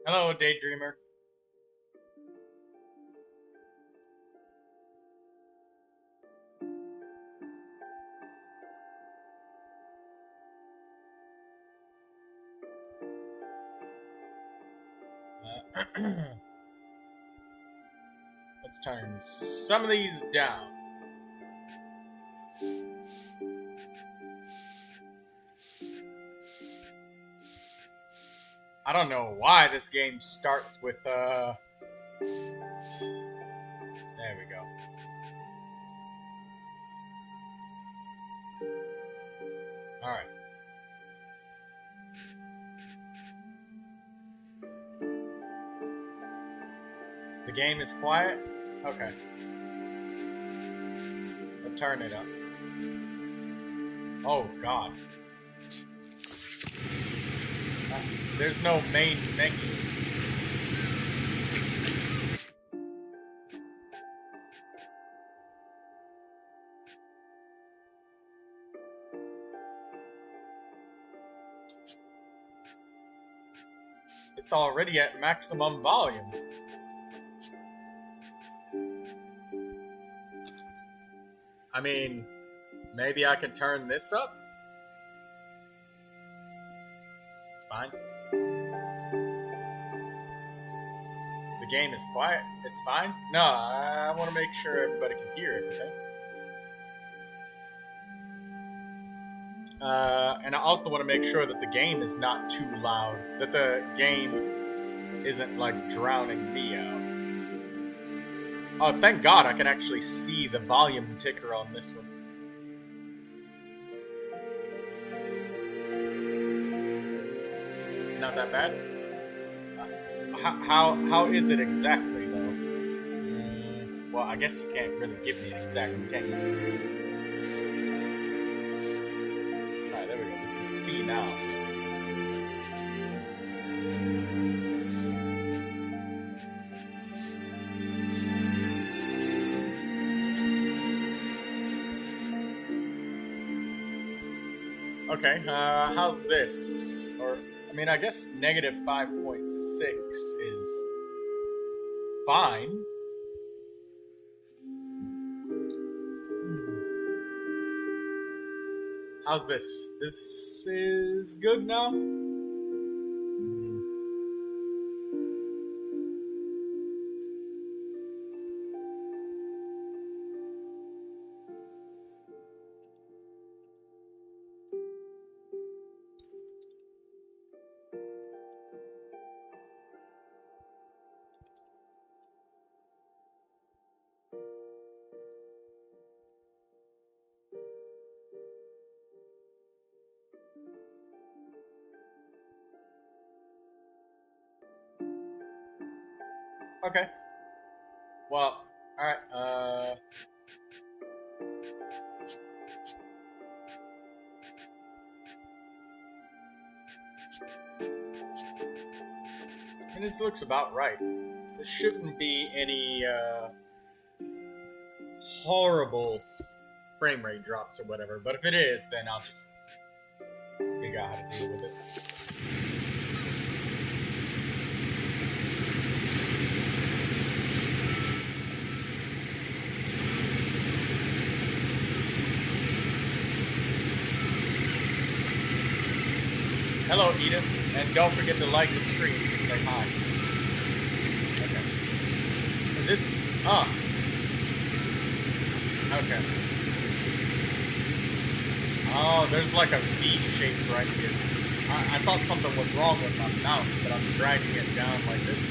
Hello, Daydreamer. Let's turn some of these down. I don't know why this game starts with, there we go. Alright. The game is quiet? Okay. I'll turn it up. Oh, God. There's no main menu. It's already at maximum volume. I mean, maybe I can turn this up? It's fine. The game is quiet. It's fine? No, I want to make sure everybody can hear everything. And I also want to make sure that the game is not too loud. That the game isn't, like, drowning me out. Oh, thank God I can actually see the volume ticker on this one. It's not that bad? How is it exactly, though? Well, I guess you can't really give me an exact, can you? Alright, there we go. We can see now. Okay, how's this? Or, I mean, I guess negative 5.6 is fine. How's this? This is good now? Okay. Well, alright, and it looks about right. There shouldn't be any, horrible frame rate drops or whatever, but if it is, then I'll just figure out how to deal with it. Hello, Edith, and don't forget to like the stream to say hi. Okay. Is it? Okay. Oh, there's like a V shape right here. I thought something was wrong with my mouse, but I'm dragging it down like this.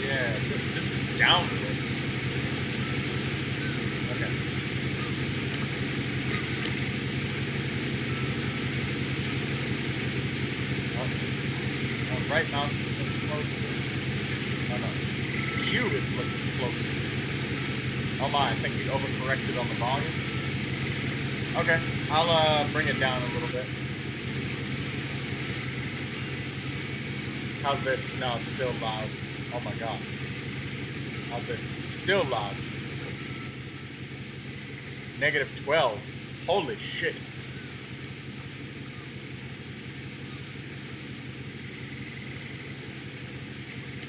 Yeah, this is downwards. Okay. Right mouse is looking closer. Oh no. Q is looking closer. Oh my, I think we overcorrected on the volume. Okay, I'll bring it down a little bit. How's this? No, it's still loud. Oh my god. How's this? Still loud. Negative 12. Holy shit.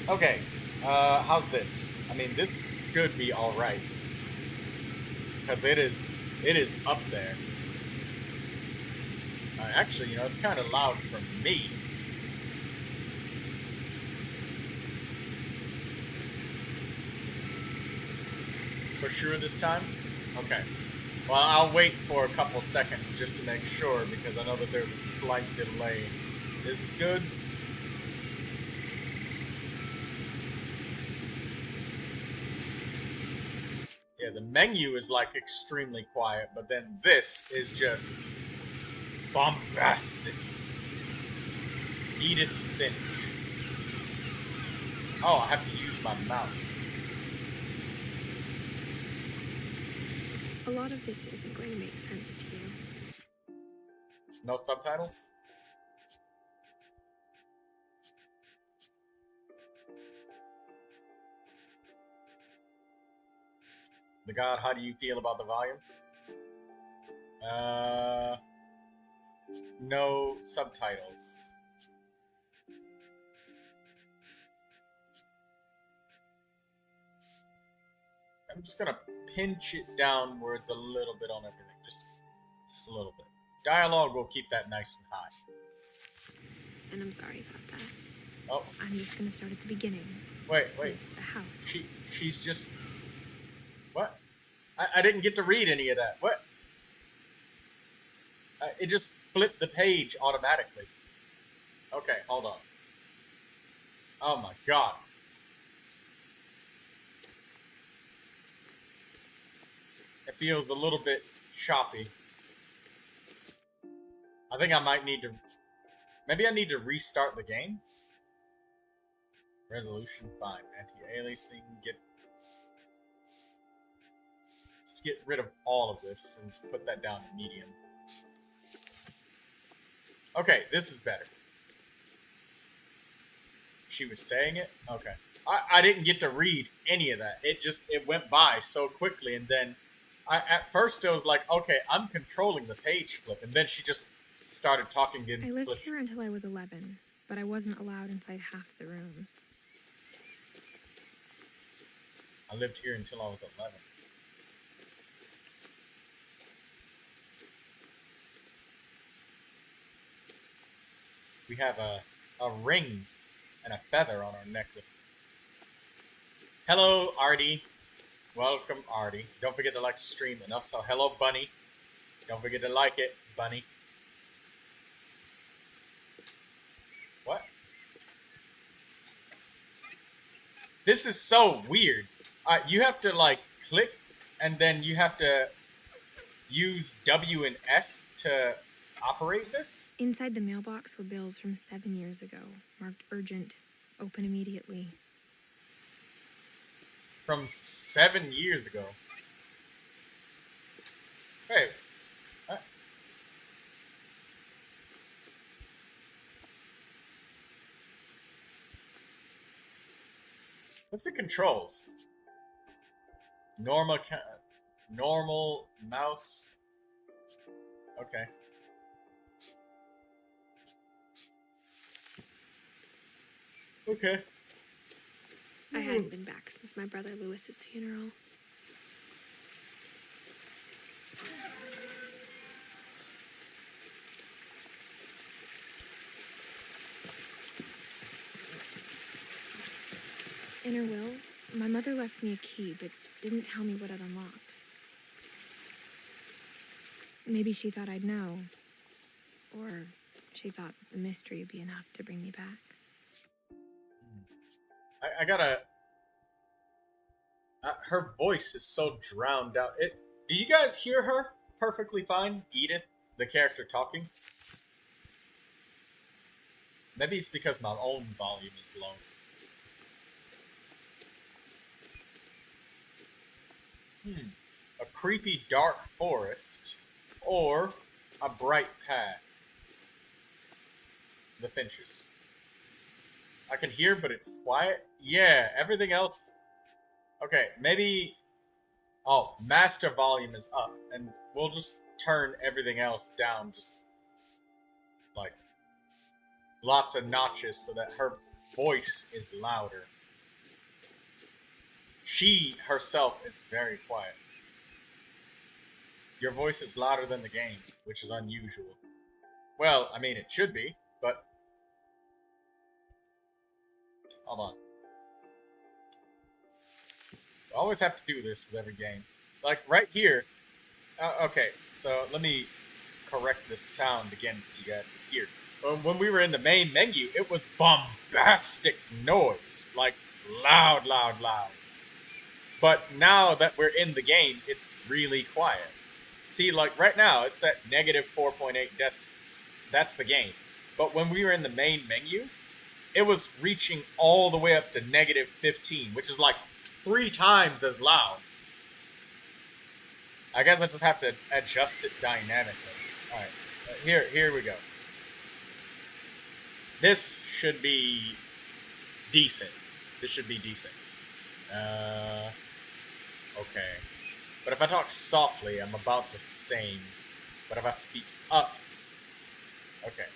Okay, how's this? I mean, this could be alright. Because it is up there. Actually, you know, it's kind of loud for me. For sure this time? Okay. Well, I'll wait for a couple seconds just to make sure, because I know that there's a slight delay. This is good. Yeah, the menu is like extremely quiet, but then this is just bombastic. Edith Finch. Oh, I have to use my mouse. A lot of this isn't going to make sense to you. No subtitles? The God, how do you feel about the volume? No subtitles. I'm just gonna pinch it down where it's a little bit on everything. Just a little bit. Dialogue will keep that nice and high. And I'm sorry about that. Oh. I'm just gonna start at the beginning. Wait. With the house. She's just... What? I didn't get to read any of that. What? It just flipped the page automatically. Okay, hold on. Oh my god. It feels a little bit choppy. I think I might need to... Maybe I need to restart the game? Resolution, fine. Anti-aliasing, Let's get rid of all of this and just put that down to medium. Okay, this is better. She was saying it? Okay. I didn't get to read any of that. It went by so quickly, and then at first it was like, okay, I'm controlling the page flip, and then she just started talking again. I lived here until I was 11, but I wasn't allowed inside half the rooms. I lived here until I was 11. We have a ring and a feather on our necklace. Hello, Artie. Welcome, Artie. Don't forget to like the stream, and also hello, Bunny. Don't forget to like it, Bunny. What? This is so weird. You have to like click, and then you have to use W and S to operate this? Inside the mailbox were bills from 7 years ago, marked urgent, open immediately. From 7 years ago? Hey. What's the controls? Normal mouse. Okay. Okay. I hadn't been back since my brother Lewis's funeral. In her will, my mother left me a key, but didn't tell me what it unlocked. Maybe she thought I'd know. Or she thought that the mystery would be enough to bring me back. I gotta... her voice is so drowned out. Do you guys hear her perfectly fine? Edith, the character talking? Maybe it's because my own volume is low. A creepy dark forest, or a bright path. The Finches. I can hear, but it's quiet. Yeah, everything else... Okay, maybe... Oh, master volume is up, and we'll just turn everything else down, just... like... lots of notches so that her voice is louder. She herself is very quiet. Your voice is louder than the game, which is unusual. Well, I mean, it should be, but... Hold on. I always have to do this with every game. Like, right here... okay, so let me correct the sound again so you guys can hear. When we were in the main menu, it was bombastic noise. Like, loud, loud, loud. But now that we're in the game, it's really quiet. See, like, right now, it's at negative 4.8 decibels. That's the game. But when we were in the main menu, it was reaching all the way up to negative 15, which is like 3 times as loud. I guess I just have to adjust it dynamically. Alright, here we go. This should be decent. This should be decent. Okay. But if I talk softly, I'm about the same. But if I speak up... Okay.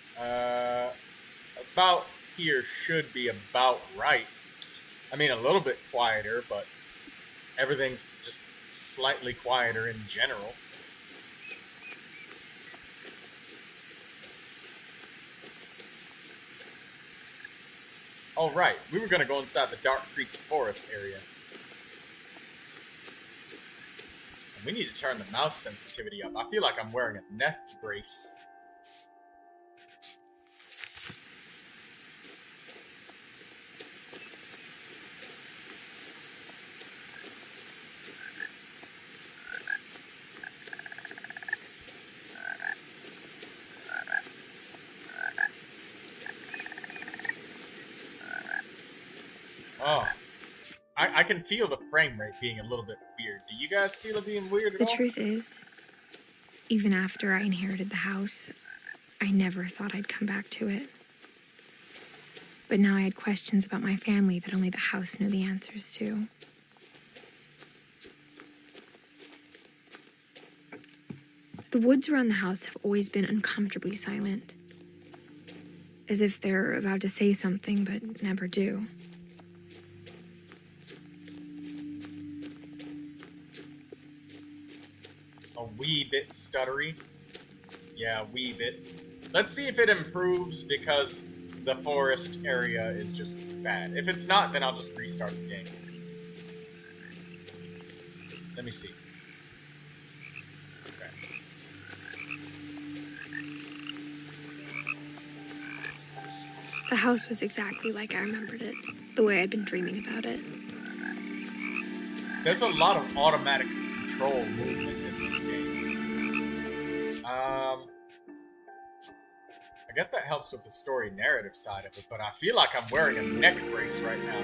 About here should be about right. I mean, a little bit quieter, but everything's just slightly quieter in general. Oh, right. We were going to go inside the Dark Creek Forest area. And we need to turn the mouse sensitivity up. I feel like I'm wearing a neck brace. Oh. I can feel the frame rate being a little bit weird. Do you guys feel it being weird at all? The truth is, even after I inherited the house, I never thought I'd come back to it. But now I had questions about my family that only the house knew the answers to. The woods around the house have always been uncomfortably silent, as if they're about to say something but never do. A wee bit stuttery. Yeah, wee bit. Let's see if it improves because the forest area is just bad. If it's not, then I'll just restart the game. Let me see. Okay. The house was exactly like I remembered it, the way I'd been dreaming about it. There's a lot of automatic control movement in this game. I guess that helps with the story narrative side of it, but I feel like I'm wearing a neck brace right now.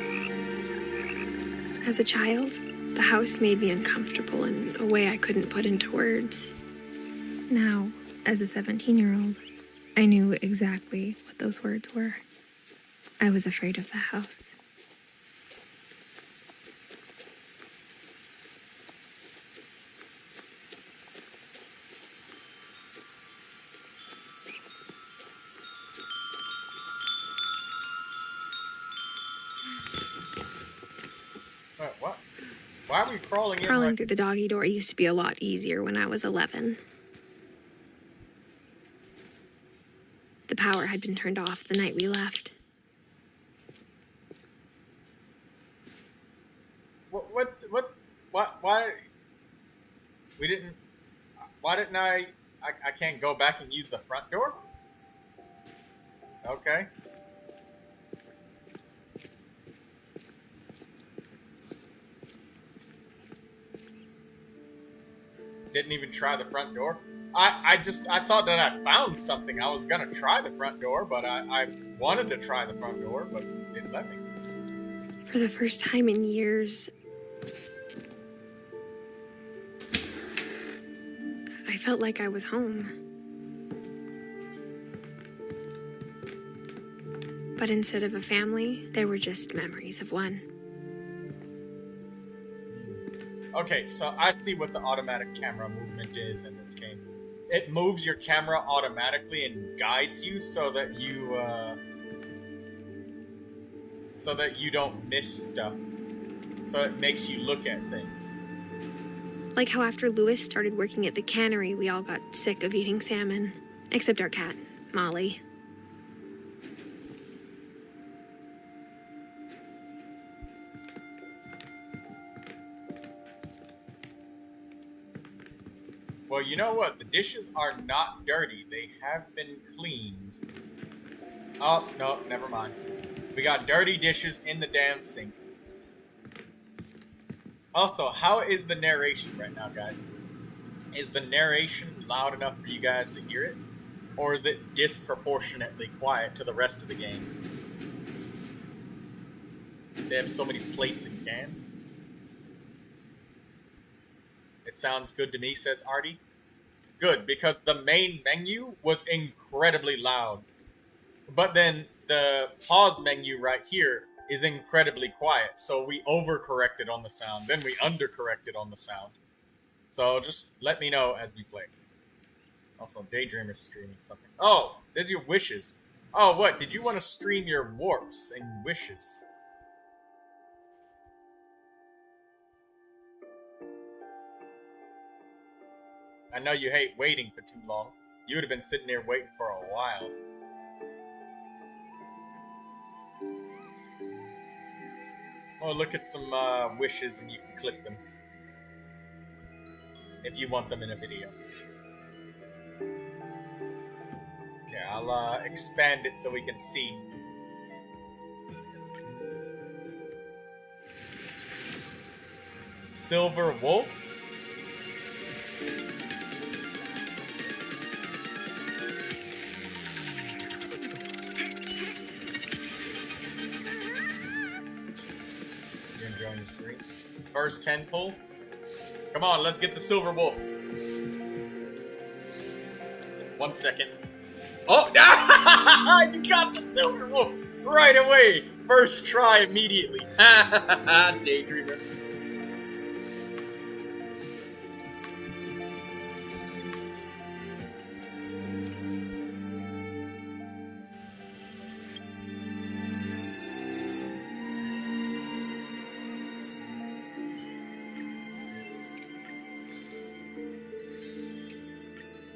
As a child, the house made me uncomfortable in a way I couldn't put into words. Now, as a 17-year-old, I knew exactly what those words were. I was afraid of the house. What? Why are we crawling in? Crawling through the doggy door used to be a lot easier when I was 11. The power had been turned off the night we left. Why? We didn't... Why didn't I can't go back and use the front door? Okay. Didn't even try the front door. I thought that I found something. I was gonna try the front door, but I wanted to try the front door, but it didn't let me. For the first time in years, I felt like I was home. But instead of a family, there were just memories of one. Okay, so I see what the automatic camera movement is in this game. It moves your camera automatically and guides you so that you don't miss stuff. So it makes you look at things. Like how after Lewis started working at the cannery, we all got sick of eating salmon. Except our cat, Molly. Well, you know what? The dishes are not dirty. They have been cleaned. Oh, no, never mind. We got dirty dishes in the damn sink. Also, how is the narration right now, guys? Is the narration loud enough for you guys to hear it? Or is it disproportionately quiet to the rest of the game? They have so many plates and cans. It sounds good to me, says Artie. Good, because the main menu was incredibly loud. But then the pause menu right here is incredibly quiet. So we overcorrected on the sound, then we undercorrected on the sound. So just let me know as we play. Also, Daydream is streaming something. Oh, there's your wishes. Oh, what? Did you want to stream your warps and wishes? I know you hate waiting for too long. You would have been sitting there waiting for a while. Oh, look at some wishes and you can clip them. If you want them in a video. Okay, I'll expand it so we can see. Silver Wolf. You're enjoying the stream. First 10 pull. Come on, let's get the Silver Wolf. 1 second. Oh, you got the Silver Wolf right away. First try immediately. Daydreamer.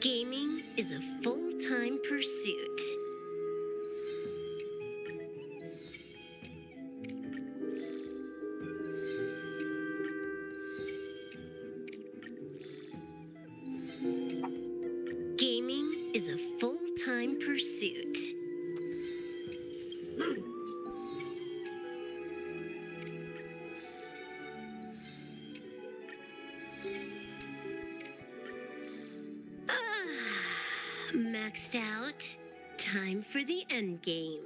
Gaming is a full-time pursuit. Gaming is a full-time pursuit. Maxed out. Time for the end game.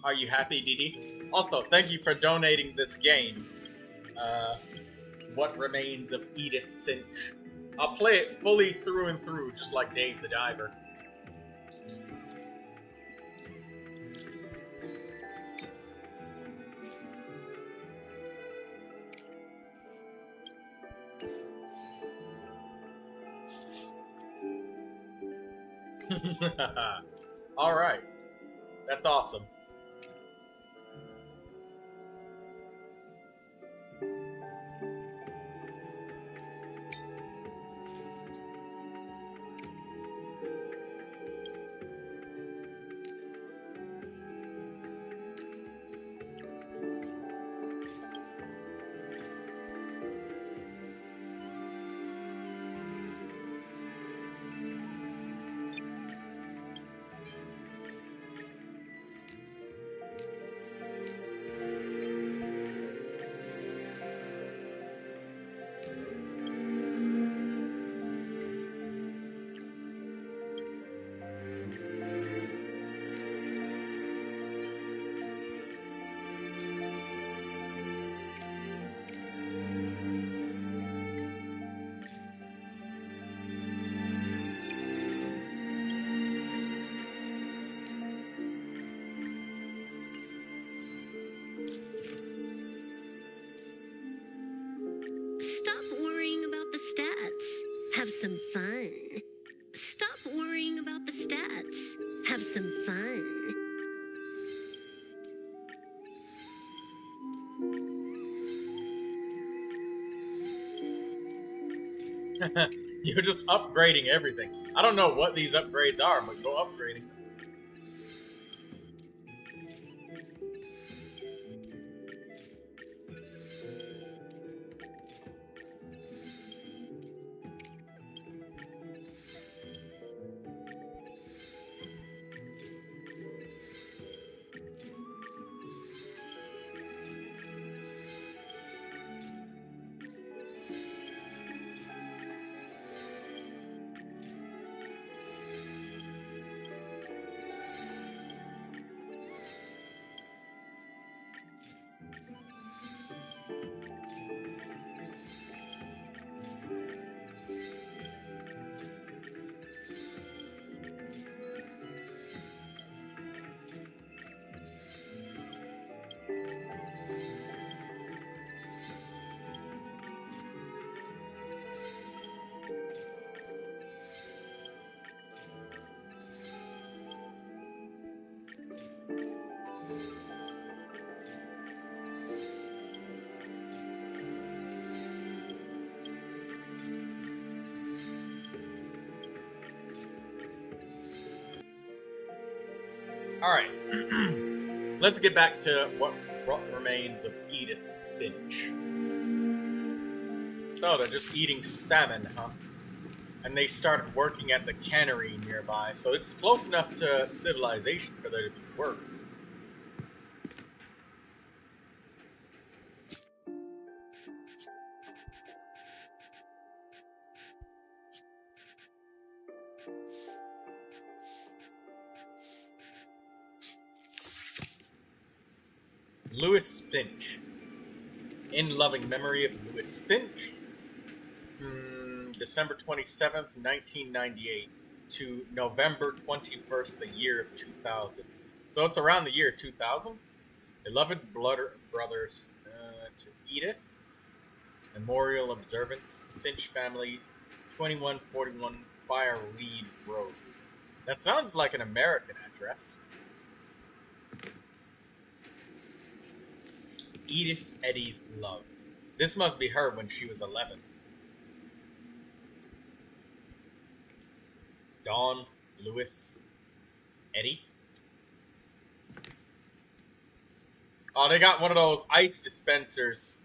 Are you happy, Didi? Also, thank you for donating this game. What Remains of Edith Finch. I'll play it fully through and through, just like Dave the Diver. Alright. That's awesome. Stop worrying about the stats. Have some fun. Stop worrying about the stats. Have some fun. You're just upgrading everything. I don't know what these upgrades are, but go upgrading. Alright. Let's get back to what remains of Edith Finch. So, they're just eating salmon, huh? And they started working at the cannery nearby, so it's close enough to civilization for there to be work. Louis Finch. In loving memory of Louis Finch, December 27th, 1998 to November 21st, the year of 2000. So it's around the year 2000. Beloved brothers to Edith. Memorial Observance, Finch Family, 2141 Fireweed Road. That sounds like an American address. Edith Eddie Love. This must be her when she was 11. Dawn, Louis, Eddie. Oh, they got one of those ice dispensers.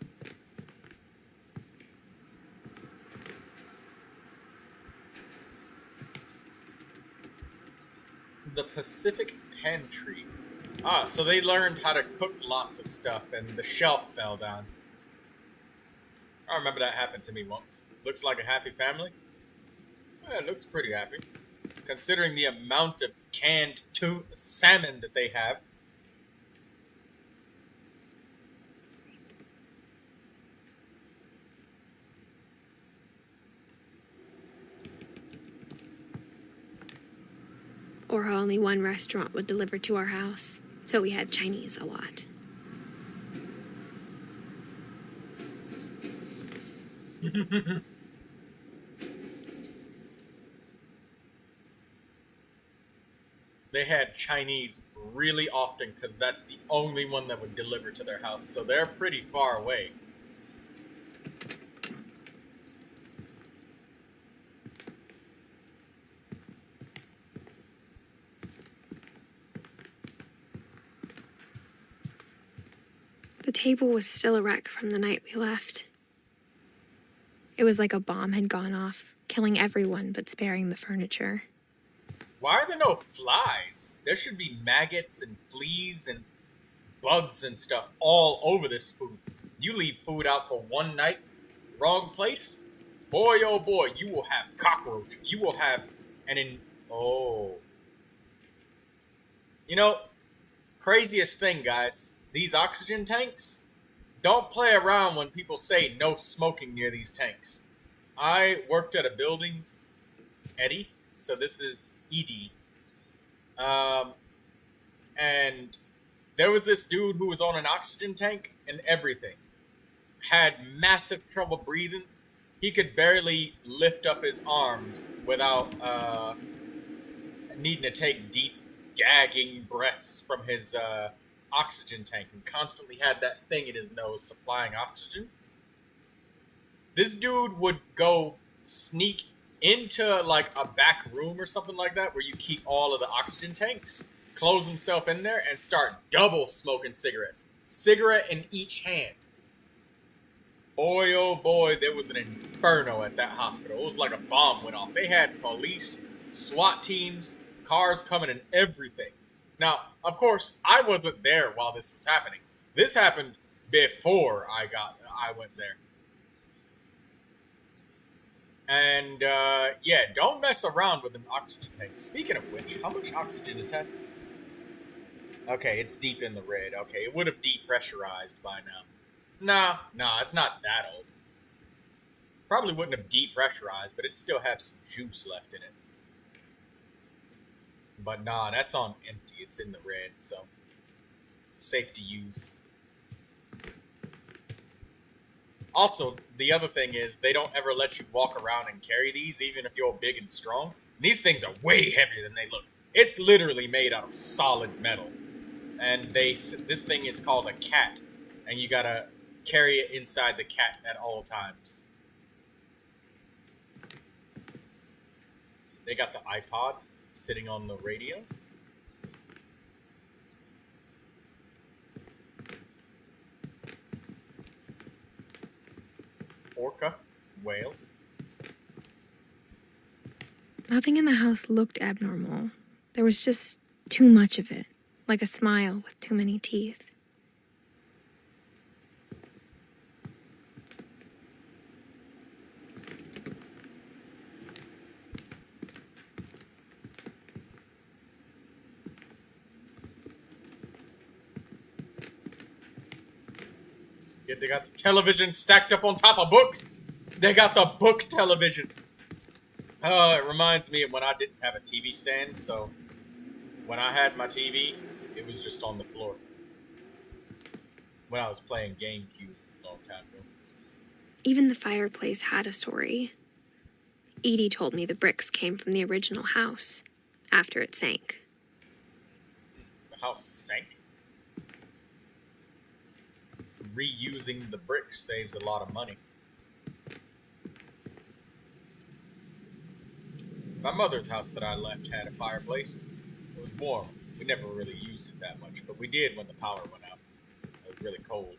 The Pacific Pantry. Ah, so they learned how to cook lots of stuff and the shelf fell down. I remember that happened to me once. Looks like a happy family. Yeah, it looks pretty happy. Considering the amount of canned salmon that they have. Or how only one restaurant would deliver to our house, so we had Chinese a lot. They had Chinese really often because that's the only one that would deliver to their house, so they're pretty far away. The table was still a wreck from the night we left. It was like a bomb had gone off, killing everyone but sparing the furniture. Why are there no flies? There should be maggots and fleas and bugs and stuff all over this food. You leave food out for one night, wrong place, boy oh boy, you will have cockroach. You will have oh. You know, craziest thing, guys. These oxygen tanks, don't play around when people say no smoking near these tanks. I worked at a building, Eddie, so this is Edie. And there was this dude who was on an oxygen tank and everything. Had massive trouble breathing. He could barely lift up his arms without needing to take deep, gagging breaths from his oxygen tank, and constantly had that thing in his nose supplying oxygen. This dude would go sneak into like a back room or something like that where you keep all of the oxygen tanks, close himself in there, and start double smoking cigarettes. Cigarette in each hand. Boy, oh boy, there was an inferno at that hospital. It was like a bomb went off. They had police, SWAT teams, cars coming and everything. Now, of course, I wasn't there while this was happening. This happened before I went there. And, yeah, don't mess around with an oxygen tank. Speaking of which, how much oxygen is that? Okay, it's deep in the red. Okay, it would have depressurized by now. Nah, it's not that old. Probably wouldn't have depressurized, but it'd still have some juice left in it. But nah, that's on empty. It's in the red, so safe to use. Also, the other thing is they don't ever let you walk around and carry these, even if you're big and strong. And these things are way heavier than they look. It's literally made out of solid metal. And this thing is called a cat, and you gotta carry it inside the cat at all times. They got the iPod sitting on the radio. Orca, whale. Nothing in the house looked abnormal. There was just too much of it, like a smile with too many teeth. Yeah, they got the television stacked up on top of books. They got the book television. It reminds me of when I didn't have a TV stand, so when I had my TV, it was just on the floor. When I was playing GameCube a long time ago. Even the fireplace had a story. Edie told me the bricks came from the original house, after it sank. The house sank? Reusing the bricks saves a lot of money. My mother's house that I left had a fireplace. It was warm. We never really used it that much, but we did when the power went out. It was really cold.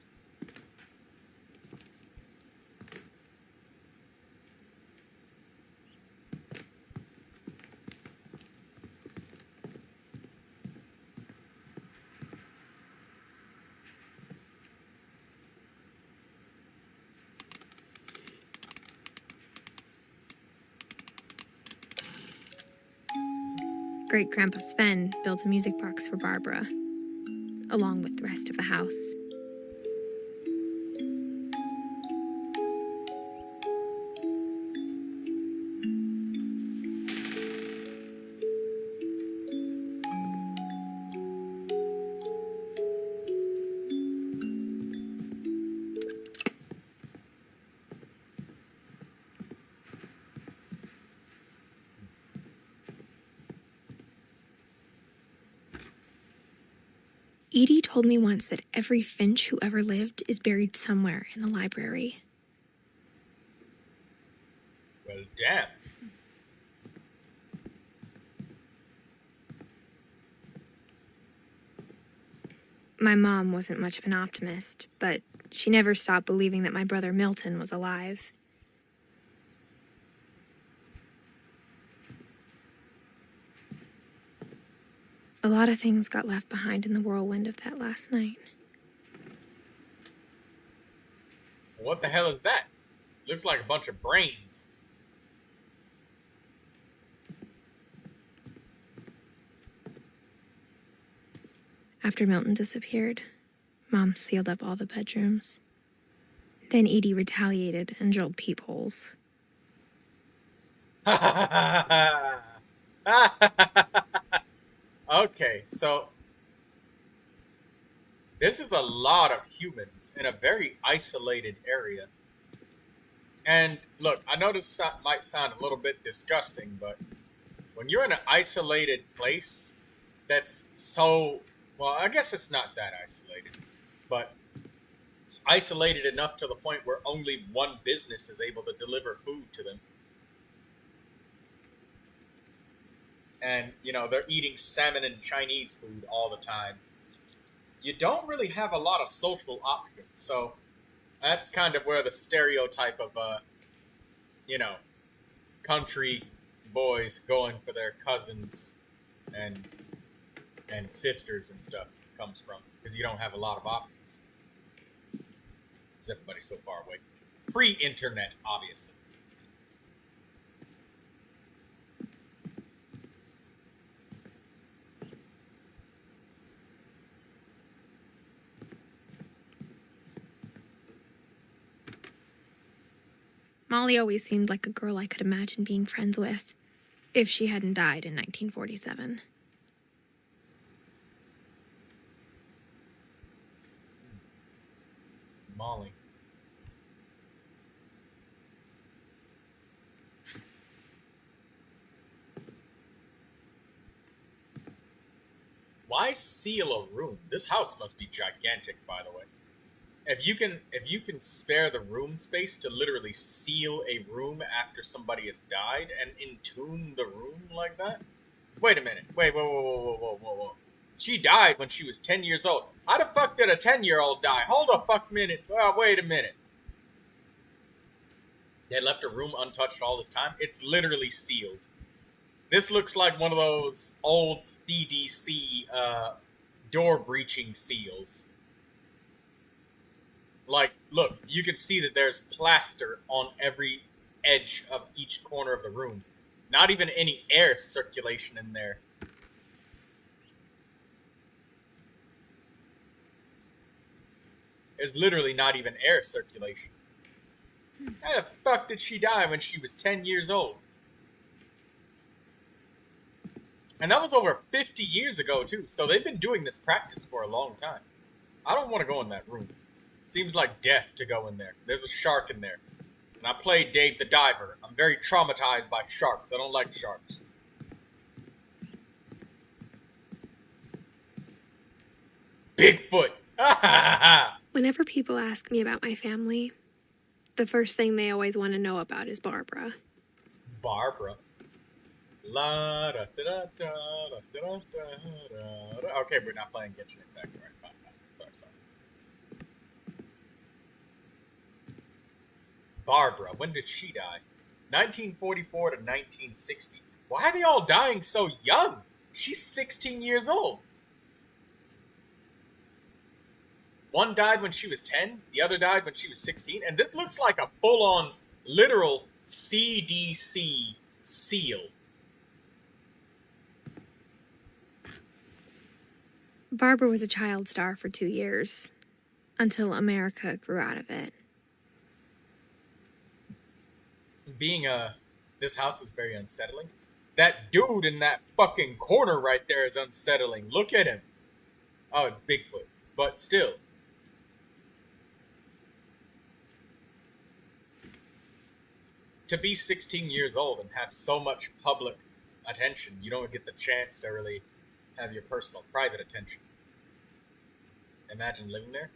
Great-Grandpa Sven built a music box for Barbara, along with the rest of the house. Edie told me once that every Finch who ever lived is buried somewhere in the library. Well, damn. My mom wasn't much of an optimist, but she never stopped believing that my brother Milton was alive. A lot of things got left behind in the whirlwind of that last night. What the hell is that? Looks like a bunch of brains. After Milton disappeared, Mom sealed up all the bedrooms. Then Edie retaliated and drilled peepholes. Okay, so this is a lot of humans in a very isolated area. And look, I know this might sound a little bit disgusting, but when you're in an isolated place that's so, well, I guess it's not that isolated, but it's isolated enough to the point where only one business is able to deliver food to them. and, you know, they're eating salmon and Chinese food all the time, you don't really have a lot of social options. So that's kind of where the stereotype of, you know, country boys going for their cousins and sisters and stuff comes from, because you don't have a lot of options. Because everybody's so far away. Pre-internet, obviously. Molly always seemed like a girl I could imagine being friends with, if she hadn't died in 1947. Molly. Why seal a room? This house must be gigantic, by the way. If you can spare the room space to literally seal a room after somebody has died and entomb the room like that. Wait a minute. Wait, whoa. She died when she was 10 years old. How the fuck did a 10-year-old die? Hold a fuck minute. Wait a minute. They left a room untouched all this time? It's literally sealed. This looks like one of those old CDC door breaching seals. Like, look, you can see that there's plaster on every edge of each corner of the room. Not even any air circulation in there. There's literally not even air circulation. How the fuck did she die when she was 10 years old? And that was over 50 years ago, too. So they've been doing this practice for a long time. I don't want to go in that room. Seems like death to go in there. There's a shark in there. And I played Dave the Diver. I'm very traumatized by sharks. I don't like sharks. Bigfoot! Whenever people ask me about my family, the first thing they always want to know about is Barbara. Barbara? La da da da da da da da. Okay, we're not playing Genshin Impact. Right, fine. Sorry. Barbara, when did she die? 1944 to 1960. Why are they all dying so young? She's 16 years old. One died when she was 10, the other died when she was 16, and this looks like a full-on, literal CDC seal. Barbara was a child star for 2 years, until America grew out of it. This house is very unsettling. That dude in that fucking corner right there is unsettling. Look at him. Oh, it's Bigfoot. But still. To be 16 years old and have so much public attention, you don't get the chance to really have your personal, private attention. Imagine living there.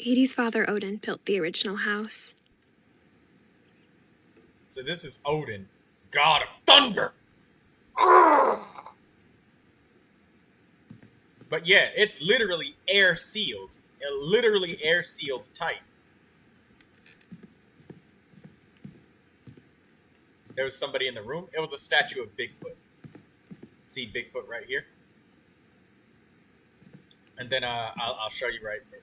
Edie's father, Odin, built the original house. So this is Odin, god of thunder! But yeah, it's literally air sealed. Literally air sealed tight. There was somebody in the room. It was a statue of Bigfoot. See Bigfoot right here? And then I'll show you right there.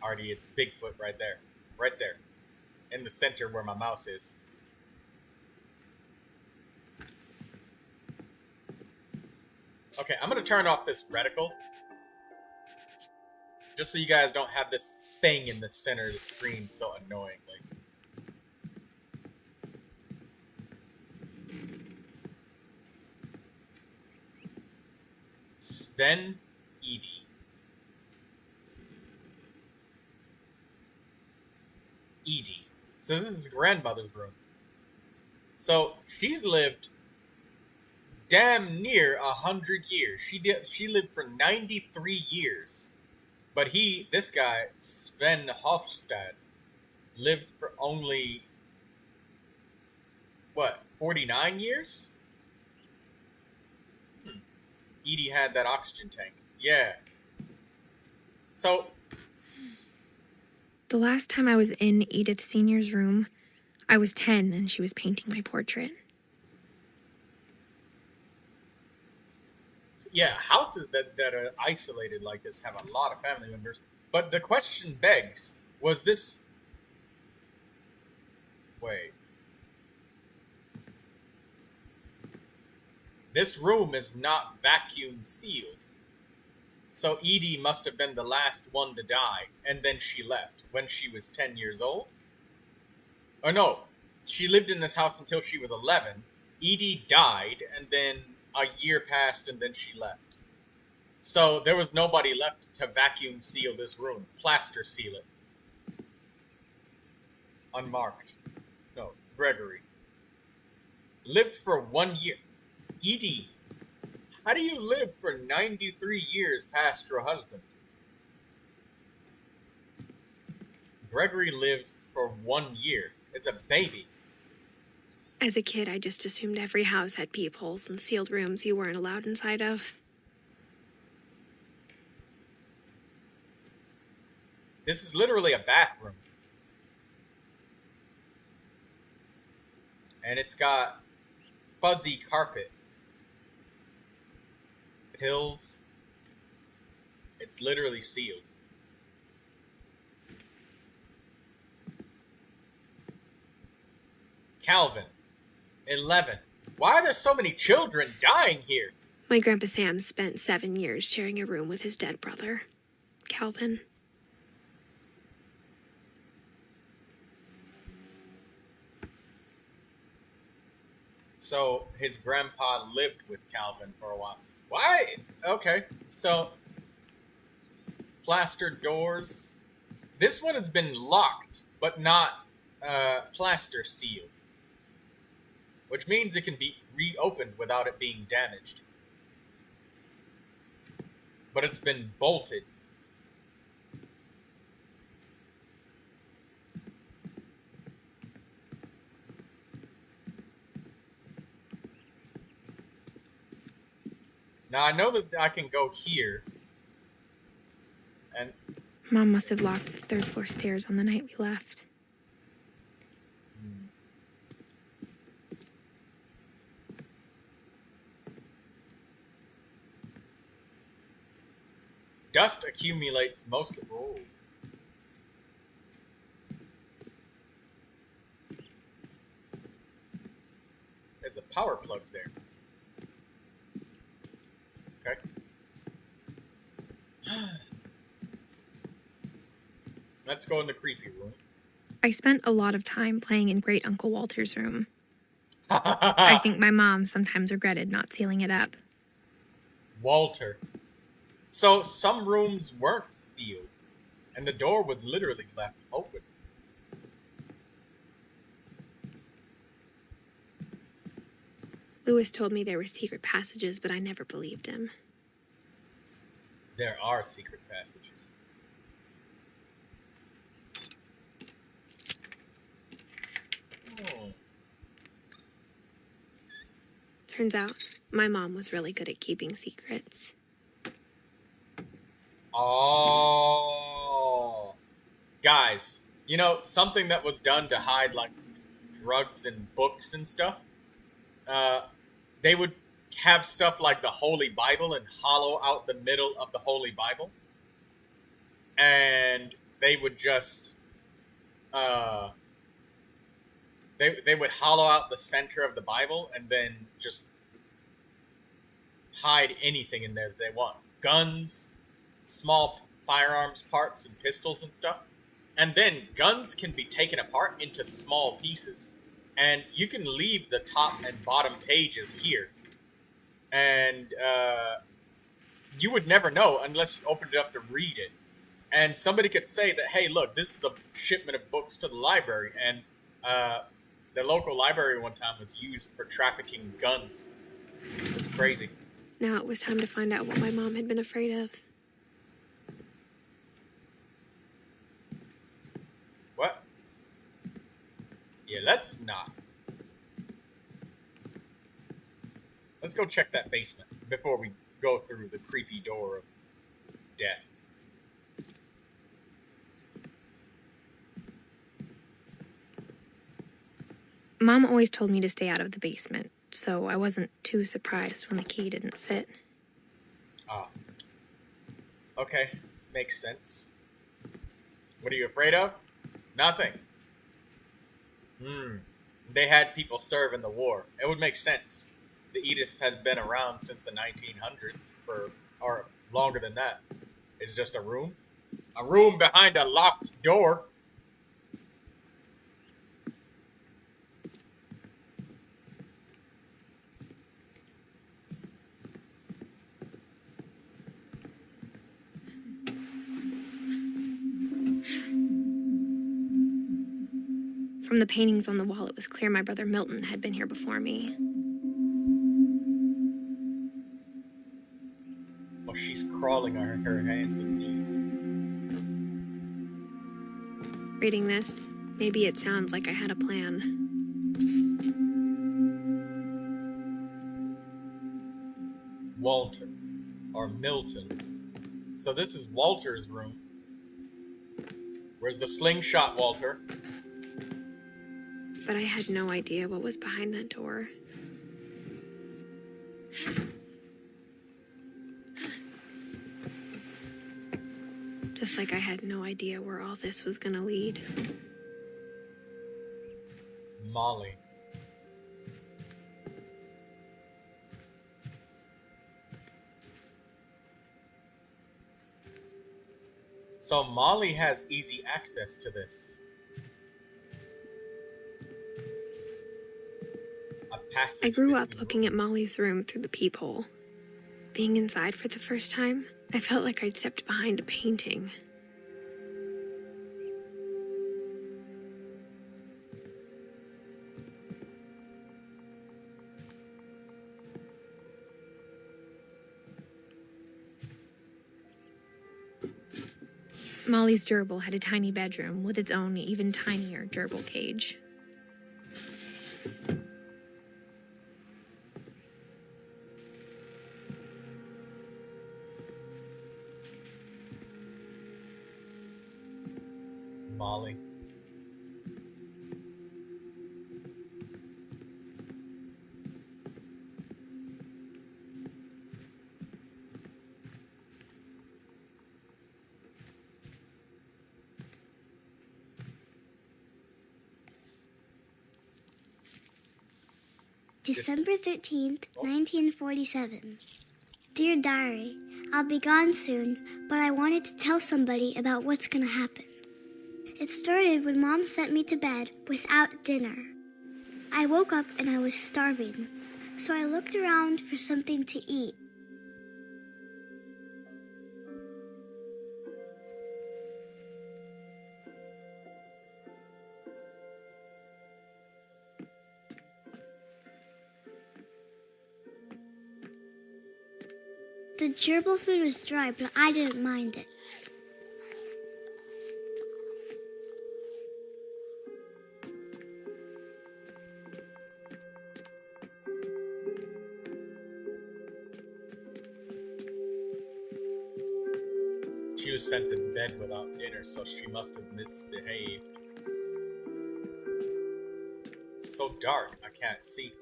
Already, it's Bigfoot right there. Right there. In the center where my mouse is. Okay, I'm going to turn off this reticle. Just so you guys don't have this thing in the center of the screen so annoyingly. Sven Edie. Edie. So this is his grandmother's room. So she's lived damn near 100 years. She lived for 93 years. But this guy, Sven Hofstad, lived for only, 49 years? Edie had that oxygen tank. Yeah. So, The last time I was in Edith Sr.'s room, I was 10 and she was painting my portrait. yeah, houses that are isolated like this have a lot of family members. But the question begs, was this... Wait. This room is not vacuum sealed. So Edie must have been the last one to die, and then she left when she was 10 years old? Or no, she lived in this house until she was 11. Edie died, and then a year passed, and then she left. So there was nobody left to vacuum seal this room, plaster seal it. Unmarked. No, Gregory. Lived for 1 year. Edie, how do you live for 93 years past your husband? Gregory lived for 1 year. It's a baby. As a kid, I just assumed every house had peepholes and sealed rooms you weren't allowed inside of. This is literally a bathroom. And it's got fuzzy carpet. Pills. It's literally sealed. Calvin, 11. Why are there so many children dying here? My Grandpa Sam spent 7 years sharing a room with his dead brother, Calvin. So his grandpa lived with Calvin for a while. Why? Okay, so plastered doors. This one has been locked, but not plaster sealed, which means it can be reopened without it being damaged. But it's been bolted. Now I know that I can go here. And Mom must have locked the third floor stairs on the night we left. Dust accumulates most of... Oh. There's a power plug there. Okay. Let's go in the creepy room. I spent a lot of time playing in Great Uncle Walter's room. I think my mom sometimes regretted not sealing it up. Walter. So some rooms weren't sealed, and the door was literally left open. Lewis told me there were secret passages, but I never believed him. There are secret passages. Oh. Turns out, my mom was really good at keeping secrets. Oh. Guys, you know, something that was done to hide, like, drugs and books and stuff? They would have stuff like the Holy Bible and hollow out the middle of the Holy Bible. And they would just... They would hollow out the center of the Bible and then just hide anything in there that they want. Guns, small firearms parts and pistols and stuff. And then guns can be taken apart into small pieces. And you can leave the top and bottom pages here. And you would never know unless you opened it up to read it. And somebody could say that, hey, look, this is a shipment of books to the library. And the local library one time was used for trafficking guns. It's crazy. Now it was time to find out what my mom had been afraid of. What? Yeah, let's not. Let's go check that basement before we go through the creepy door of death. Mom always told me to stay out of the basement, so I wasn't too surprised when the key didn't fit. Ah. Okay, makes sense. What are you afraid of? Nothing. They had people serve in the war. It would make sense. The Edith has been around since the 1900s, or longer than that. It's just a room. A room behind a locked door. From the paintings on the wall, it was clear my brother Milton had been here before me. Oh, she's crawling on her hands and knees. Reading this, maybe it sounds like I had a plan. Walter. Or Milton. So this is Walter's room. Where's the slingshot, Walter? But I had no idea what was behind that door. Just like I had no idea where all this was gonna lead. Molly. So Molly has easy access to this. I grew up looking at Molly's room through the peephole. Being inside for the first time, I felt like I'd stepped behind a painting. Molly's gerbil had a tiny bedroom with its own even tinier gerbil cage. Molly. December 13th, 1947. Dear Diary, I'll be gone soon, but I wanted to tell somebody about what's gonna happen. It started when Mom sent me to bed without dinner. I woke up and I was starving, so I looked around for something to eat. The gerbil food was dry, but I didn't mind it. She was sent to bed without dinner, so she must have misbehaved. It's so dark, I can't see.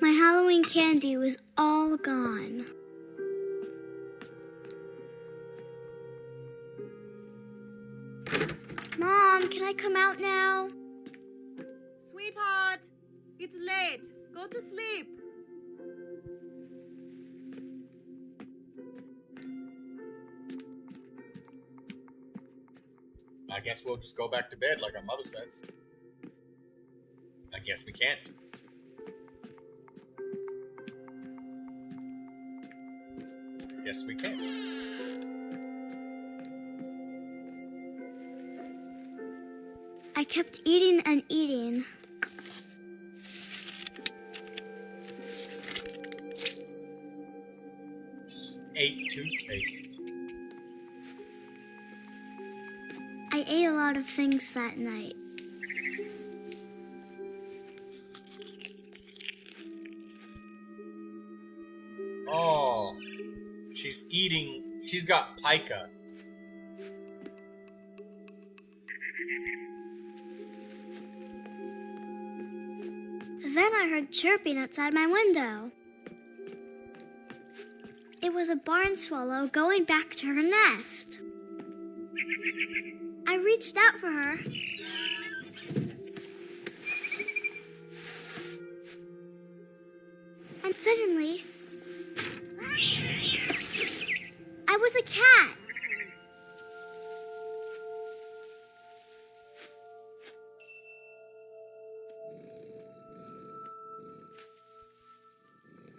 My Halloween candy was all gone. Mom, can I come out now? Sweetheart, it's late. Go to sleep. I guess we'll just go back to bed like our mother says. I guess we can't. Yes, we can. I kept eating and eating. Ate toothpaste. I ate a lot of things that night. eating. She's got pica. Then I heard chirping outside my window. It was a barn swallow going back to her nest. I reached out for her. And suddenly, I was a cat.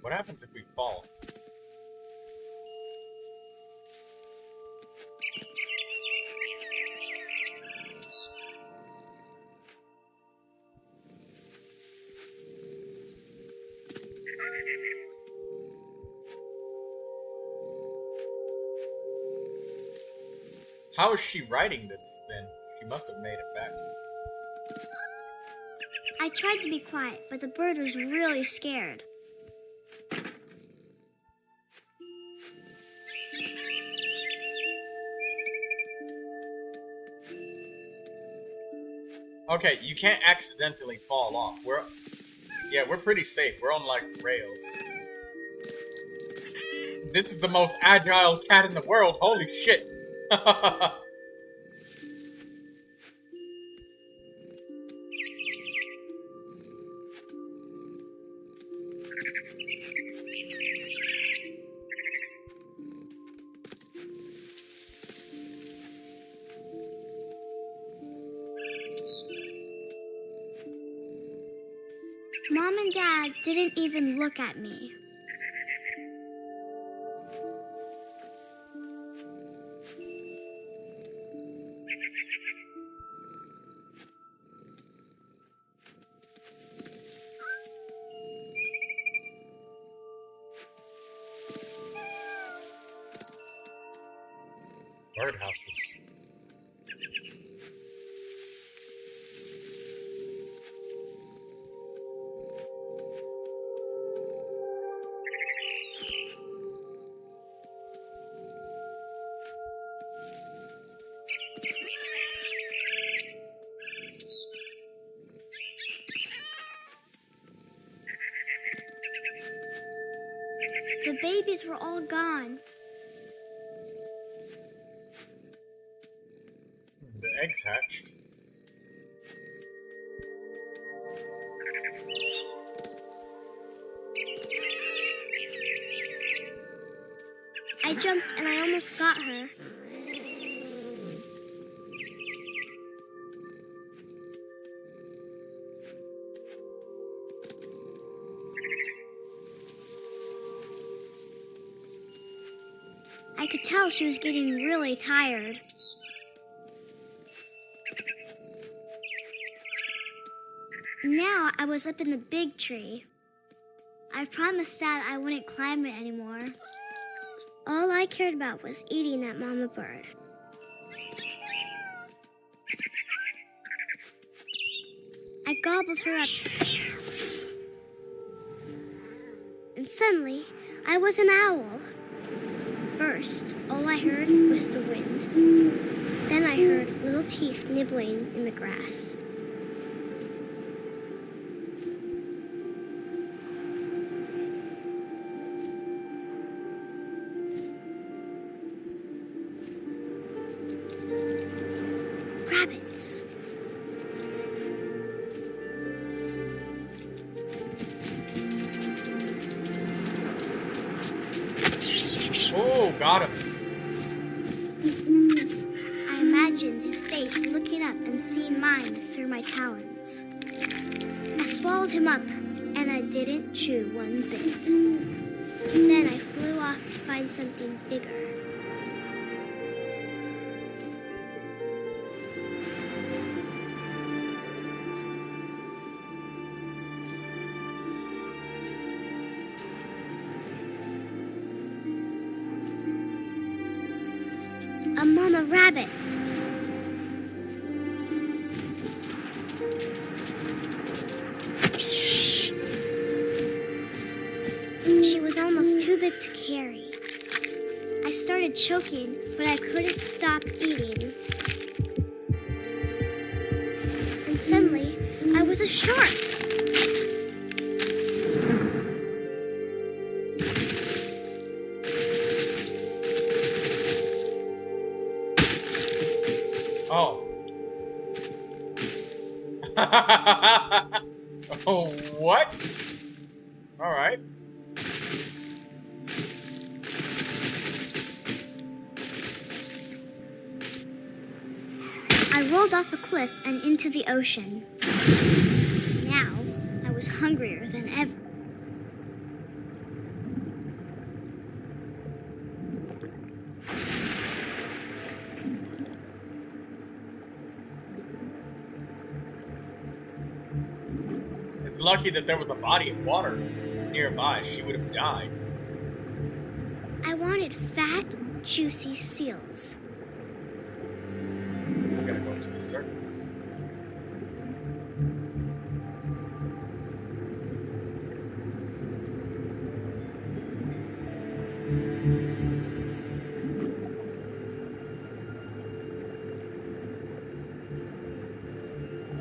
What happens if we fall? How is she writing this then? She must have made it back. I tried to be quiet, but the bird was really scared. Okay, you can't accidentally fall off. We're pretty safe. We're on like rails. This is the most agile cat in the world. Holy shit. Mom and Dad didn't even look at me. Birdhouses. The babies were all gone. The eggs hatched. I jumped and I almost got her. I could tell she was getting really tired. Now I was up in the big tree. I promised Dad I wouldn't climb it anymore. All I cared about was eating that mama bird. I gobbled her up. And suddenly, I was an owl. First, all I heard was the wind. Then I heard little teeth nibbling in the grass. Rabbits. Oh, got him. I imagined his face looking up and seeing mine through my talons. I swallowed him up, and I didn't chew one bit. Then I flew off to find something bigger. A mama rabbit. She was almost too big to carry. I started choking, but I couldn't stop eating. And suddenly, I was a shark. Oh. Oh, what? Alright. I rolled off a cliff and into the ocean. Now, I was hungrier than ever. It's lucky that there was a body of water nearby. She would have died. I wanted fat, juicy seals. I'm gonna go to the circus.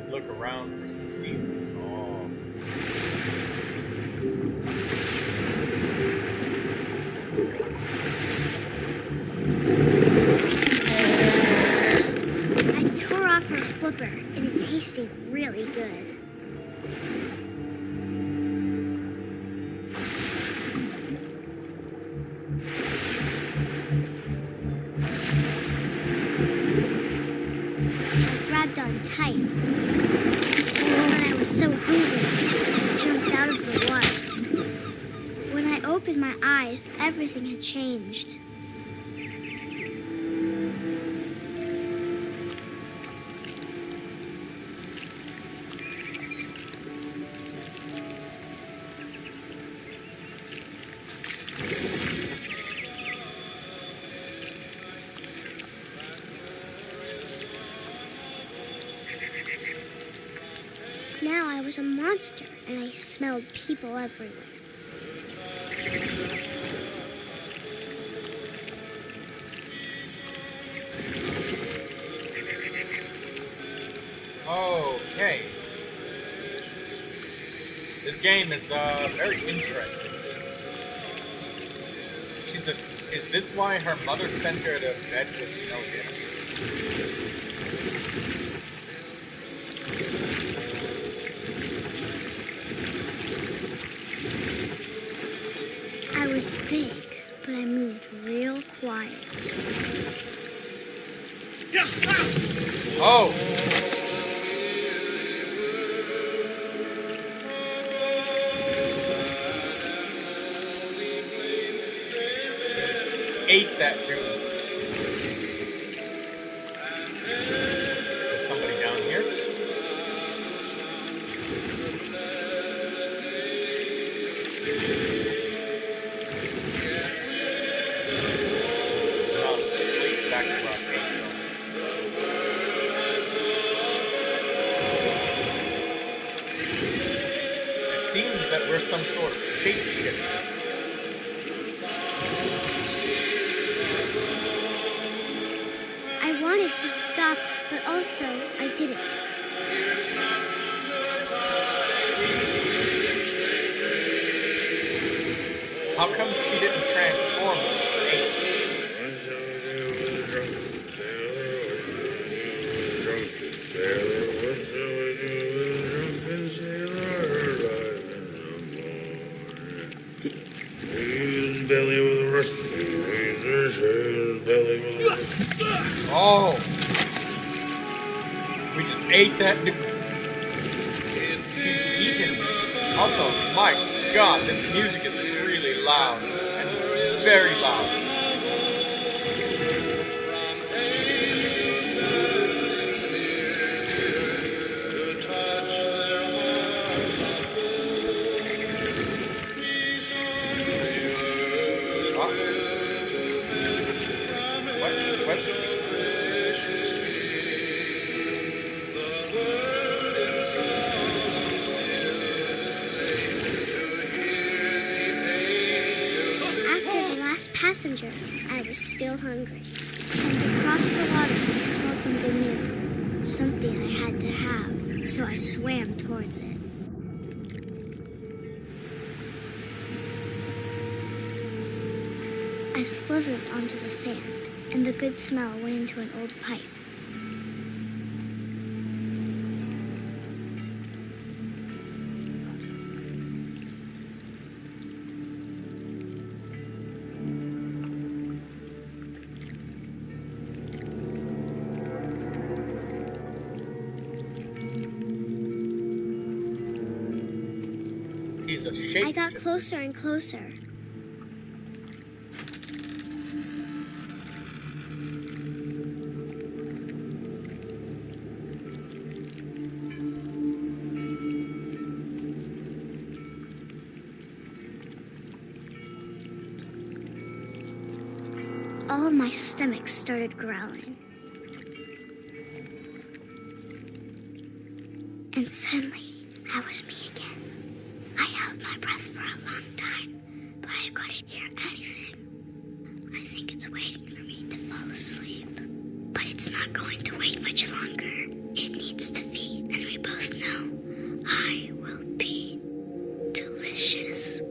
Look around for some seals. Oh. I tore off her flipper, and it tasted really good. I grabbed on tight. When I was so hungry, I jumped out of the water. When I opened my eyes, everything had changed. Now I was a monster, and I smelled people everywhere. Okay. This game is very interesting. Is this why her mother sent her to bed with no dinner? I was big, but I moved real quiet. Oh! Ate that dude. There's somebody down here. Now the slate's back to our feet. It seems that we're some sort of shapeshifter. I wanted to stop, but also I didn't. How come she didn't transform when she ate? Belly with a rusty razor, his belly with a rusty. Oh! We just ate that dude. She's eaten. Also, my god, this music is really loud. And very loud. What? After the last passenger, I was was still hungry. And to cross the water with smelting canoe, something I had to have, so I swam towards it. I slithered onto the sand, and the good smell went into an old pipe. He's a shape. I got closer and closer. All of my stomach started growling. And suddenly, I was me again. I held my breath for a long time, but I couldn't hear anything. I think it's waiting for me to fall asleep. But it's not going to wait much longer. It needs to feed, and we both know I will be delicious.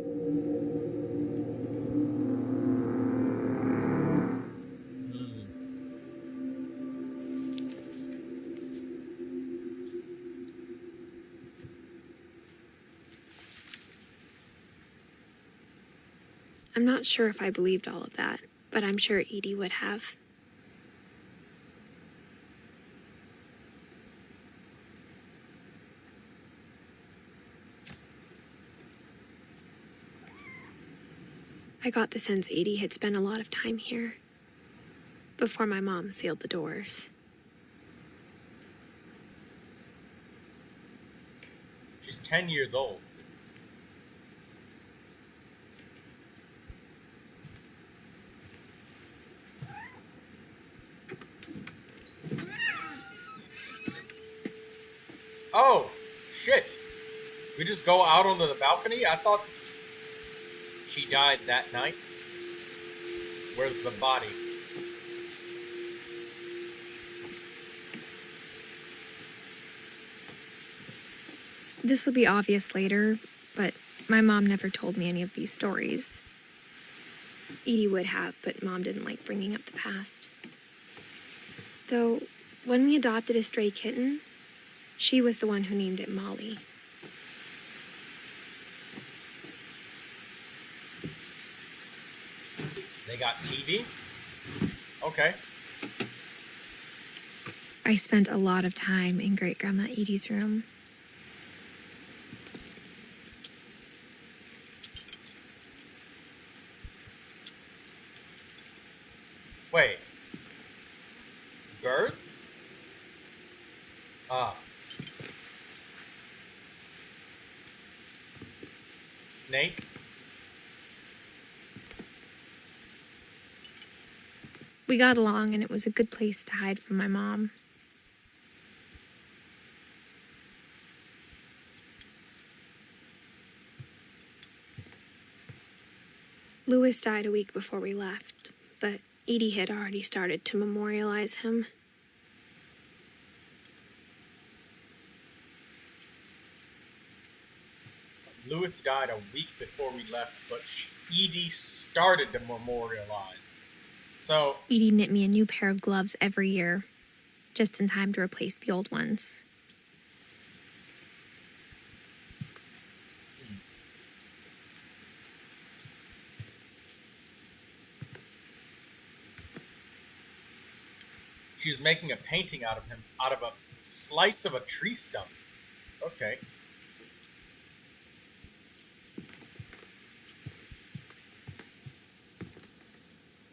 I'm not sure if I believed all of that, but I'm sure Edie would have. I got the sense Edie had spent a lot of time here, before my mom sealed the doors. She's 10 years old. Oh, shit. We just go out onto the balcony? I thought she died that night. Where's the body? This will be obvious later, but my mom never told me any of these stories. Edie would have, but Mom didn't like bringing up the past. Though, when we adopted a stray kitten, she was the one who named it Molly. They got TV? Okay. I spent a lot of time in Great-Grandma Edie's room. Wait. Birds? Ah. Snake? We got along, and it was a good place to hide from my mom. Louis died a week before we left, but Edie had already started to memorialize him. Louis died a week before we left, but Edie started to memorialize. So Edie knit me a new pair of gloves every year, just in time to replace the old ones. she's making a painting out of him, out of a slice of a tree stump. Okay.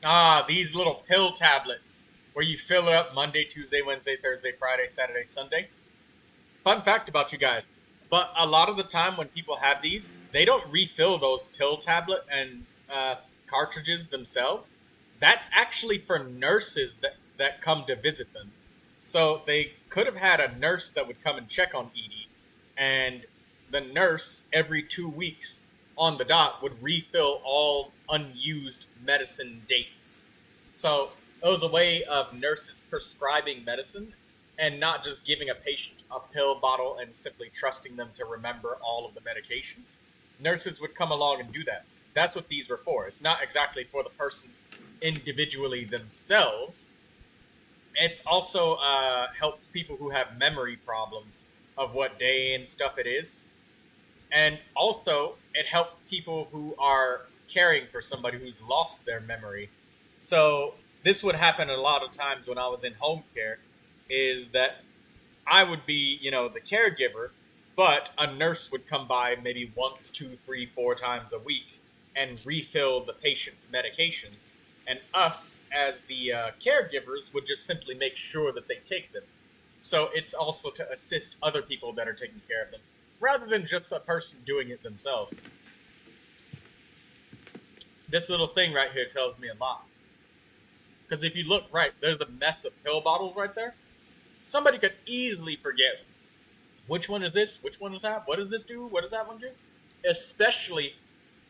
Ah, these little pill tablets where you fill it up Monday, Tuesday, Wednesday, Thursday, Friday, Saturday, Sunday. Fun fact about you guys. But a lot of the time when people have these, they don't refill those pill tablet and cartridges themselves. That's actually for nurses that come to visit them. So they could have had a nurse that would come and check on Edie, and the nurse every 2 weeks on the dot would refill all unused medicine dates So it was a way of nurses prescribing medicine and not just giving a patient a pill bottle and simply trusting them to remember all of the medications. Nurses would come along and do that. That's what these were for. It's not exactly for the person individually themselves. It also helps people who have memory problems of what day and stuff it is. And also, it helps people who are caring for somebody who's lost their memory. So this would happen a lot of times when I was in home care, is that I would be, the caregiver, but a nurse would come by maybe once, 2, 3, 4 times a week and refill the patient's medications. And us, as the caregivers, would just simply make sure that they take them. So it's also to assist other people that are taking care of them, rather than just the person doing it themselves. This little thing right here tells me a lot. Because if you look right, there's a mess of pill bottles right there. Somebody could easily forget, which one is this? Which one is that? What does this do? What does that one do? Especially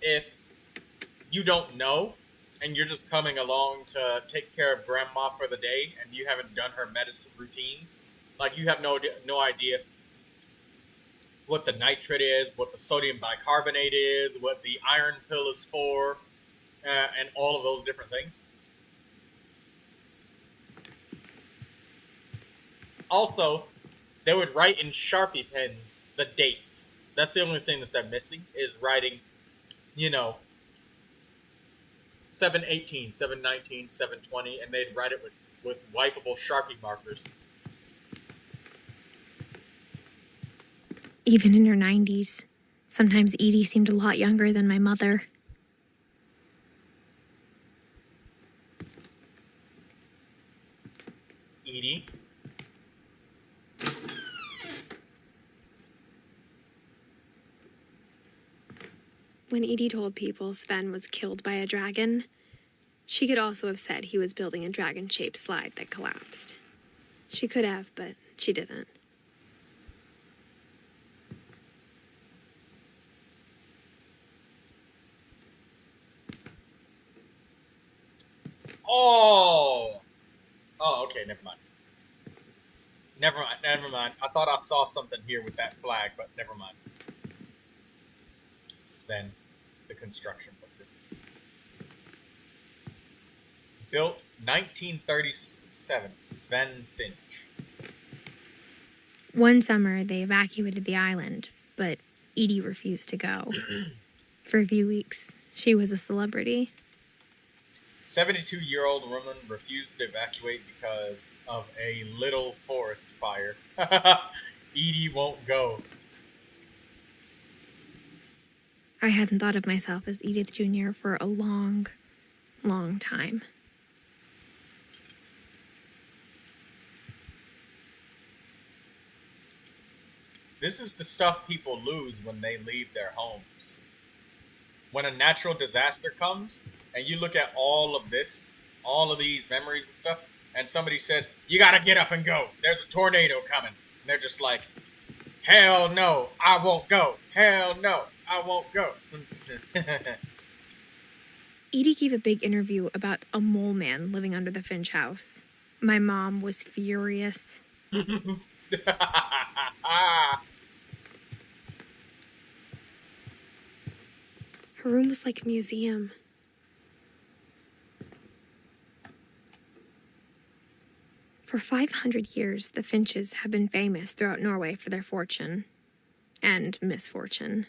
if you don't know and you're just coming along to take care of grandma for the day and you haven't done her medicine routines. Like, you have no idea what the nitrate is, what the sodium bicarbonate is, what the iron pill is for, and all of those different things. Also, they would write in Sharpie pens the dates. That's the only thing that they're missing, is writing, 7/18, 7/19, 7/20, and they'd write it with wipeable Sharpie markers. Even in her 90s, sometimes Edie seemed a lot younger than my mother. Edie? When Edie told people Sven was killed by a dragon, she could also have said he was building a dragon-shaped slide that collapsed. She could have, but she didn't. Oh, okay, never mind. Never mind. I thought I saw something here with that flag, but never mind. Sven, the construction worker. Built 1937, Sven Finch. One summer, they evacuated the island, but Edie refused to go. For a few weeks, she was a celebrity. 72-year-old woman refused to evacuate because of a little forest fire. Edie won't go. I hadn't thought of myself as Edith Jr. for a long, long time. This is the stuff people lose when they leave their homes. When a natural disaster comes, and you look at all of this, all of these memories and stuff, and somebody says, you gotta get up and go. There's a tornado coming. And they're just like, hell no, I won't go. Hell no, I won't go. Edie gave a big interview about a mole man living under the Finch house. My mom was furious. Her room was like a museum. For 500 years, the Finches have been famous throughout Norway for their fortune and misfortune.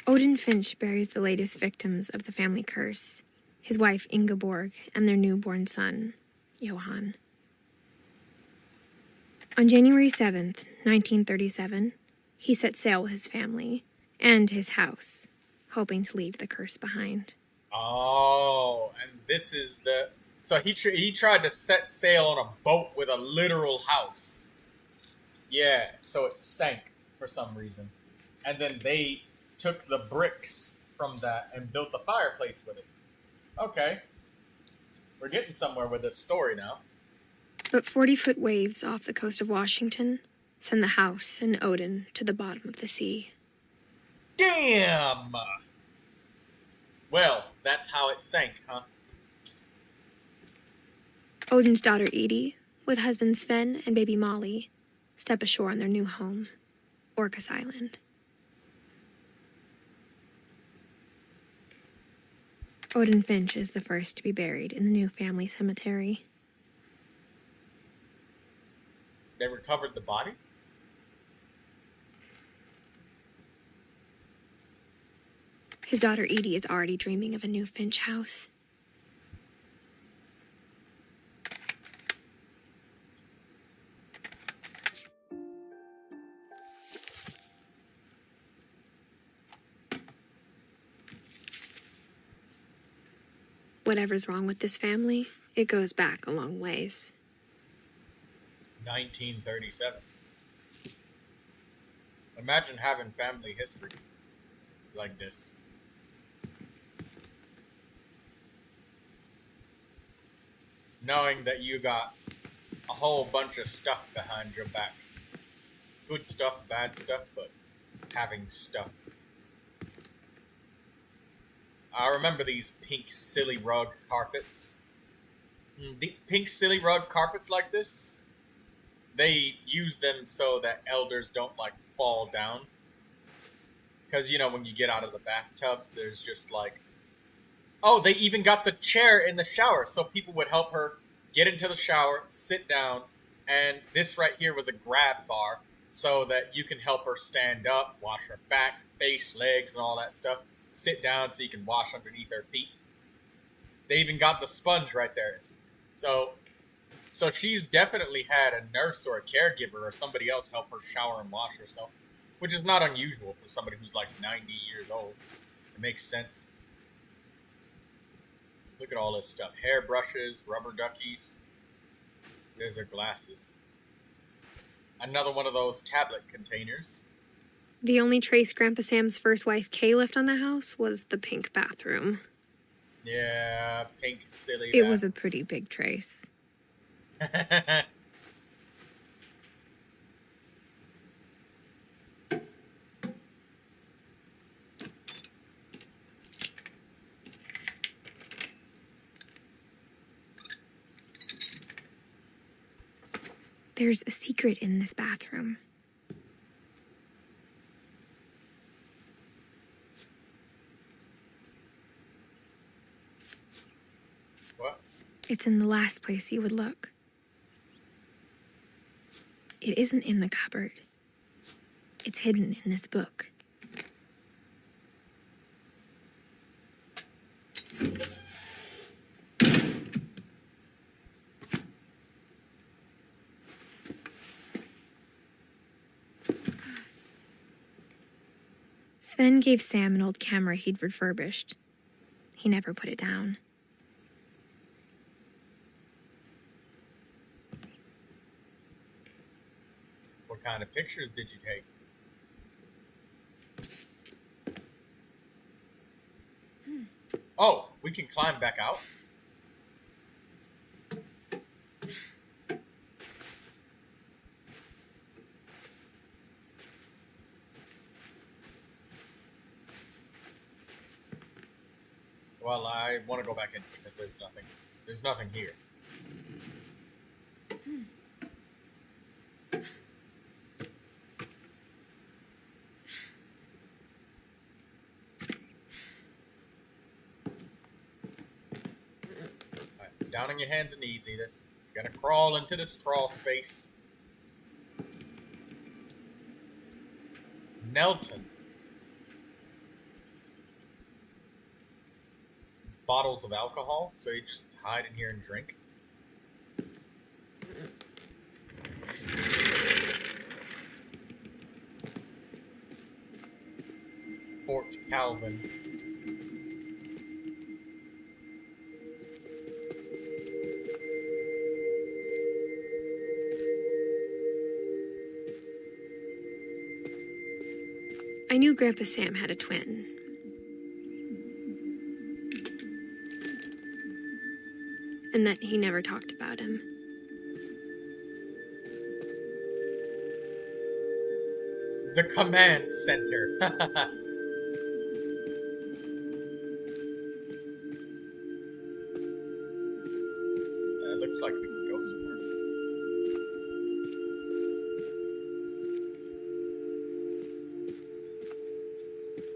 Odin Finch buries the latest victims of the family curse, his wife Ingeborg and their newborn son, Johan. On January 7th, 1937, he set sail with his family and his house, hoping to leave the curse behind. Oh, and this is the... So he tried to set sail on a boat with a literal house. Yeah, so it sank for some reason. And then they took the bricks from that and built a fireplace with it. Okay. We're getting somewhere with this story now. But 40-foot waves off the coast of Washington send the house and Odin to the bottom of the sea. Damn! Well, that's how it sank, huh? Odin's daughter Edie, with husband Sven and baby Molly, step ashore on their new home, Orcas Island. Odin Finch is the first to be buried in the new family cemetery. They recovered the body? His daughter Edie is already dreaming of a new Finch house. Whatever's wrong with this family, it goes back a long ways. 1937. Imagine having family history like this. Knowing that you got a whole bunch of stuff behind your back. Good stuff, bad stuff, but having stuff. I remember these pink silly rug carpets. The pink silly rug carpets like this, they use them so that elders don't like fall down. Because, you know, when you get out of the bathtub, there's just like... Oh, they even got the chair in the shower so people would help her get into the shower, sit down, and this right here was a grab bar so that you can help her stand up, wash her back, face, legs, and all that stuff. Sit down so you can wash underneath her feet. They even got the sponge right there. So she's definitely had a nurse or a caregiver or somebody else help her shower and wash herself, which is not unusual for somebody who's like 90 years old. It makes sense. Look at all this stuff. Hair brushes, rubber duckies. There's her glasses. Another one of those tablet containers. The only trace Grandpa Sam's first wife Kay left on the house was the pink bathroom. Yeah, pink, silly. It was a pretty big trace. There's a secret in this bathroom. What? It's in the last place you would look. It isn't in the cupboard. It's hidden in this book. Sven gave Sam an old camera he'd refurbished. He never put it down. What kind of pictures did you take? Oh, we can climb back out? Well, I want to go back in because there's nothing here. Alright, down on your hands and knees, Edith. You're gonna crawl into this crawl space. Nelton. Bottles of alcohol, so you just hide in here and drink. Fort Calvin. I knew Grandpa Sam had a twin. And that he never talked about him. The command center.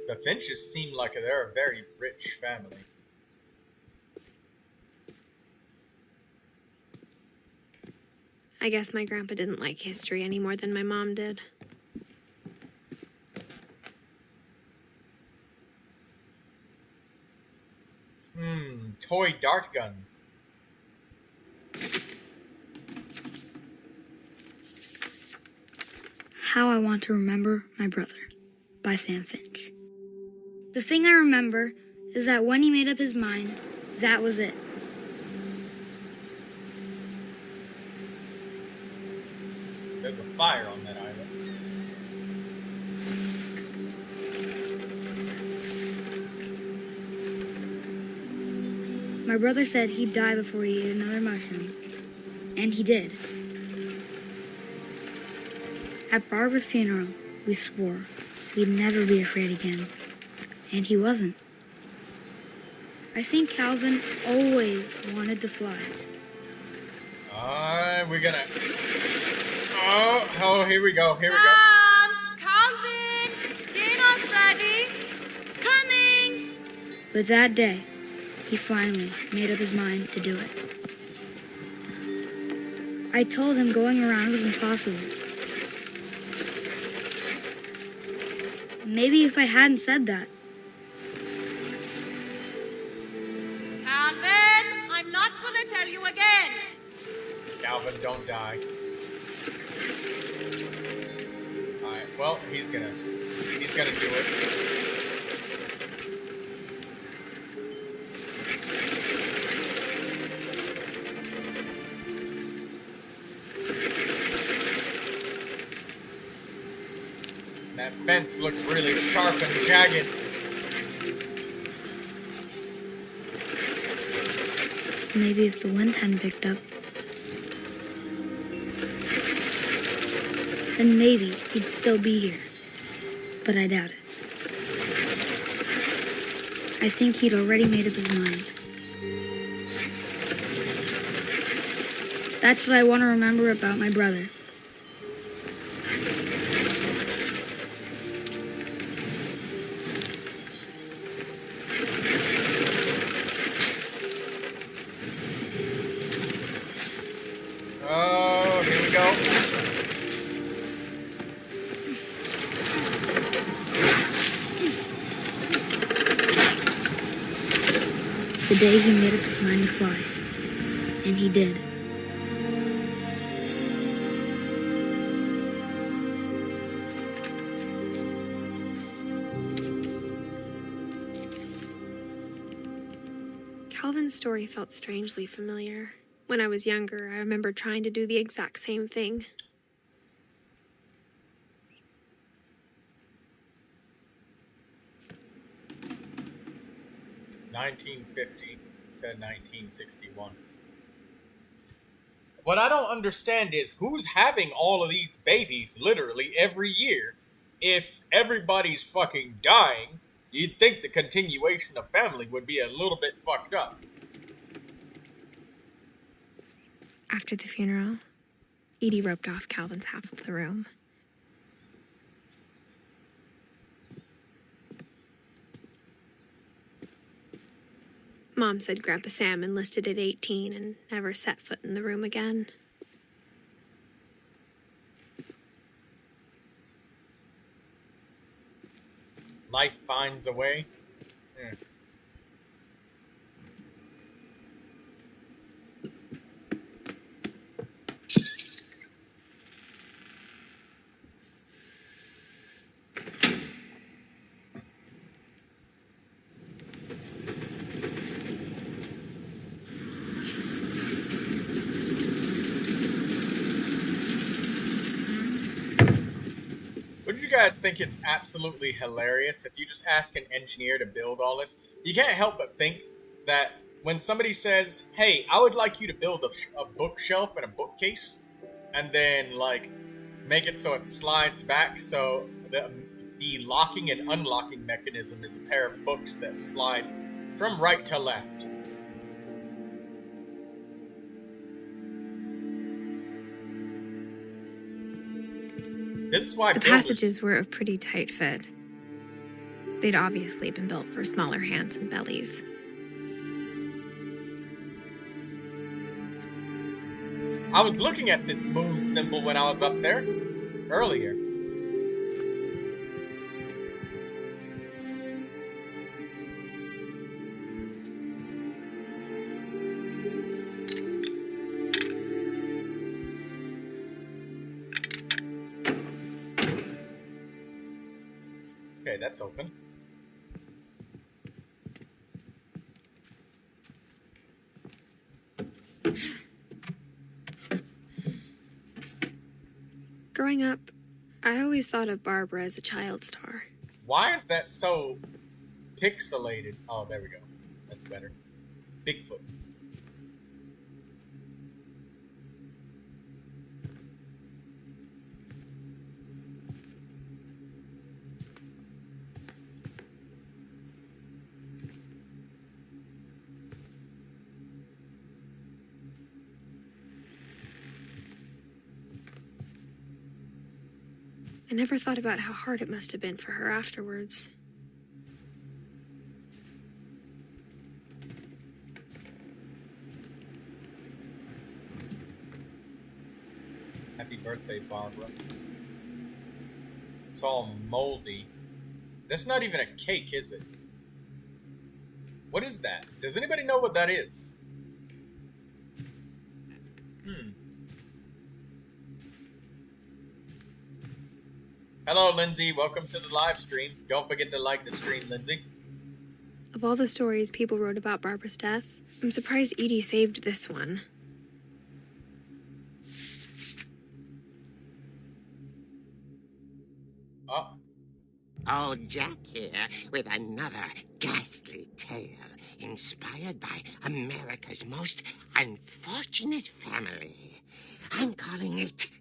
The Finches seem like they're a very rich family. I guess my grandpa didn't like history any more than my mom did. Toy dart guns. How I Want to Remember My Brother by Sam Finch. The thing I remember is that when he made up his mind, that was it. There's a fire on that island. My brother said he'd die before he ate another mushroom. And he did. At Barbara's funeral, we swore we'd never be afraid again. And he wasn't. I think Calvin always wanted to fly. We're gonna... Oh, here we go, here we go. Sam! Calvin! Dinner's ready! Coming! But that day, he finally made up his mind to do it. I told him going around was impossible. Maybe if I hadn't said that. Calvin, I'm not gonna tell you again. Calvin, don't die. Alright, well, he's gonna do it. That fence looks really sharp and jagged. Maybe if the wind hadn't picked up, then maybe he'd still be here. But I doubt it. I think he'd already made up his mind. That's what I want to remember about my brother. Oh, here we go. The day he made up his mind to fly. And he did. Calvin's story felt strangely familiar. When I was younger, I remember trying to do the exact same thing. (1950 to 1961). What I don't understand is who's having all of these babies literally every year. If everybody's fucking dying, you'd think the continuation of family would be a little bit fucked up. After the funeral, Edie roped off Calvin's half of the room. Mom said Grandpa Sam enlisted at 18 and never set foot in the room again. Life finds a way. Wouldn't you guys think it's absolutely hilarious if you just ask an engineer to build all this? You can't help but think that when somebody says, hey, I would like you to build a bookshelf and a bookcase, and then, like, make it so it slides back so the locking and unlocking mechanism is a pair of books that slide from right to left. This is why the passages were a pretty tight fit. They'd obviously been built for smaller hands and bellies. I was looking at this moon symbol when I was up there earlier. Okay, that's open. Growing up, I always thought of Barbara as a child star. Why is that so pixelated? Oh, there we go. That's better. Bigfoot. I never thought about how hard it must have been for her afterwards. Happy birthday, Barbara. It's all moldy. That's not even a cake, is it? What is that? Does anybody know what that is? Hello, Lindsay. Welcome to the live stream. Don't forget to like the stream, Lindsay. Of all the stories people wrote about Barbara's death, I'm surprised Edie saved this one. Oh. Old Jack here with another ghastly tale inspired by America's most unfortunate family. I'm calling it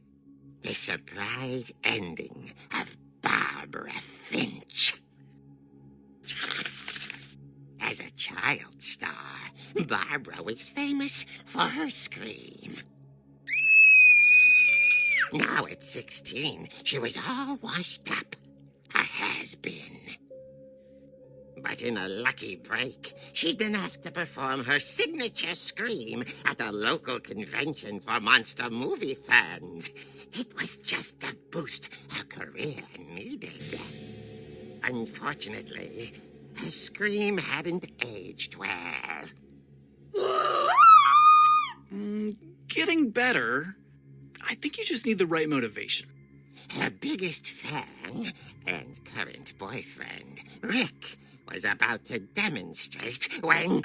The Surprise Ending of Barbara Finch. As a child star, Barbara was famous for her scream. Now at 16, she was all washed up. A has-been. But in a lucky break, she'd been asked to perform her signature scream at a local convention for monster movie fans. It was just the boost her career needed. Unfortunately, her scream hadn't aged well. Getting better. I think you just need the right motivation. Her biggest fan and current boyfriend, Rick, was about to demonstrate when...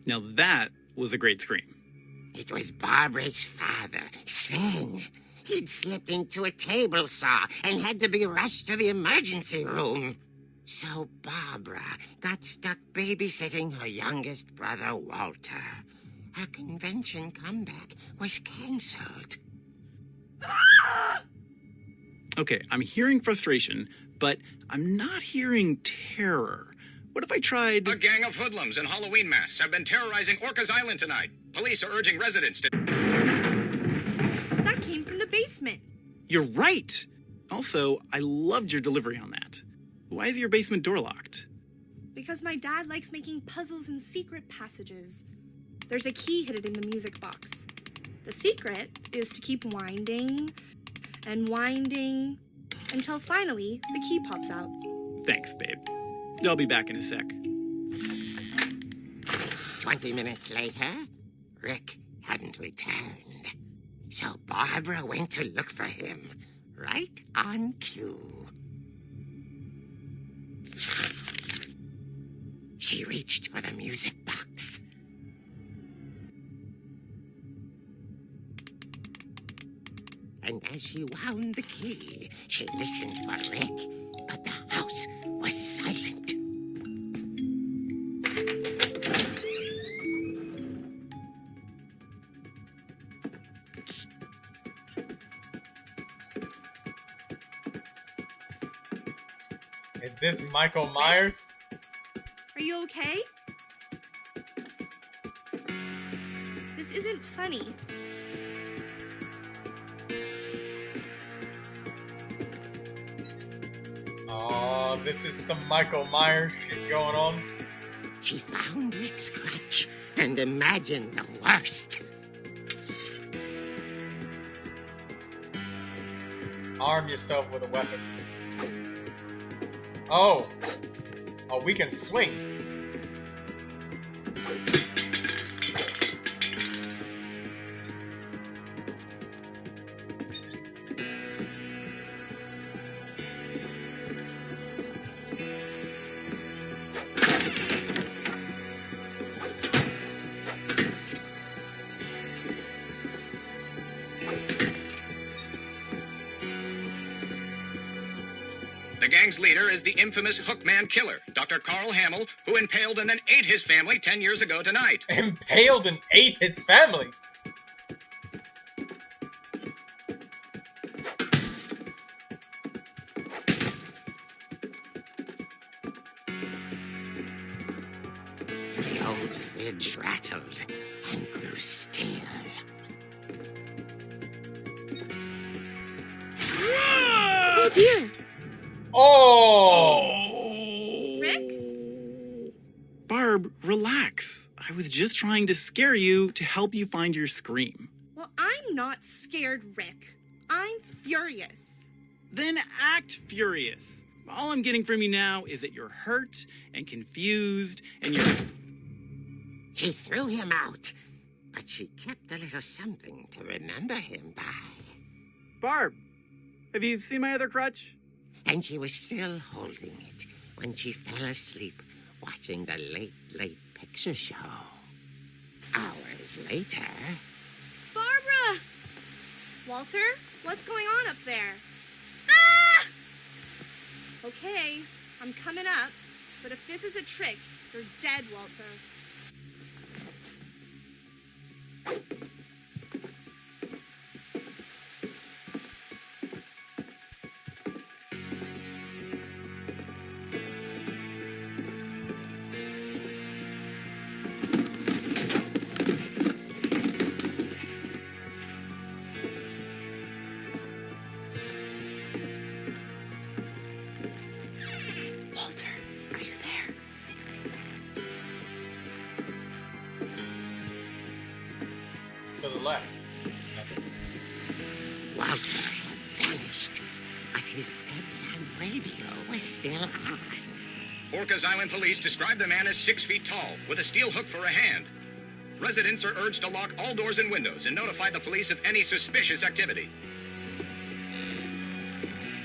Now that was a great scream. It was Barbara's father, Sven. He'd slipped into a table saw and had to be rushed to the emergency room. So Barbara got stuck babysitting her youngest brother, Walter. Her convention comeback was cancelled. Okay, I'm hearing frustration, but I'm not hearing terror. What if I tried... A gang of hoodlums in Halloween masks have been terrorizing Orcas Island tonight. Police are urging residents to... That came from the basement. You're right! Also, I loved your delivery on that. Why is your basement door locked? Because my dad likes making puzzles and secret passages. There's a key hidden in the music box. The secret is to keep winding and winding until finally the key pops out. Thanks, babe. I'll be back in a sec. 20 minutes later, Rick hadn't returned. So Barbara went to look for him, right on cue. She reached for the music box. And as she wound the key, she listened for Rick, but the house was silent. Is this Michael Myers? Are you okay? This isn't funny. Oh, this is some Michael Myers shit going on. She found Rick's crutch and imagined the worst. Arm yourself with a weapon. Oh. Oh, we can swing. The gang's leader is the infamous Hookman killer, Dr. Carl Hamill, who impaled and then ate his family 10 years ago tonight. Impaled and ate his family? The old fridge rattled and grew still. Oh dear! Oh! Rick? Barb, relax. I was just trying to scare you to help you find your scream. Well, I'm not scared, Rick. I'm furious. Then act furious. All I'm getting from you now is that you're hurt and confused and you're... She threw him out, but she kept a little something to remember him by. Barb, have you seen my other crutch? And she was still holding it when she fell asleep watching the late picture show. Hours later... Barbara! Walter, what's going on up there? Ah! Okay, I'm coming up, but if this is a trick, you're dead, Walter. Walter, are you there? To the left. Walter had vanished, but his bedside radio was still on. Orcas Island police describe the man as 6 feet tall, with a steel hook for a hand. Residents are urged to lock all doors and windows and notify the police of any suspicious activity.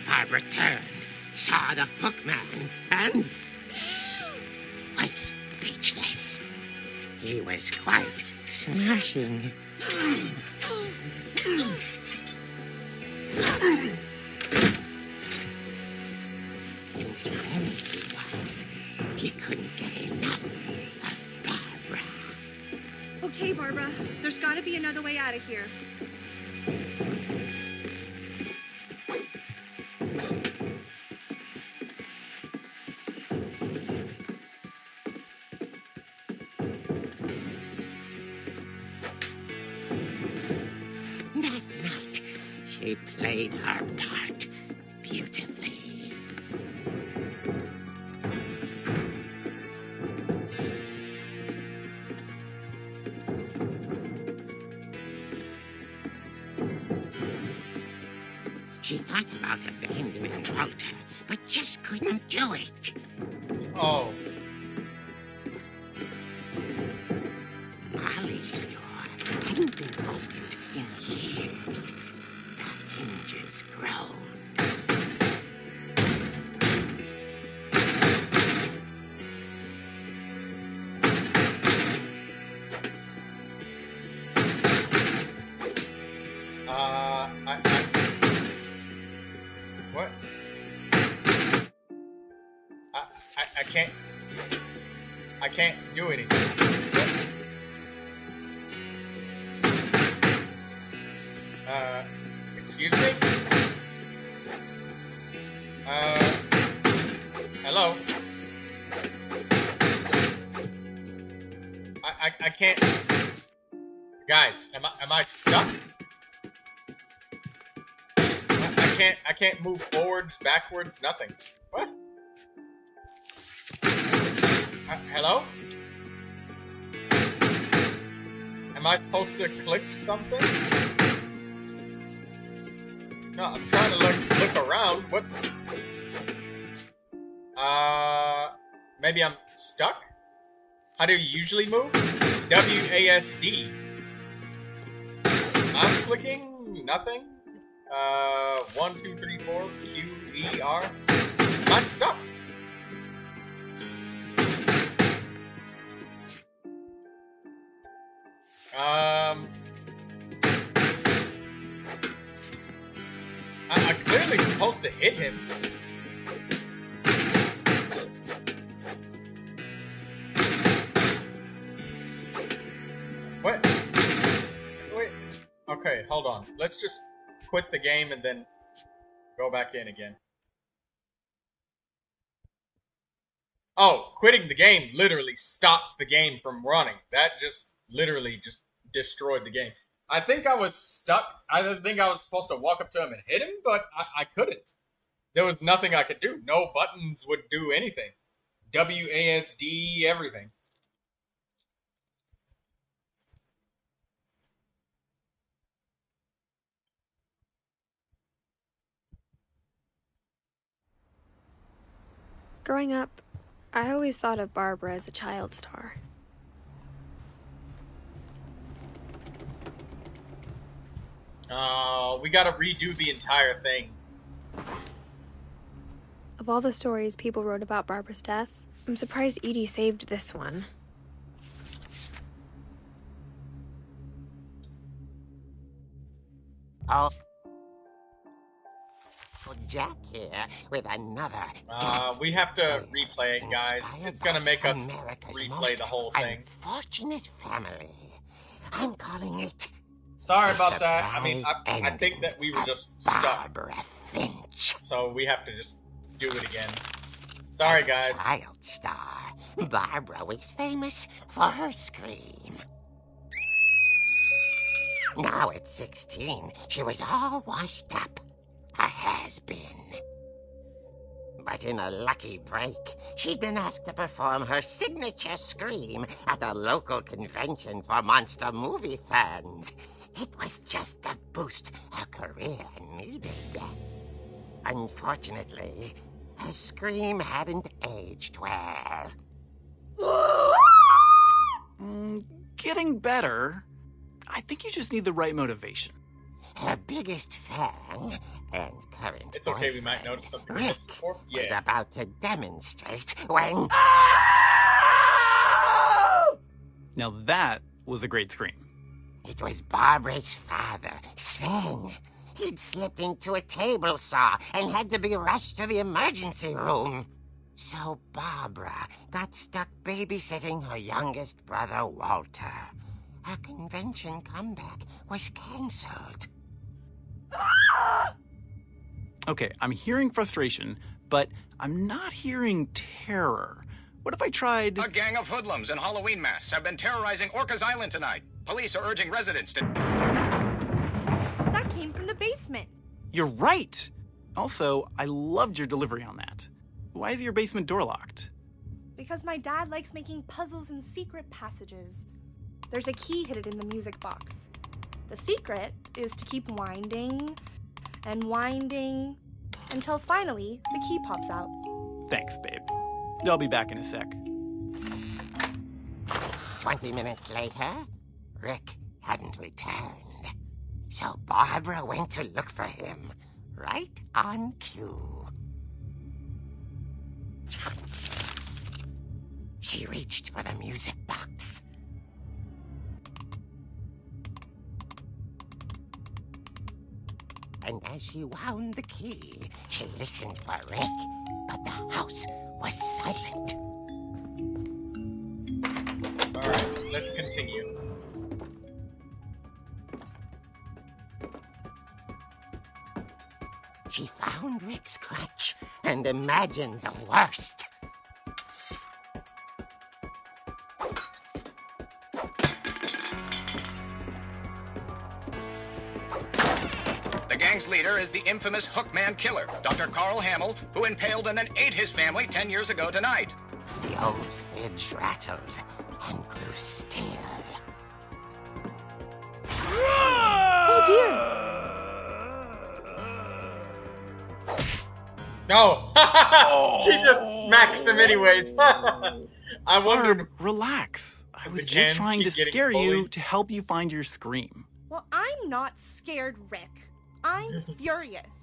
Barbara turned, saw the hookman, and was speechless. He was quite smashing. And here he was. He couldn't get enough of Barbara. Okay, Barbara, there's gotta be another way out of here. That night, she played her part beautifully. She thought about abandoning Walter, but just couldn't do it. Oh. Molly's door hadn't been opened in years. The hinges groaned. What? I can't do anything. Excuse me? Hello? I can't... Guys, am I stuck? I can't move forwards, backwards, nothing. What? Hello? Am I supposed to click something? No, I'm trying to look around. What's... Maybe I'm stuck? How do you usually move? WASD. I'm clicking nothing. 1, 2, 3, 4, Q, E, R. Am I stuck? I'm clearly supposed to hit him. What? Wait. Okay, hold on. Let's just quit the game and then go back in again. Oh, quitting the game literally stops the game from running. That just literally just destroyed the game. I think I was stuck. I think I was supposed to walk up to him and hit him, but I couldn't. There was nothing I could do. No buttons would do anything. WASD, everything. Growing up, I always thought of Barbara as a child star. We gotta redo the entire thing. Of all the stories people wrote about Barbara's death, I'm surprised Edie saved this one. Oh. Jack here with another we have to replay it, guys. It's gonna make us replay the whole thing. Unfortunate family. I'm calling it. Sorry about that. I mean, I think that we were just stuck. Barbara Finch. So we have to just do it again. Sorry, guys. As a child star, Barbara was famous for her scream. Now at 16, she was all washed up. A has-been. But in a lucky break, she'd been asked to perform her signature scream at a local convention for monster movie fans. It was just the boost her career needed. Unfortunately, her scream hadn't aged well. Getting better. I think you just need the right motivation. Her biggest fan and current It's okay, we might notice something Rick before. Yeah. was about to demonstrate when... Now that was a great scream. It was Barbara's father, Sven. He'd slipped into a table saw and had to be rushed to the emergency room. So Barbara got stuck babysitting her youngest brother, Walter. Her convention comeback was cancelled. Okay, I'm hearing frustration, but I'm not hearing terror. What if I tried... A gang of hoodlums in Halloween masks have been terrorizing Orcas Island tonight. Police are urging residents to... That came from the basement. You're right! Also, I loved your delivery on that. Why is your basement door locked? Because my dad likes making puzzles and secret passages. There's a key hidden in the music box. The secret is to keep winding and winding until finally the key pops out. Thanks, babe. I'll be back in a sec. 20 minutes later, Rick hadn't returned. So Barbara went to look for him, right on cue. She reached for the music box. And as she wound the key, she listened for Rick, but the house was silent. Alright, let's continue. She found Rick's crutch and imagined the worst. The gang gang's leader is the infamous Hookman killer, Dr. Carl Hamill, who impaled and then ate his family 10 years ago tonight. The old fridge rattled and grew still. Oh dear! No! She just smacks him anyways. I wondered. Barb, relax. I was The just cans trying to keep getting scare you bullied. to help you find your scream. Well, I'm not scared, Rick. I'm furious.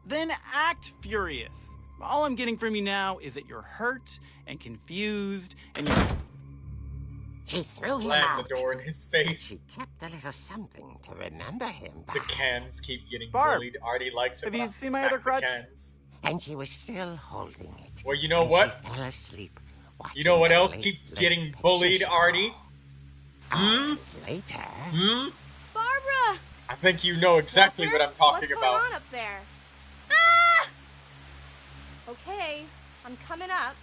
Then act furious. All I'm getting from you now is that you're hurt and confused and you're... She threw him Slammed out. the door in his But face. she kept a little something to remember him by. The cans keep getting Barb, bullied. Artie likes it have when you I seen my smack other the crutch? cans. And she was still holding it. Well, you know when what? She fell asleep. You know what watching the else late, keeps late getting picture bullied, show. Artie? Hours later. Barbara! I think you know exactly Walter, what I'm talking what's about. going on up there? Ah! Okay, I'm coming up.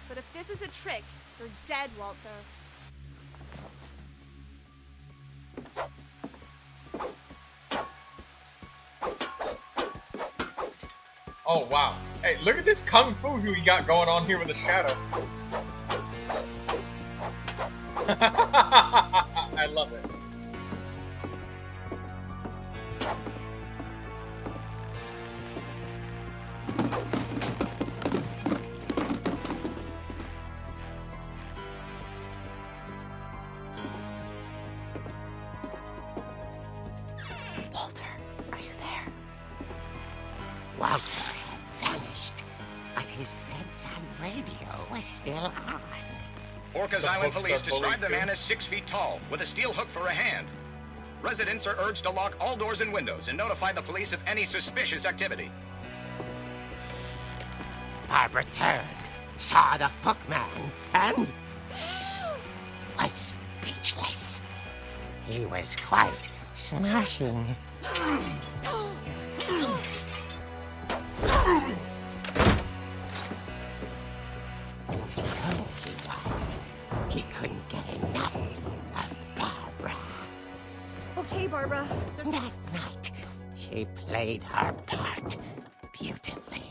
But if this is a trick, you're dead, Walter. Oh, wow. Hey, look at this kung fu we got going on here with the shadow. I love it. Walter, are you there? Walter had vanished, but his bedside radio was still on. Orcas The Island hooks police are describe the bullied, man too. as 6 feet tall, with a steel hook for a hand. Residents are urged to lock all doors and windows and notify the police of any suspicious activity. Barbara turned, saw the hookman, and was speechless. He was quite smashing. And there he was. He couldn't get enough of Barbara. Okay, Barbara. That night, she played her part beautifully.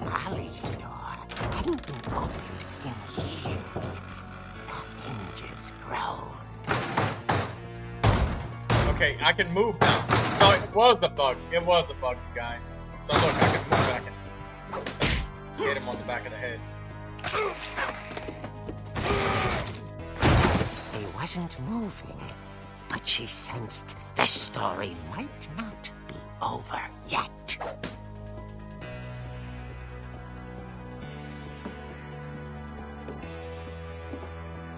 Molly's door hadn't been opened in years. The hinges groaned. Okay, I can move now. No, it was a bug. It was a bug, you guys. So look, I can move and I can hit him on the back of the head. He wasn't moving, but she sensed the story might not be over yet.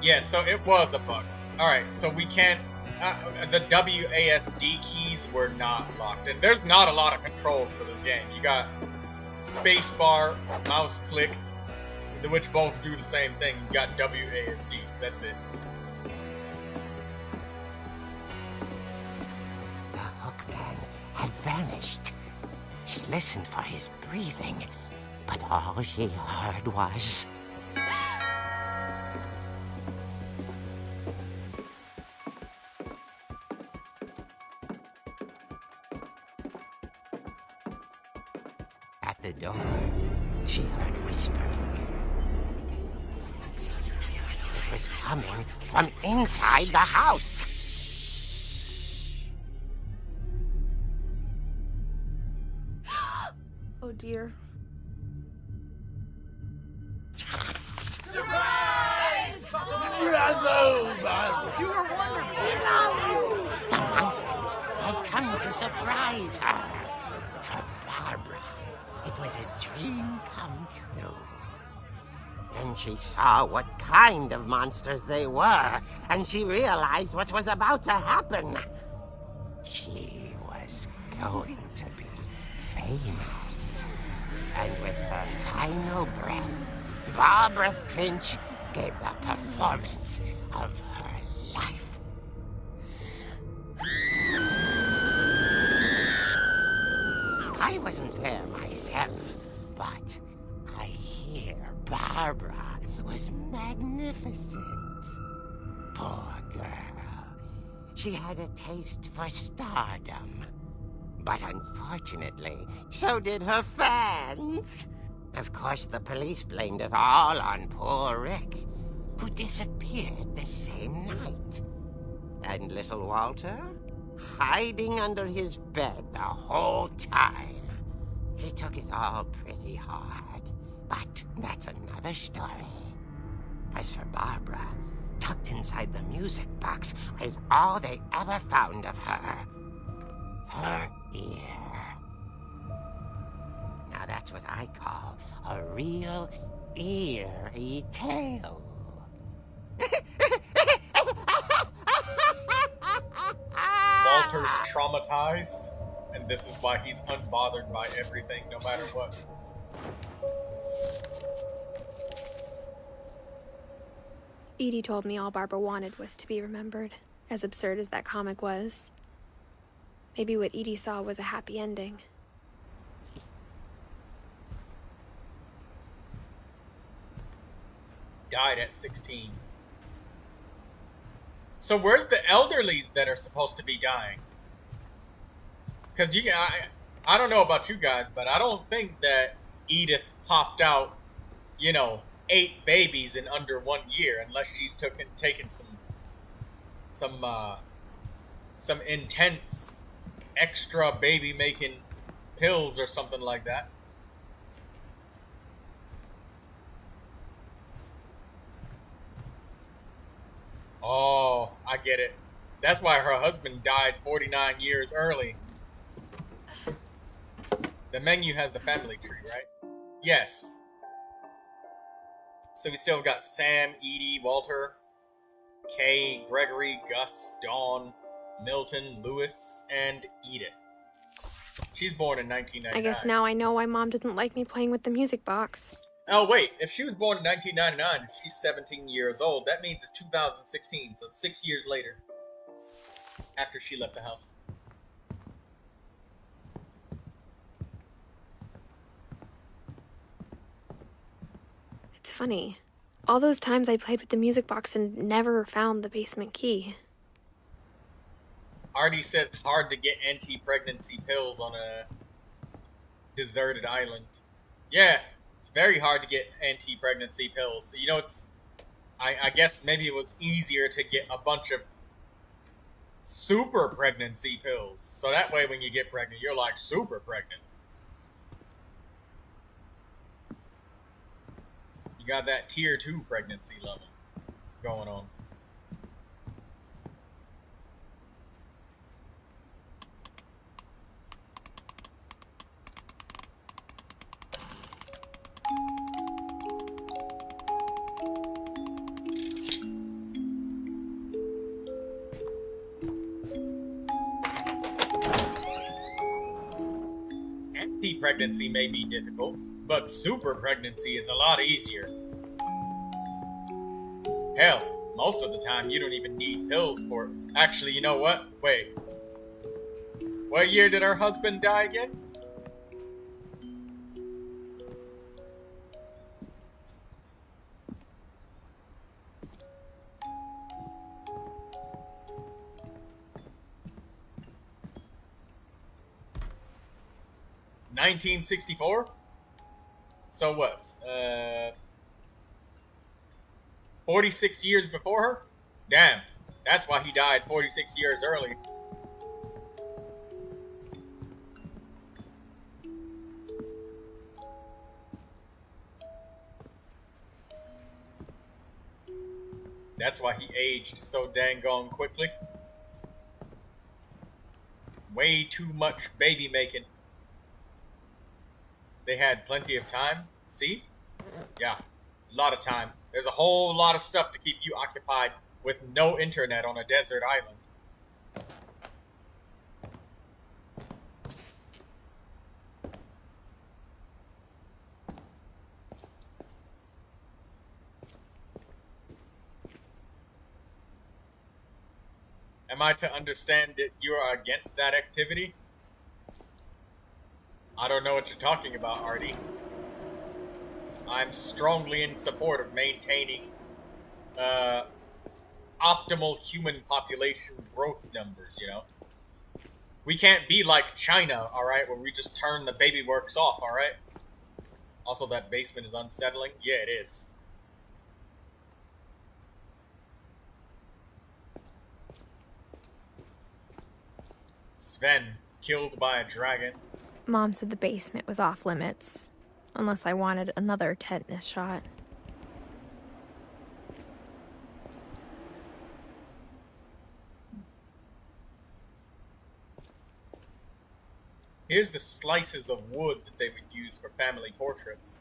Yeah, so it was a bug. Alright, so we can't... the WASD keys were not locked. And there's not a lot of controls for this game. You got spacebar, mouse click, which both do the same thing. You got WASD. That's it. The hookman had vanished. She listened for his breathing, but all she heard was... At the door, she heard whispering. It was coming from inside the house. Oh dear. The monsters had come to surprise her. For Barbara, it was a dream come true. Then she saw what kind of monsters they were, and she realized what was about to happen. She was going to be famous. And with her final breath, Barbara Finch gave the performance of her life. I wasn't there myself, But I hear Barbara was magnificent. Poor girl. She had a taste for stardom. But unfortunately, so did her fans. Of course, the police blamed it all on poor Rick, who disappeared the same night. And little Walter? Hiding under his bed the whole time. He took it all pretty hard, but that's another story. As for Barbara, tucked inside the music box was all they ever found of her. Her ear. Now that's what I call a real eerie tale. Walter's traumatized, and this is why he's unbothered by everything, no matter what. Edie told me all Barbara wanted was to be remembered, as absurd as that comic was. Maybe what Edie saw was a happy ending. Died at 16. So where's the elderlies that are supposed to be dying? Because I don't know about you guys, but I don't think that Edith popped out, 8 babies in under 1 year, unless she's taken some intense extra baby making pills or something like that. Oh, I get it. That's why her husband died 49 years early. The menu has the family tree, right? Yes. So we still got Sam, Edie, Walter, Kay, Gregory, Gus, Dawn, Milton, Lewis, and Edith. She's born in 1999. I guess now I know why Mom didn't like me playing with the music box. Oh, wait. If she was born in 1999 and she's 17 years old, that means it's 2016, so 6 years later. After she left the house. It's funny. All those times I played with the music box and never found the basement key. Artie says hard to get anti-pregnancy pills on a deserted island. Yeah, it's very hard to get anti-pregnancy pills. I guess maybe it was easier to get a bunch of super pregnancy pills. So that way when you get pregnant, you're like super pregnant. You got that tier 2 pregnancy level going on. Anti-pregnancy may be difficult, but super pregnancy is a lot easier. Hell, most of the time you don't even need pills for it. Actually, you know what? Wait. What year did her husband die again? $1964? So what? 46 years before her? Damn, that's why he died 46 years early. That's why he aged so dang gone quickly. Way too much baby making. They had plenty of time. See? Yeah, a lot of time. There's a whole lot of stuff to keep you occupied with no internet on a desert island. Am I to understand that you are against that activity? I don't know what you're talking about, Artie. I'm strongly in support of maintaining optimal human population growth numbers, you know? We can't be like China, alright, where we just turn the baby works off, alright? Also, that basement is unsettling. Yeah, it is. Sven, killed by a dragon. Mom said the basement was off limits, unless I wanted another tetanus shot. Here's the slices of wood that they would use for family portraits.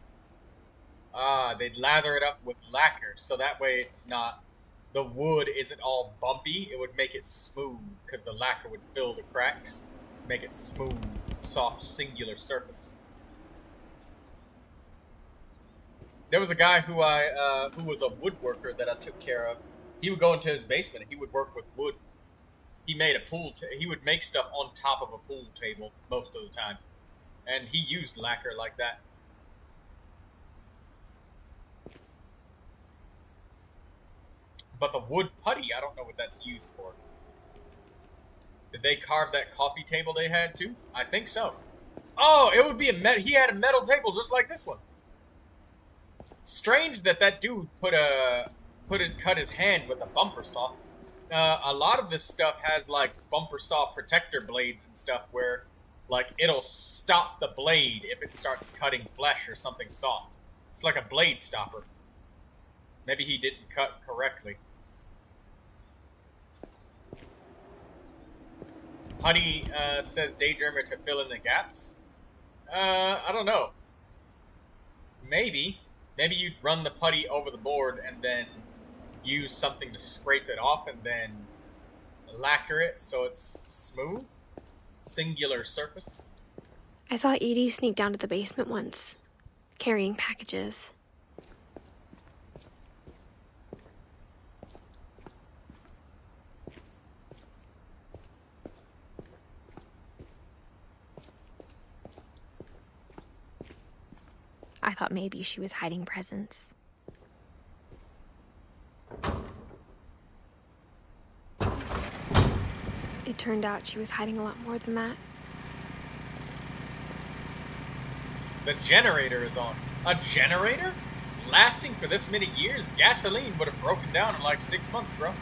They'd lather it up with lacquer, so that way it's not, the wood isn't all bumpy. It would make it smooth, because the lacquer would fill the cracks, make it smooth, soft, singular surface. There was a guy who was a woodworker that I took care of. He would go into his basement and he would work with wood. He made a he would make stuff on top of a pool table most of the time. And he used lacquer like that. But the wood putty, I don't know what that's used for. Did they carve that coffee table they had too? I think so. Oh, it would be he had a metal table just like this one. Strange that that dude cut his hand with a bumper saw. A lot of this stuff has like bumper saw protector blades and stuff where like it'll stop the blade if it starts cutting flesh or something soft. It's like a blade stopper. Maybe he didn't cut correctly. Putty says Daydreamer to fill in the gaps. I don't know. Maybe you'd run the putty over the board and then use something to scrape it off and then lacquer it so it's smooth. Singular surface. I saw Edie sneak down to the basement once, carrying packages. I thought maybe she was hiding presents. It turned out she was hiding a lot more than that. The generator is on. A generator? Lasting for this many years? Gasoline would have broken down in like 6 months, bro.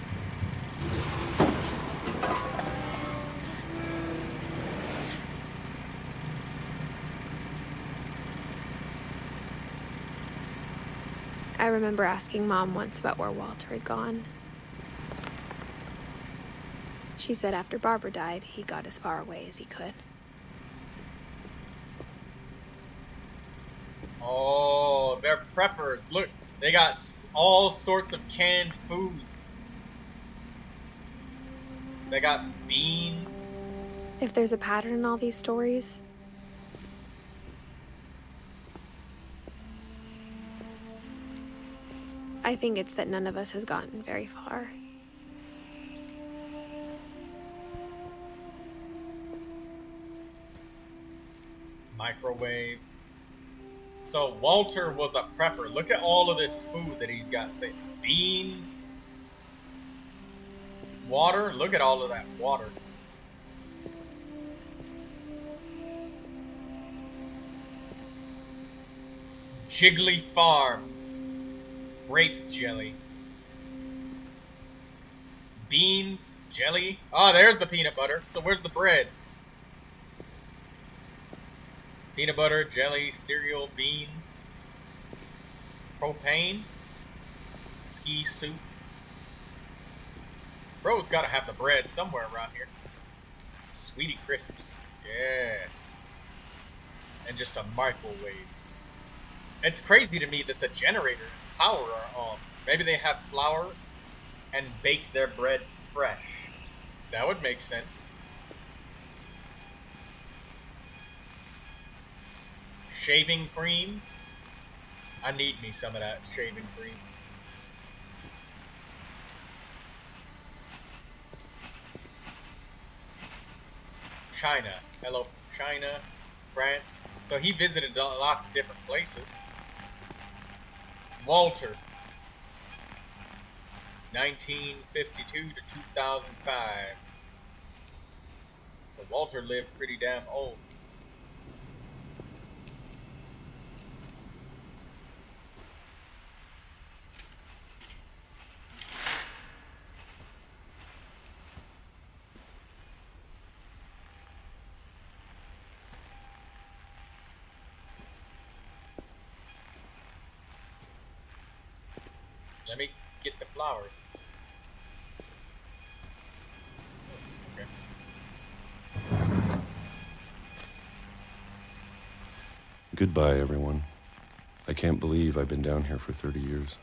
I remember asking Mom once about where Walter had gone. She said after Barbara died, he got as far away as he could. Oh, they're preppers. Look, they got all sorts of canned foods. They got beans. If there's a pattern in all these stories, I think it's that none of us has gotten very far. Microwave. So Walter was a prepper. Look at all of this food that he's got. Say, beans, water. Look at all of that water. Jiggly Farms. Grape jelly. Beans, jelly. Oh, there's the peanut butter. So where's the bread? Peanut butter, jelly, cereal, beans, propane, pea soup. Bro's gotta have the bread somewhere around here. Sweetie Crisps, yes. And just a microwave. It's crazy to me that the generator and power are on. Maybe they have flour and bake their bread fresh. That would make sense. Shaving cream. I need me some of that shaving cream. China. Hello from China, France. So he visited lots of different places. Walter. 1952 to 2005. So Walter lived pretty damn old. Let me get the flowers. Okay. Goodbye, everyone. I can't believe I've been down here for 30 years.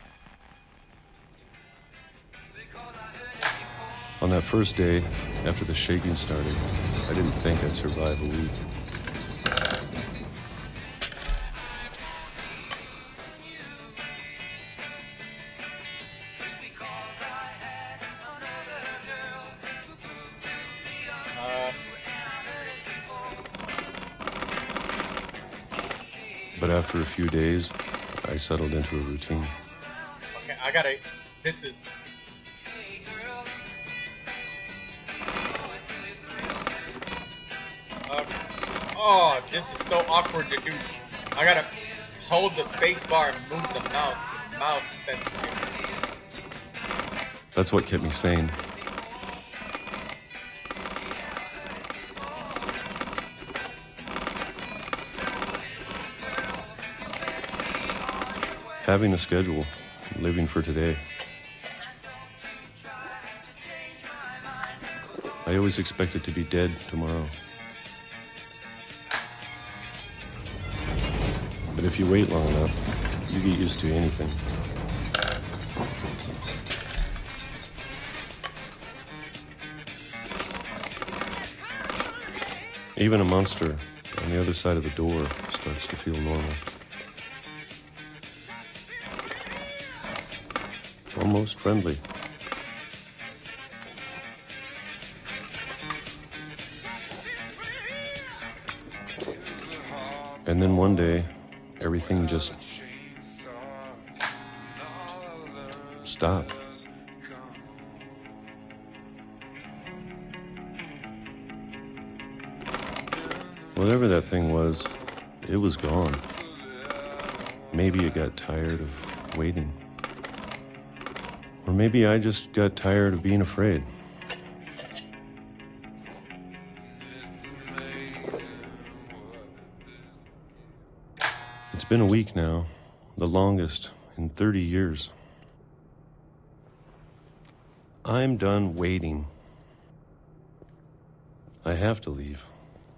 On that first day, after the shaking started, I didn't think I'd survive a week. But after a few days, I settled into a routine. Okay, I gotta. This is. Oh, this is so awkward to do. I gotta hold the space bar and move the mouse. The mouse sensitive. That's what kept me sane. Having a schedule, living for today. I always expected to be dead tomorrow. But if you wait long enough, you get used to anything. Even a monster on the other side of the door starts to feel normal. Almost friendly. And then one day, everything just stopped. Whatever that thing was, it was gone. Maybe it got tired of waiting. Or maybe I just got tired of being afraid. It's been a week now, the longest in 30 years. I'm done waiting. I have to leave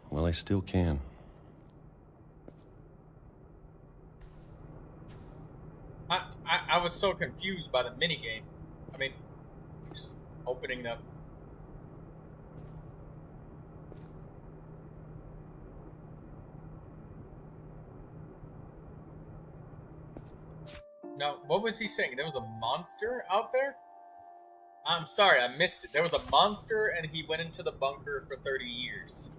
while I still can. I was so confused by the minigame. I mean, just opening up. Now, what was he saying? There was a monster out there? I'm sorry, I missed it. There was a monster and he went into the bunker for 30 years.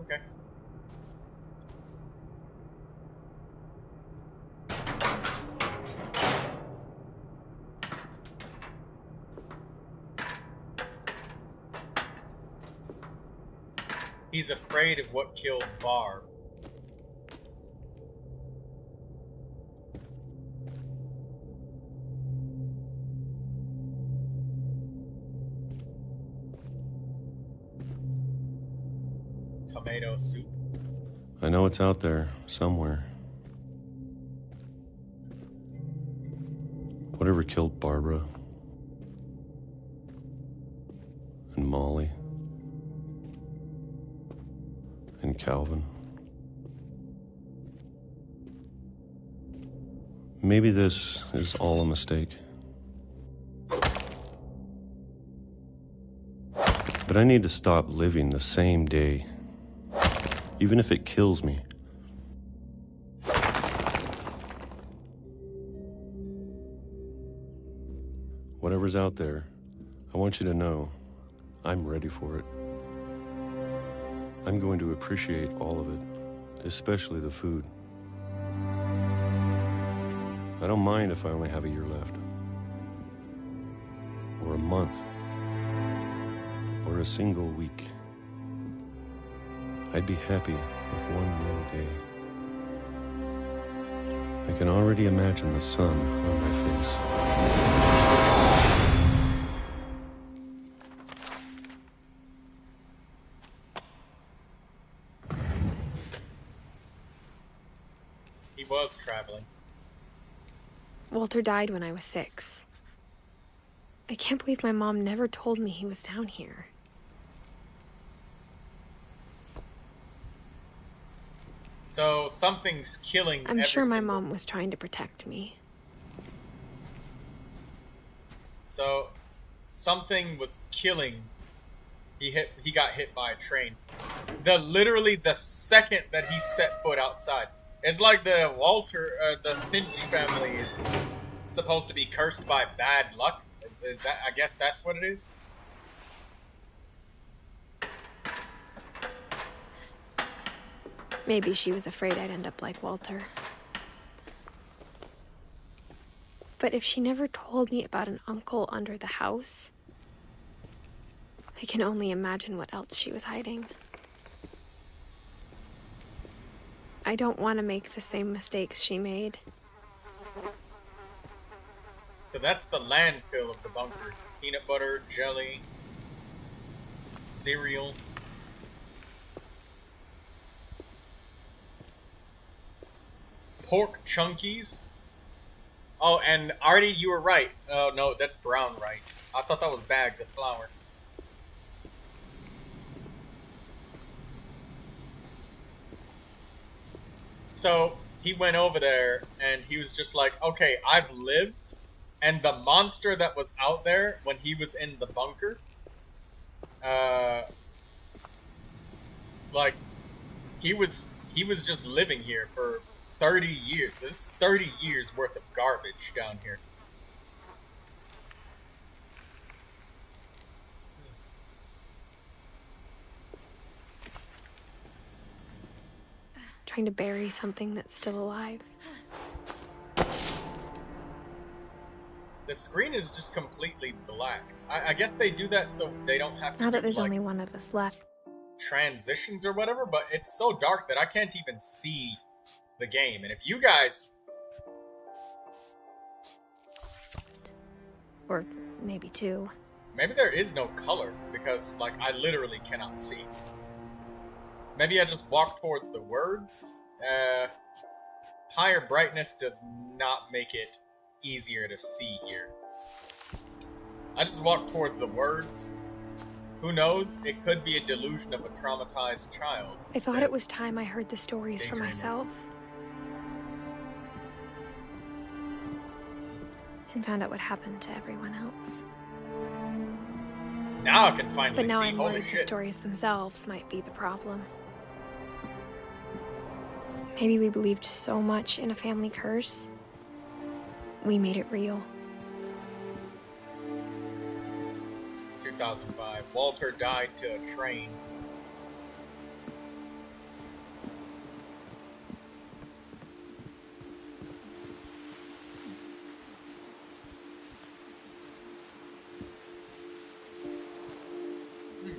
Okay. He's afraid of what killed Barb. Tomato soup. I know it's out there somewhere. Whatever killed Barbara and Molly and Calvin. Maybe this is all a mistake. But I need to stop living the same day, even if it kills me. Whatever's out there, I want you to know I'm ready for it. I'm going to appreciate all of it, especially the food. I don't mind if I only have a year left, or a month, or a single week. I'd be happy with one more day. I can already imagine the sun on my face. He was traveling. Walter died when I was 6. I can't believe my mom never told me he was down here. So something's killing I'm every sure my single- mom was trying to protect me. So something was killing. He got hit by a train. Literally the second that he set foot outside. It's like the Finch family is supposed to be cursed by bad luck. Is that? I guess that's what it is. Maybe she was afraid I'd end up like Walter. But if she never told me about an uncle under the house, I can only imagine what else she was hiding. I don't want to make the same mistakes she made. So that's the landfill of the bunker. Peanut butter, jelly, cereal. Pork chunkies. Oh, and Artie, you were right. Oh, no, that's brown rice. I thought that was bags of flour. So, he went over there, and he was just like, okay, I've lived, and the monster that was out there when he was in the bunker, like, he was just living here for 30 years. This is 30 years worth of garbage down here. Trying to bury something that's still alive. The screen is just completely black. I guess they do that so they don't have to Now that do, there's like, only one of us left. transitions or whatever, but it's so dark that I can't even see the game. And if you guys... Or maybe 2. Maybe there is no color, because, like, I literally cannot see. Maybe I just walk towards the words. Higher brightness does not make it easier to see here. I just walk towards the words. Who knows? It could be a delusion of a traumatized child. I thought it was time I heard the stories for myself. And found out what happened to everyone else. Now I can finally But now see. I'm Holy worried the shit. stories themselves might be the problem. Maybe we believed so much in a family curse, we made it real. 2005. Walter died to a train.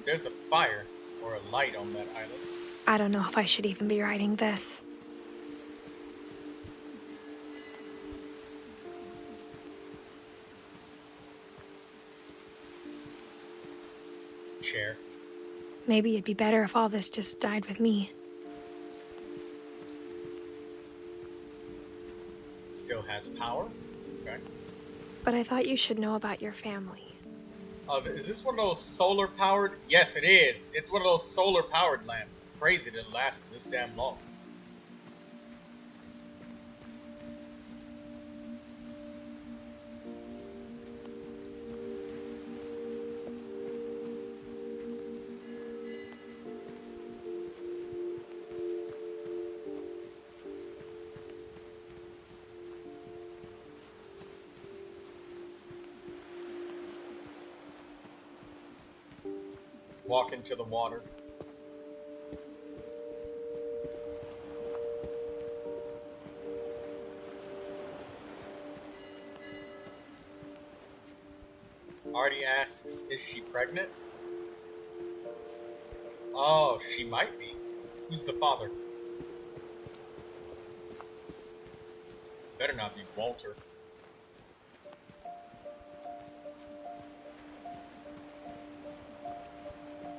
There's a fire or a light on that island. I don't know if I should even be writing this. Chair. Maybe it'd be better if all this just died with me. Still has power. Okay. But I thought you should know about your family. Is this one of those solar powered? Yes, it is. It's one of those solar powered lamps. Crazy that it lasted this damn long. walk into the water. Artie asks, is she pregnant? Oh, she might be. Who's the father? Better not be Walter.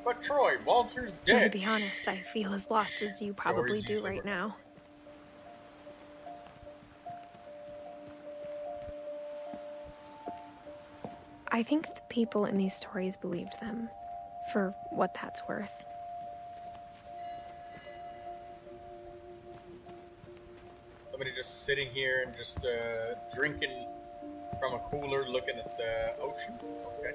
But Troy, Walter's dead. To be honest, I feel as lost as you probably do right now. I think the people in these stories believed them, for what that's worth. Somebody just sitting here and just drinking from a cooler, looking at the ocean. Okay.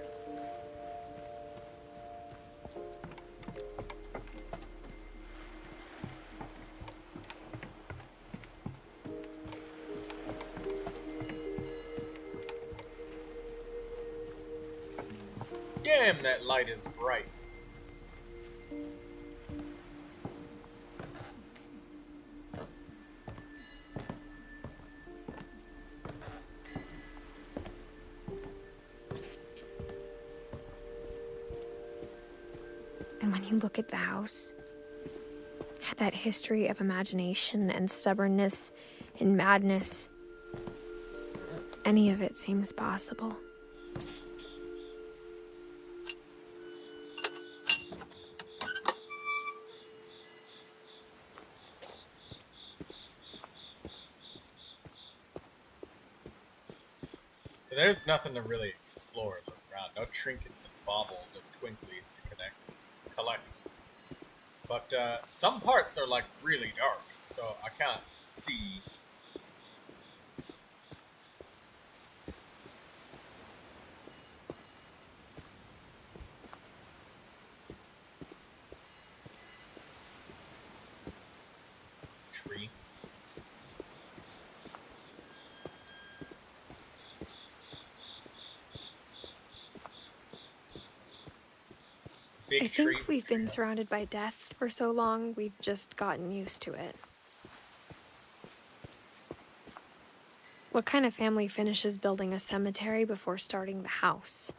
Damn, that light is bright. And when you look at the house, that history of imagination and stubbornness and madness, any of it seems possible. There's nothing to really explore or look around. No trinkets and baubles or twinklies to collect. But some parts are like really dark, so I can't see. Tree. I think we've been surrounded by death for so long, we've just gotten used to it. What kind of family finishes building a cemetery before starting the house?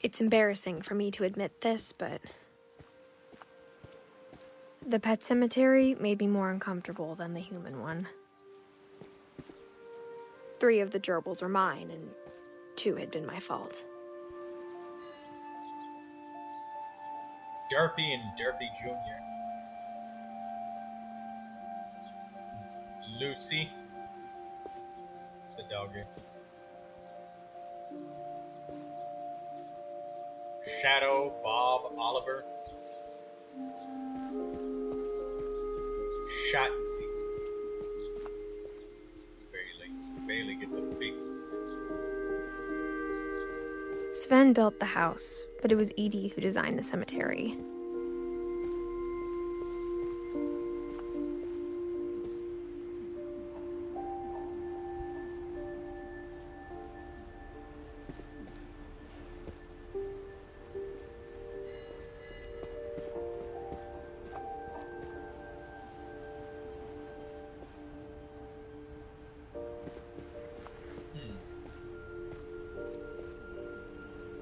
It's embarrassing for me to admit this, but the pet cemetery made me more uncomfortable than the human one. 3 of the gerbils were mine, and 2 had been my fault. Derpy and Derpy Jr. Lucy. The doggy. Shadow, Bob, Oliver. Shatsy. Bailey gets a big... Sven built the house, but it was Edie who designed the cemetery.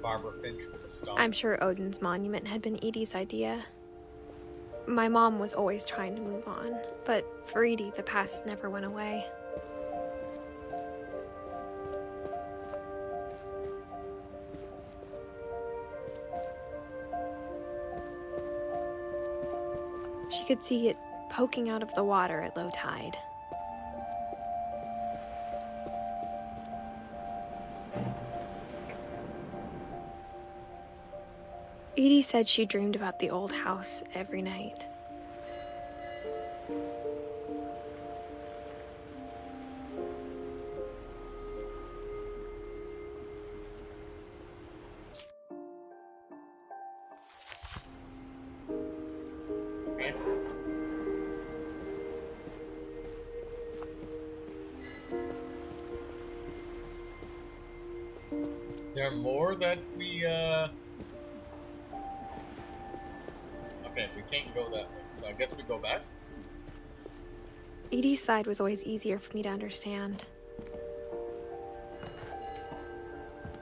Barbara Finch with a star. I'm sure Odin's monument had been Edie's idea. My mom was always trying to move on, but for Edie, the past never went away. She could see it poking out of the water at low tide. Edie said she dreamed about the old house every night. there more that we, Okay, we can't go that way, so I guess we go back? Edie's side was always easier for me to understand.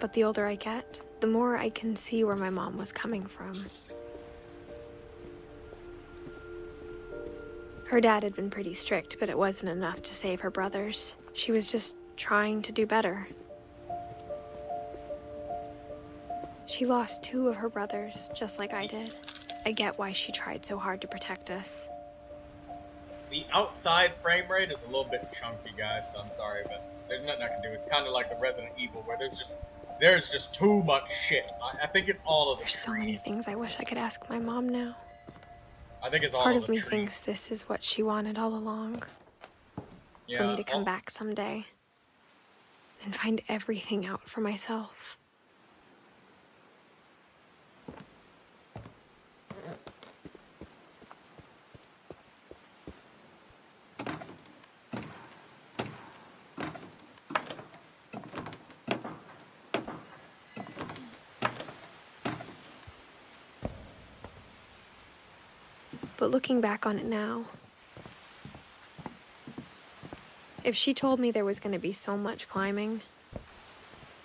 But the older I get, the more I can see where my mom was coming from. Her dad had been pretty strict, but it wasn't enough to save her brothers. She was just trying to do better. She lost 2 of her brothers, just like I did. I get why she tried so hard to protect us. The outside frame rate is a little bit chunky, guys, so I'm sorry, but there's nothing I can do. It's kind of like the Resident Evil, where there's just too much shit. I think it's all of the There's so many things I wish I could ask my mom now. I think it's all Part of of the me trees. thinks this is what she wanted all along. Yeah, For me to come back someday and find everything out for myself. But looking back on it now, if she told me there was going to be so much climbing,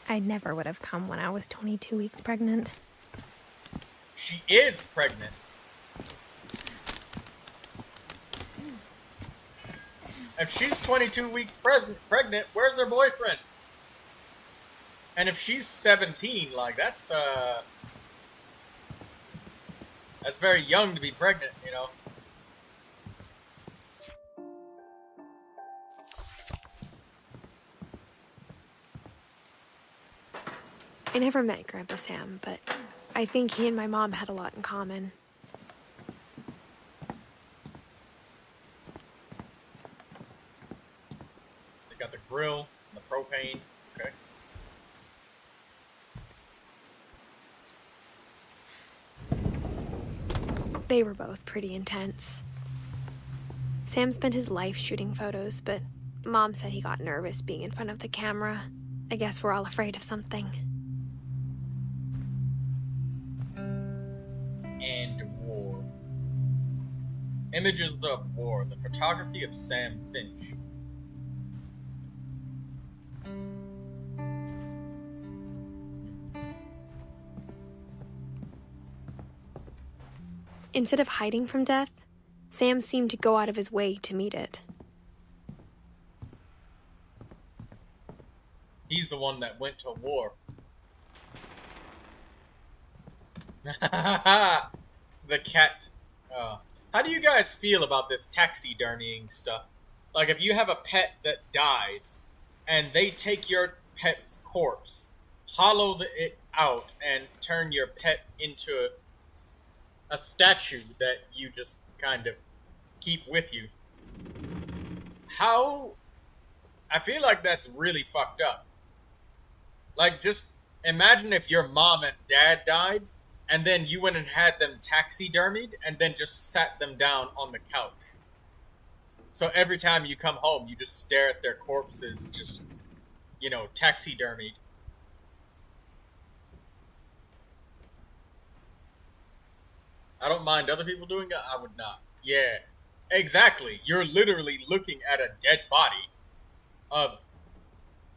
I never would have come when I was 22 weeks pregnant. She is pregnant. If she's 22 weeks pregnant, where's her boyfriend? And if she's 17, like, that's very young to be pregnant, you know? I never met Grandpa Sam, but I think he and my mom had a lot in common. They got the grill, and the propane, okay. They were both pretty intense. Sam spent his life shooting photos, but Mom said he got nervous being in front of the camera. I guess we're all afraid of something. And war. Images of war. The photography of Sam Finch. Instead of hiding from death, Sam seemed to go out of his way to meet it. He's the one that went to war. The cat. How do you guys feel about this taxidermying stuff? Like, if you have a pet that dies, and they take your pet's corpse, hollow it out, and turn your pet into a statue that you just kind of keep with you. How? I feel like that's really fucked up. Like, just imagine if your mom and dad died, and then you went and had them taxidermied, and then just sat them down on the couch. So every time you come home, you just stare at their corpses, just, you know, taxidermied. I don't mind other people doing it, I would not. Yeah, exactly. You're literally looking at a dead body.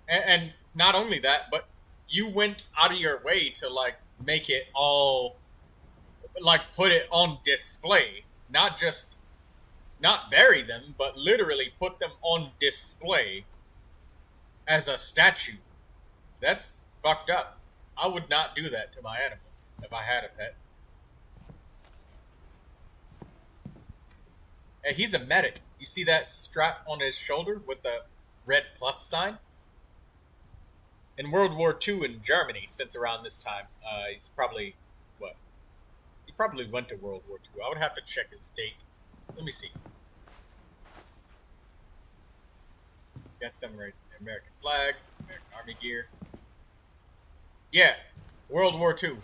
And not only that, but you went out of your way to, like, make it all, like, put it on display. Not bury them, but literally put them on display as a statue. That's fucked up. I would not do that to my animals if I had a pet. Hey, he's a medic. You see that strap on his shoulder with the red plus sign? In World War II in Germany, since around this time, he's probably, what? He probably went to World War II. I would have to check his date. Let me see. That's them right. The American flag, American Army gear. Yeah, World War II.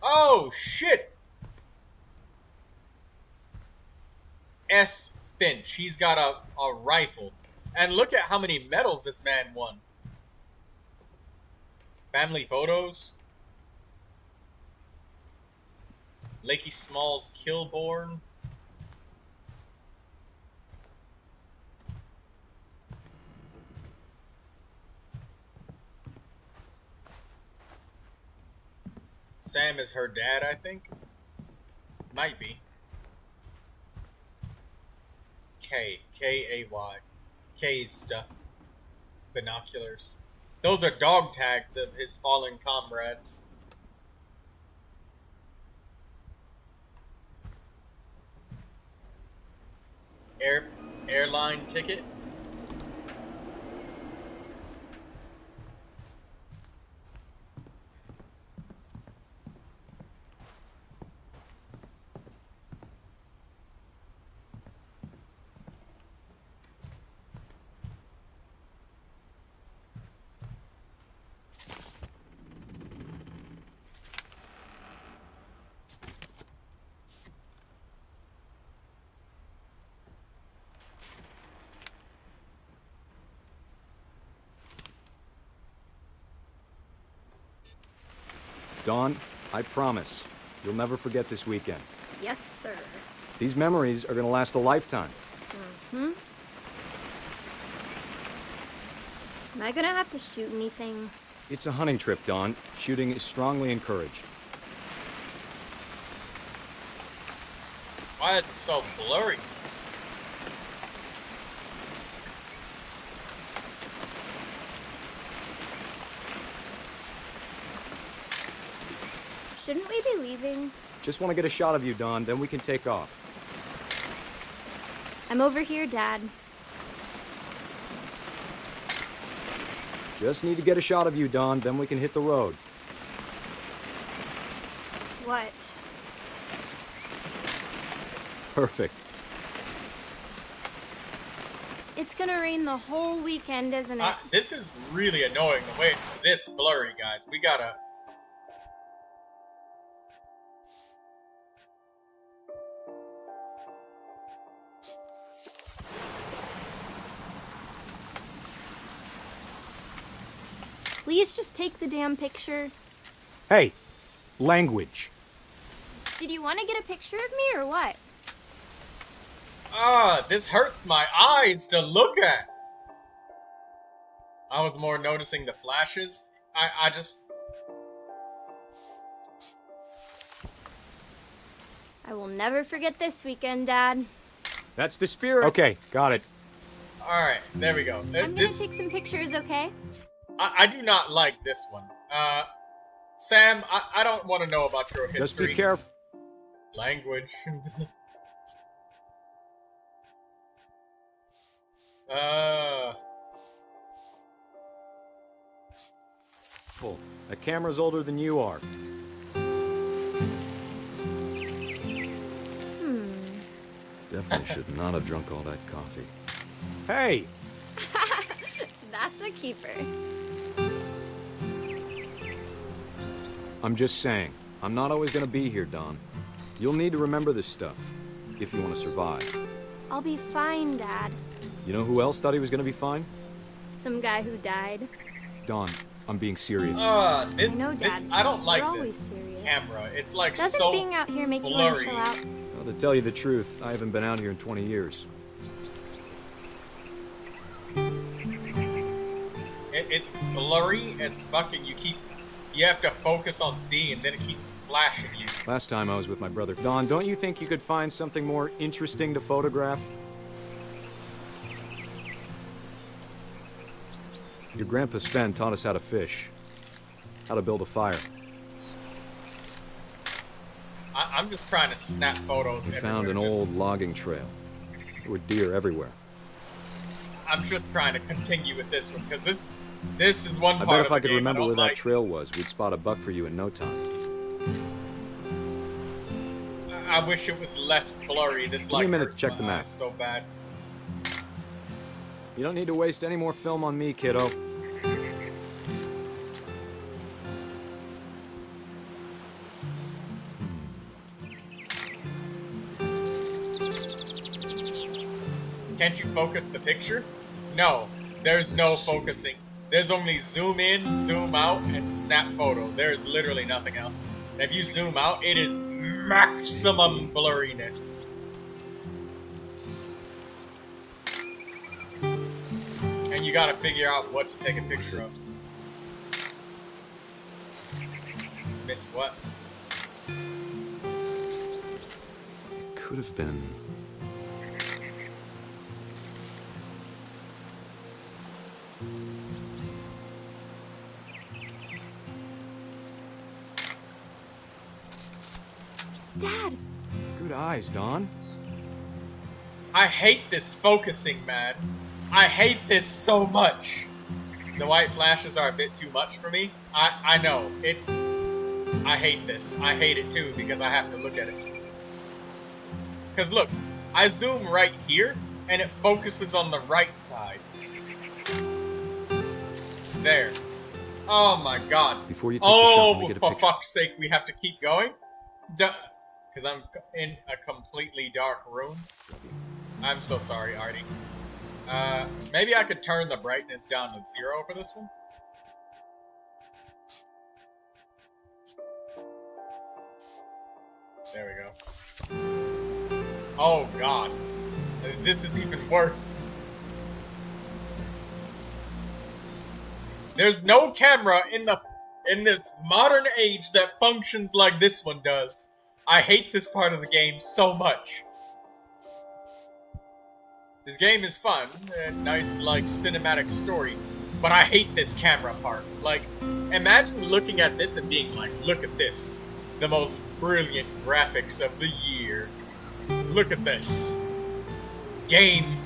Oh, shit! S. Finch. He's got a rifle. And look at how many medals this man won. Family photos. Lakey Smalls Kilborn. Sam is her dad, I think. Might be. K-A-Y. K's stuff. Binoculars. Those are dog tags of his fallen comrades. Airline ticket. Dawn, I promise, you'll never forget this weekend. Yes, sir. These memories are gonna last a lifetime. Mm-hmm. Am I gonna have to shoot anything? It's a hunting trip, Dawn. Shooting is strongly encouraged. Why is it so blurry? Shouldn't we be leaving? Just want to get a shot of you, Dawn, then we can take off. I'm over here, Dad. Just need to get a shot of you, Dawn, then we can hit the road. What? Perfect. It's gonna rain the whole weekend, isn't it? This is really annoying the way it's this blurry, guys. We gotta... Please just take the damn picture. Hey, language. Did you want to get a picture of me or what? This hurts my eyes to look at. I was more noticing the flashes. I just... I will never forget this weekend, Dad. That's the spirit. Okay, got it. Alright, there we go. I'm gonna take some pictures, okay? I do not like this one. Sam, I don't want to know about your history. Just be careful. Language. That camera's older than you are. Definitely should not have drunk all that coffee. Hey! That's a keeper. I'm just saying, I'm not always gonna be here, Dawn. You'll need to remember this stuff, if you want to survive. I'll be fine, Dad. You know who else thought he was gonna be fine? Some guy who died. Dawn, I'm being serious. I know, Dad. I don't like We're always this serious. camera. It's like Doesn't so being out here make blurry. you want to chill out? Well, to tell you the truth, I haven't been out here in 20 years. It's blurry as fucking. You have to focus on C, and then it keeps flashing you. Last time I was with my brother. Dawn, don't you think you could find something more interesting to photograph? Your grandpa Sven taught us how to fish, how to build a fire. I'm just trying to snap photos. We found an old logging trail. There were deer everywhere. I'm just trying to continue with this one, because this is one I part bet of if the I could game remember I where don't that like. trail was, we'd spot a buck for you in no time. I wish it was less blurry. This Give me like a minute to hurts check my the map. eyes so bad. You don't need to waste any more film on me, kiddo. Can't you focus the picture? No, there's no focusing. There's only zoom in, zoom out, and snap photo. There's literally nothing else. If you zoom out, it is maximum blurriness. And you gotta figure out what to take a picture of. Miss what? Could have been. Dad! Good eyes, Dawn. I hate this focusing, man. I hate this so much. The white flashes are a bit too much for me. I know. I hate this. I hate it too because I have to look at it. Because look, I zoom right here and it focuses on the right side. There. Oh my god. Before you take the shot, let me get a for picture. fuck's sake, we have to keep going? Because I'm in a completely dark room. I'm so sorry, Artie. Maybe I could turn the brightness down to 0 for this one? There we go. Oh god. This is even worse. There's no camera in this modern age that functions like this one does. I hate this part of the game so much. This game is fun, a nice, like, cinematic story, but I hate this camera part. Like, imagine looking at this and being like, look at this. The most brilliant graphics of the year. Look at this. Game,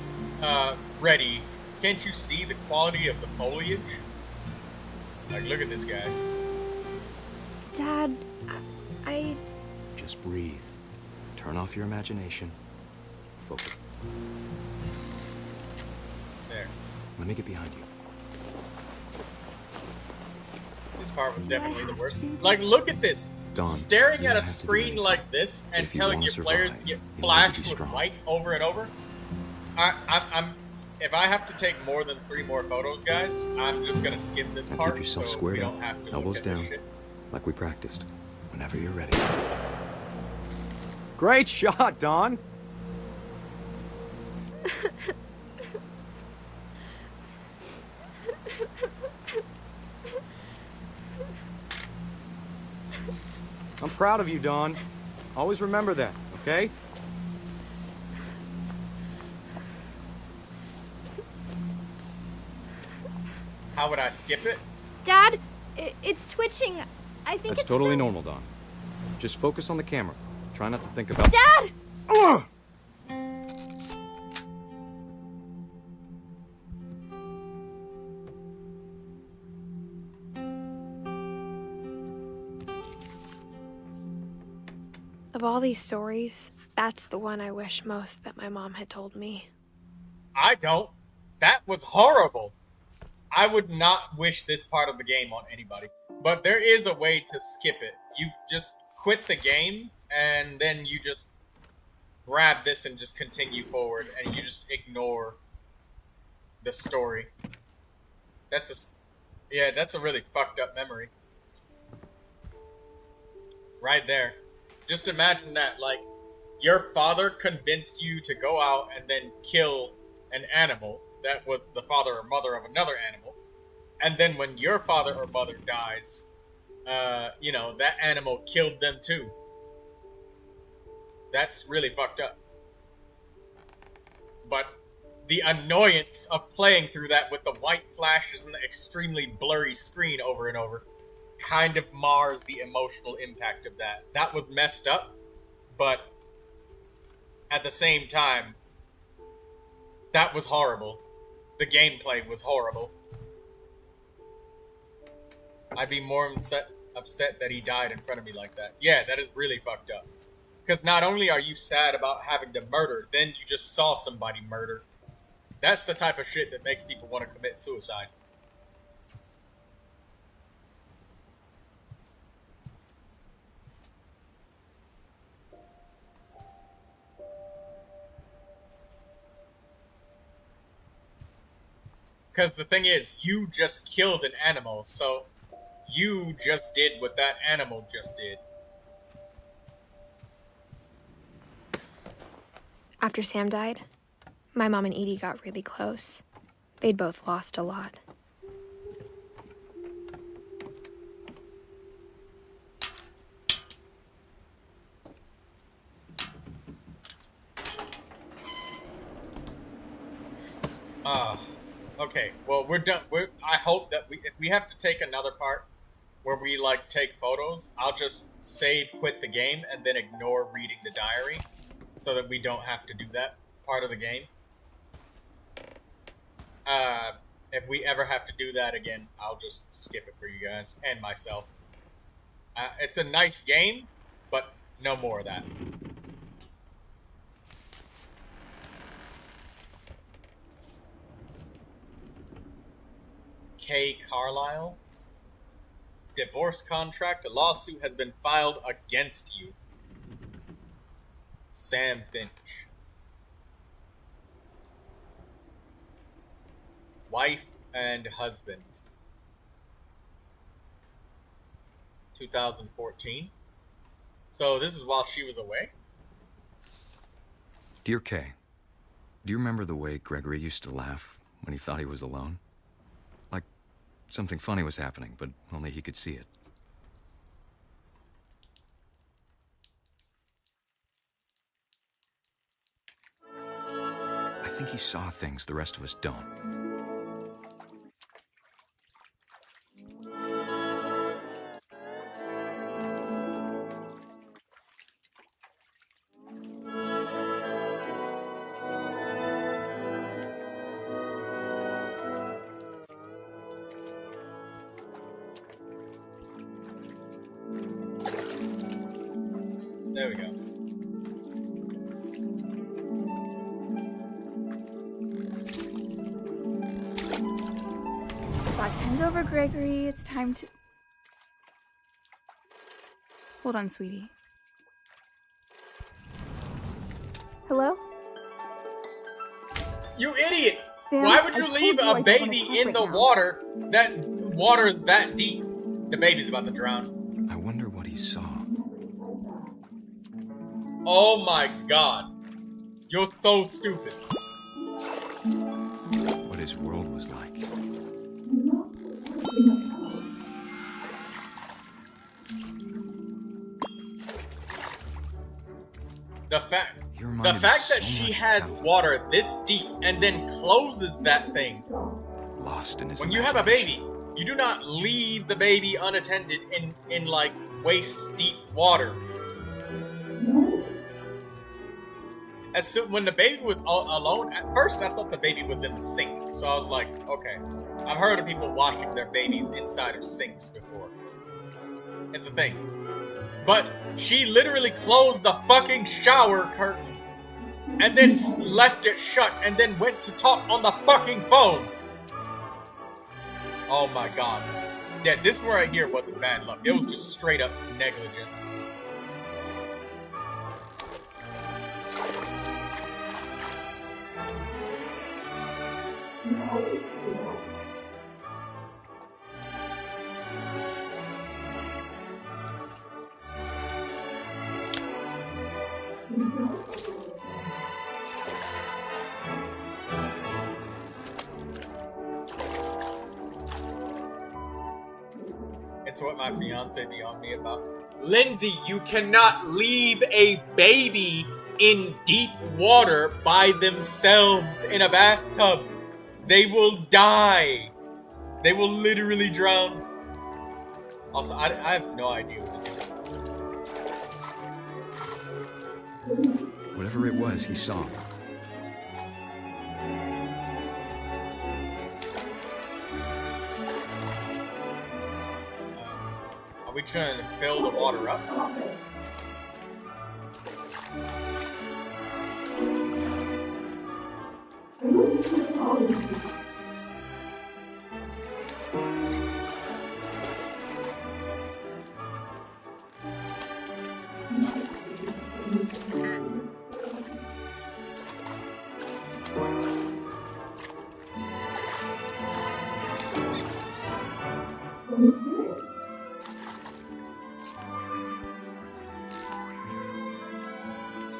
ready. Can't you see the quality of the foliage? Like, look at this, guys. Dad, I... Just breathe. Turn off your imagination. Focus. There. Let me get behind you. This part was definitely the worst. Like, look at this. Dawn, Staring you at don't a have to do screen anything. like this and If you telling wanna your players survive, to get you need to flashed be with strong. white over and over. I'm if I have to take more than 3 more photos, guys, I'm just gonna skip this Now part. keep yourself so squared we up, don't have to elbows look at this down, shit. like we practiced. Whenever you're ready. Great shot, Dawn! I'm proud of you, Dawn. Always remember that, okay? How would I skip it? Dad, it's twitching. I think That's it's totally so... normal, Dawn. Just focus on the camera. Try not to think about... Dad! Ugh! Of all these stories, that's the one I wish most that my mom had told me. I don't. That was horrible. I would not wish this part of the game on anybody. But there is a way to skip it. You just quit the game, and then you just grab this and just continue forward, and you just ignore the story. That's a really fucked up memory. Right there. Just imagine that, like, your father convinced you to go out and then kill an animal that was the father or mother of another animal. And then when your father or mother dies, that animal killed them too. That's really fucked up. But the annoyance of playing through that with the white flashes and the extremely blurry screen over and over kind of mars the emotional impact of that. That was messed up, but at the same time, that was horrible. The gameplay was horrible. I'd be more upset that he died in front of me like that. Yeah, that is really fucked up. Because not only are you sad about having to murder, then you just saw somebody murder. That's the type of shit that makes people want to commit suicide. Because the thing is, you just killed an animal, so you just did what that animal just did. After Sam died, my mom and Edie got really close. They'd both lost a lot. Okay, well, we're done. I hope that if we have to take another part where we, like, take photos, I'll just quit the game, and then ignore reading the diary, so that we don't have to do that part of the game. If we ever have to do that again, I'll just skip it for you guys, and myself. It's a nice game, but no more of that. K. Carlisle. Divorce contract. A lawsuit has been filed against you. Sam Finch. Wife and husband. 2014. So this is while she was away? Dear Kay, do you remember the way Gregory used to laugh when he thought he was alone? Like something funny was happening, but only he could see it. I think he saw things the rest of us don't. There we go. Bartender's over, Gregory. It's time to... Hold on, sweetie. Hello? You idiot! Sam, Why would you I leave told you a I don't baby wanna in talk the right now. water that water is that deep? The baby's about to drown. I wonder what he saw. Oh my god. You're so stupid. What his world was like. The fact that she has water this deep and then closes that thing. Lost in his When you have a baby, you do not leave the baby unattended in like waist deep water. When the baby was alone, at first I thought the baby was in the sink. So I was like, okay. I've heard of people washing their babies inside of sinks before. It's a thing. But she literally closed the fucking shower curtain and then left it shut and then went to talk on the fucking phone. Oh my god. Yeah, this right here wasn't bad luck. It was just straight up negligence. It's what my fiance be on me about. Lindsay, you cannot leave a baby in deep water by themselves in a bathtub. They will die. They will literally drown. Also, I have no idea what to do. Whatever it was, he saw. Are we trying to fill the water up?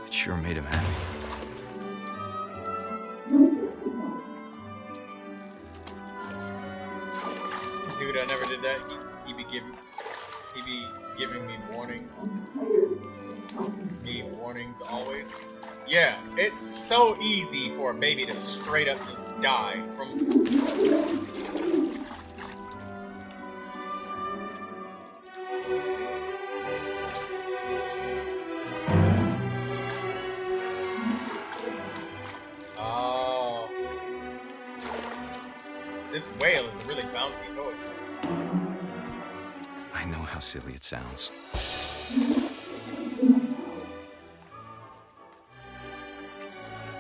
It sure made him happy. Dude, I never did that. He be giving me warnings always. Yeah, it's so easy for a baby to straight up just die from. Oh, this whale is a really bouncy toy. I know how silly it sounds.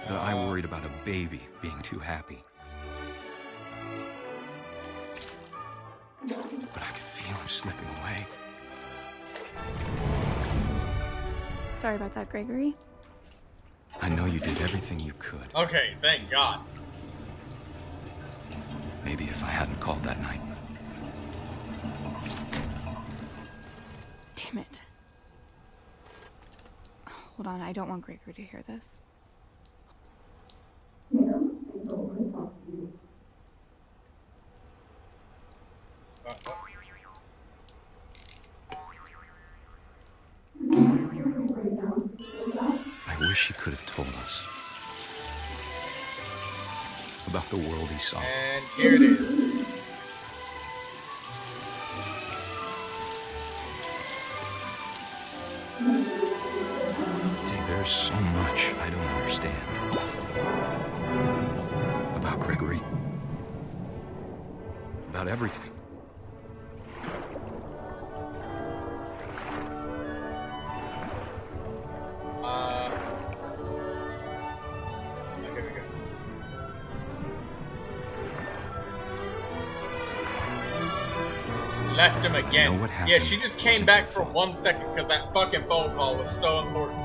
But I worried about a baby being too happy. But I could feel him slipping away. Sorry about that, Gregory. I know you did everything you could. Okay, thank God. Maybe if I hadn't called that night. Damn it. Hold on, I don't want Gregory to hear this. I wish he could have told us about the world he saw. And here it is. There's so much I don't understand about Gregory, about everything. Okay, we go. Left him again. Know what happened Yeah, she just came wasn't back your for fault. 1 second because that fucking phone call was so important.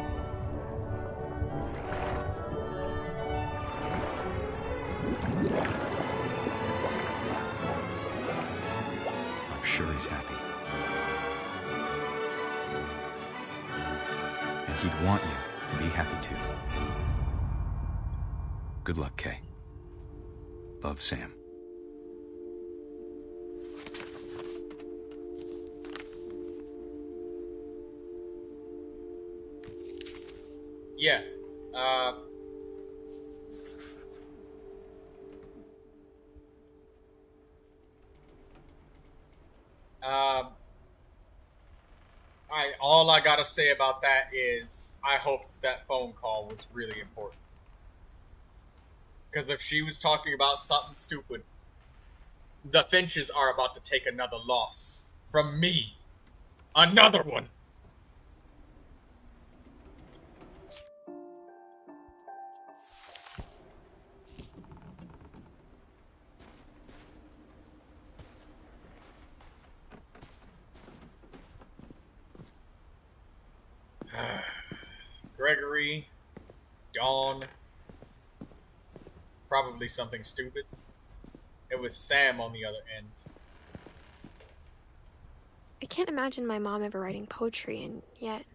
I'm sure he's happy. And he'd want you to be happy too. Good luck, Kay. Love, Sam. Yeah. All I gotta say about that is I hope that phone call was really important. Because if she was talking about something stupid, the Finches are about to take another loss from me. Another one. Gregory, Dawn, probably something stupid. It was Sam on the other end. I can't imagine my mom ever writing poetry, and yet.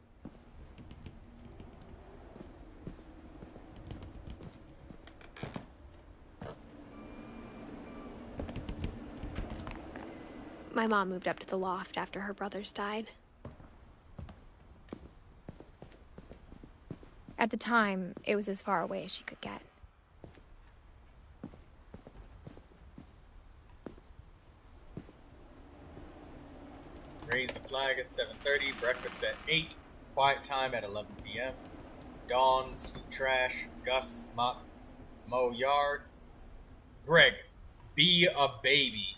My mom moved up to the loft after her brothers died. At the time, it was as far away as she could get. Raise the flag at 7:30, breakfast at 8, quiet time at 11 p.m. Dawn, sweet trash, Gus, mop, mow yard. Greg, be a baby.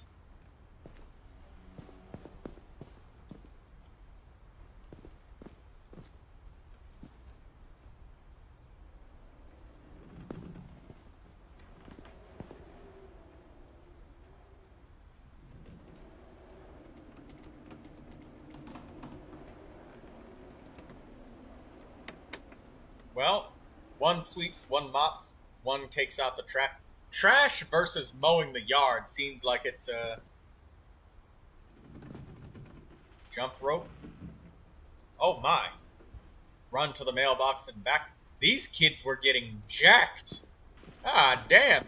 Well, one sweeps, one mops, one takes out the trash versus mowing the yard seems like it's Jump rope. Oh my. Run to the mailbox and back. These kids were getting jacked. Ah, damn.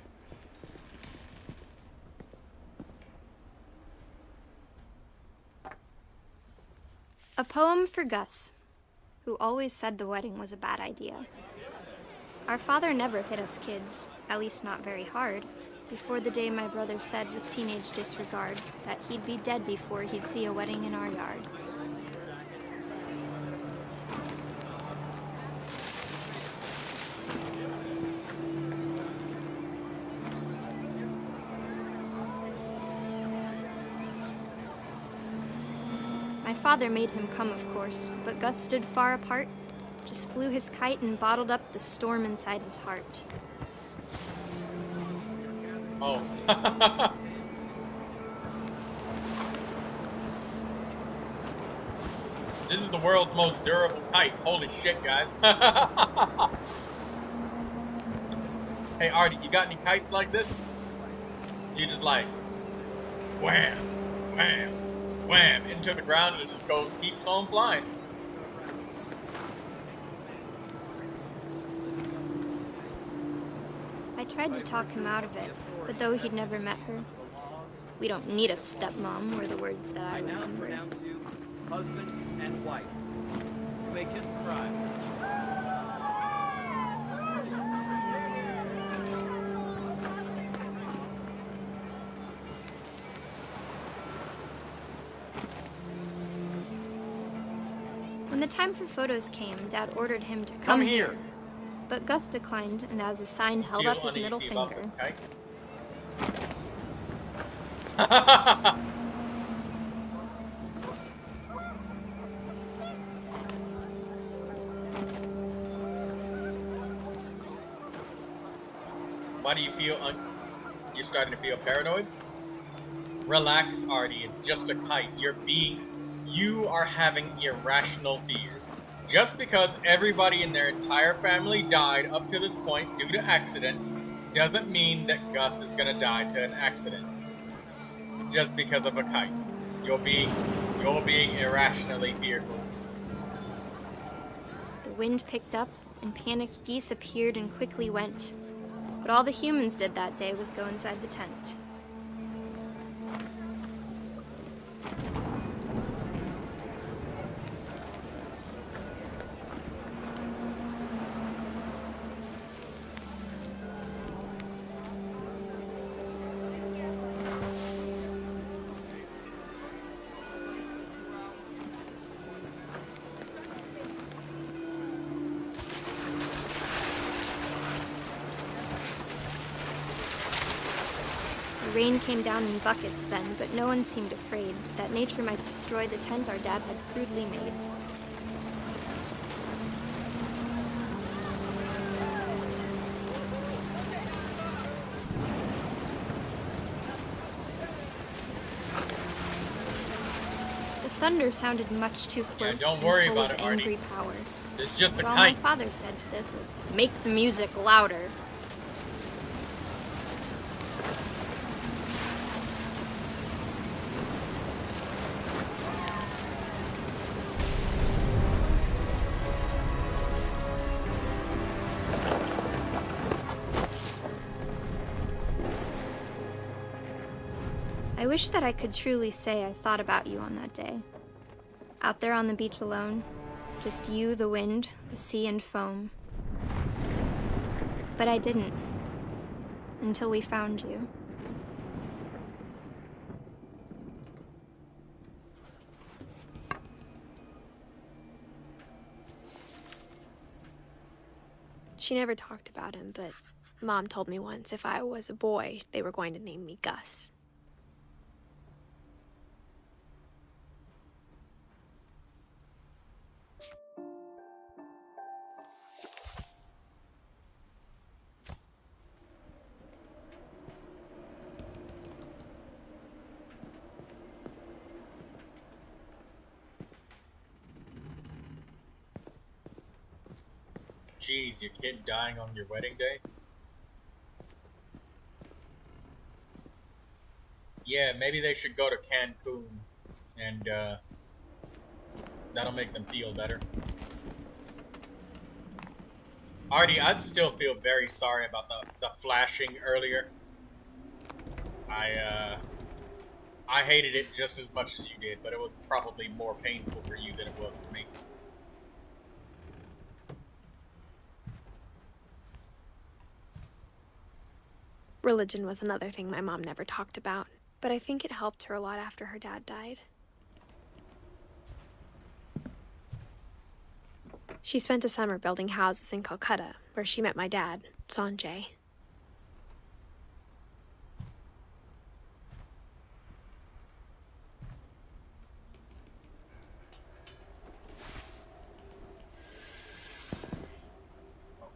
A poem for Gus, who always said the wedding was a bad idea. Our father never hit us kids, at least not very hard, before the day my brother said with teenage disregard that he'd be dead before he'd see a wedding in our yard. My father made him come, of course, but Gus stood far apart, just flew his kite and bottled up the storm inside his heart. Oh. This is the world's most durable kite. Holy shit, guys. Hey, Artie, you got any kites like this? You just like, wham, wham, wham, into the ground and it just goes, keeps on flying. I tried to talk him out of it, but though he'd never met her, "We don't need a stepmom," were the words that I remember. Down to husband and wife. You may kiss the bride. When the time for photos came, Dad ordered him to come here. But Gus declined, and as a sign held up his middle finger. Why do you feel you're starting to feel paranoid? Relax, Artie. It's just a kite. You are having irrational fears. Just because everybody in their entire family died up to this point due to accidents doesn't mean that Gus is gonna die to an accident. Just because of a kite. You're being irrationally fearful. The wind picked up, and panicked geese appeared and quickly went. But all the humans did that day was go inside the tent. The rain came down in buckets then, but no one seemed afraid that nature might destroy the tent our dad had crudely made. The thunder sounded much too close. Yeah, don't worry and full about of it, Artie. angry power. It's just a But all kite. my father said to this was, "Make the music louder." I wish that I could truly say I thought about you on that day. Out there on the beach alone, just you, the wind, the sea, and foam. But I didn't. Until we found you. She never talked about him, but Mom told me once if I was a boy, they were going to name me Gus. Jeez, your kid dying on your wedding day? Yeah, maybe they should go to Cancun and That'll make them feel better. Artie, I'd still feel very sorry about the flashing earlier. I hated it just as much as you did, but it was probably more painful for you than it was for me. Religion was another thing my mom never talked about, but I think it helped her a lot after her dad died. She spent a summer building houses in Calcutta, where she met my dad, Sanjay.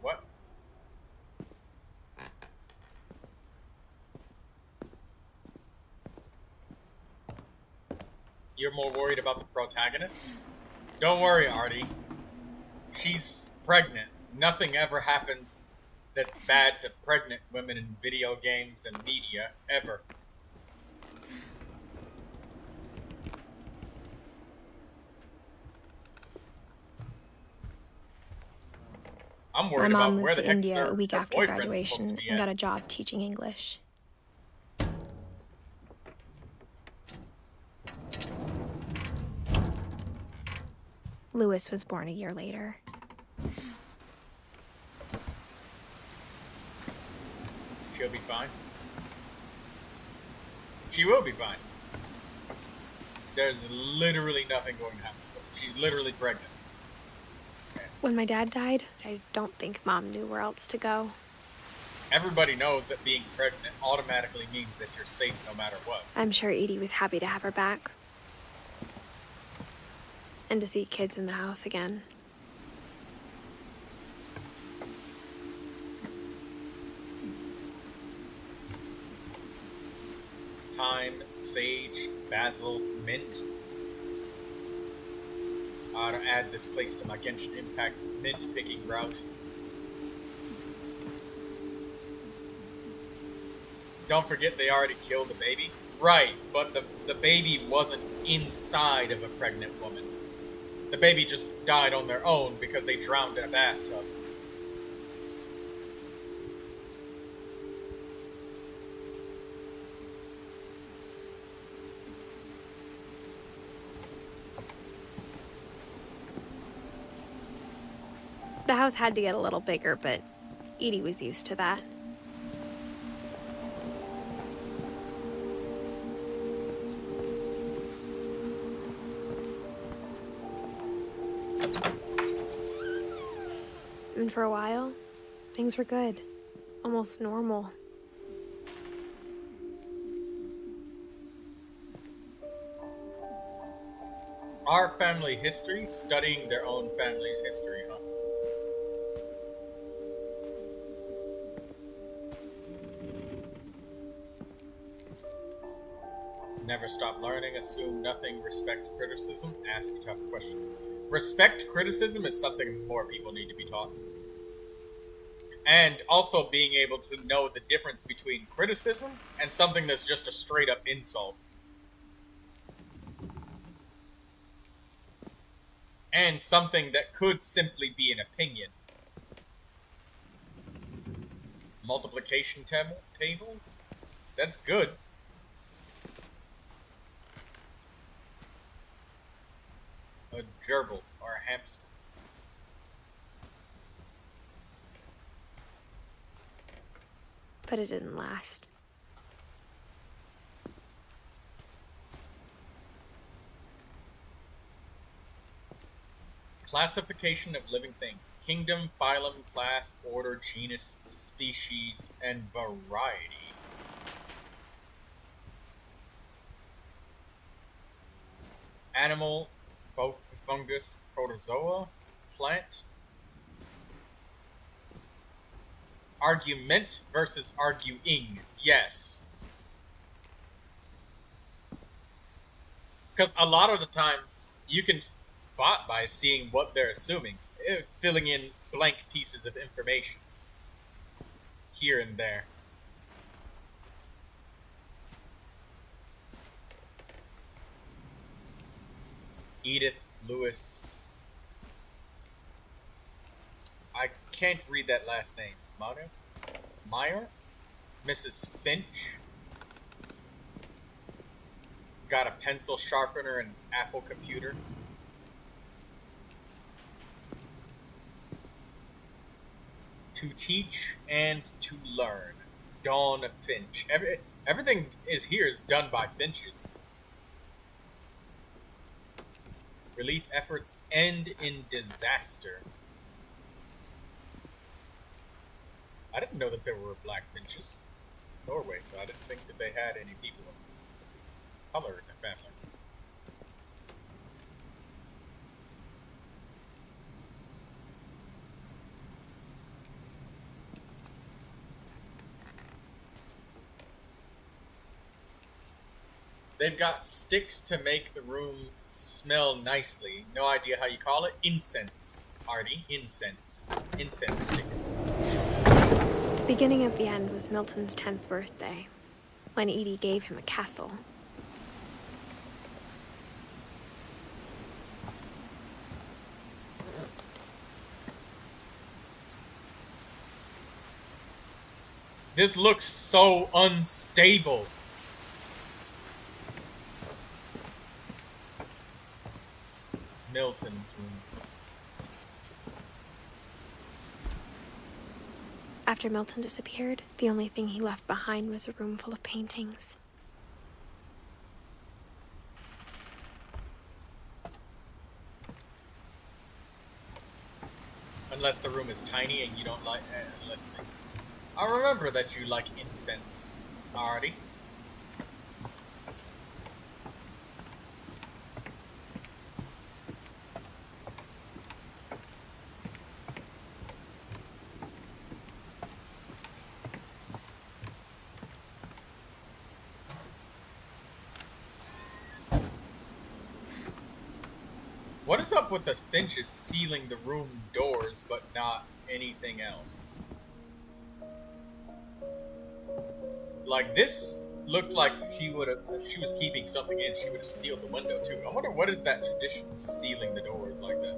What? You're more worried about the protagonist? Don't worry, Artie. She's pregnant. Nothing ever happens that's bad to pregnant women in video games and media, ever. I'm worried My about mom where moved the to heck India a week her after boyfriend's graduation supposed to be and at. got a job teaching English. Lewis was born a year later. She'll be fine. She will be fine. There's literally nothing going to happen to her. She's literally pregnant. When my dad died, I don't think Mom knew where else to go. Everybody knows that being pregnant automatically means that you're safe no matter what. I'm sure Edie was happy to have her back. And to see kids in the house again. Thyme, sage, basil, mint. I ought to add this place to my Genshin Impact mint picking route. Don't forget they already killed the baby. Right, but the baby wasn't inside of a pregnant woman. The baby just died on their own because they drowned in a bathtub. The house had to get a little bigger, but Edie was used to that. And for a while, things were good. Almost normal. Our family history, studying their own family's history, huh? Never stop learning, assume nothing, respect criticism, ask tough questions. Respect criticism is something more people need to be taught. And also being able to know the difference between criticism and something that's just a straight up insult. And something that could simply be an opinion. Multiplication tables? That's good. A gerbil or a hamster. But it didn't last. Classification of living things. Kingdom, phylum, class, order, genus, species, and variety. Animal, fungus, protozoa, plant. Argument versus arguing. Yes. Because a lot of the times you can spot by seeing what they're assuming, filling in blank pieces of information here and there. Edith Lewis. I can't read that last name. Meyer? Mrs. Finch. Got a pencil sharpener and Apple computer. To teach and to learn. Dawn Finch. Everything is done by Finches. Relief efforts end in disaster. I didn't know that there were black Finches. Norway, so I didn't think that they had any people of color in their family. They've got sticks to make the room smell nicely. No idea how you call it. Incense, Artie. Incense. Incense sticks. The beginning of the end was Milton's 10th birthday, when Edie gave him a castle. This looks so unstable. Milton's room. After Milton disappeared, the only thing he left behind was a room full of paintings. Unless the room is tiny and you don't like... let's see. I remember that you like incense, Artie. What is up with the Finches sealing the room doors but not anything else? Like, this looked like she would have, if she was keeping something in, she would have sealed the window too. I wonder what is that tradition of sealing the doors like that?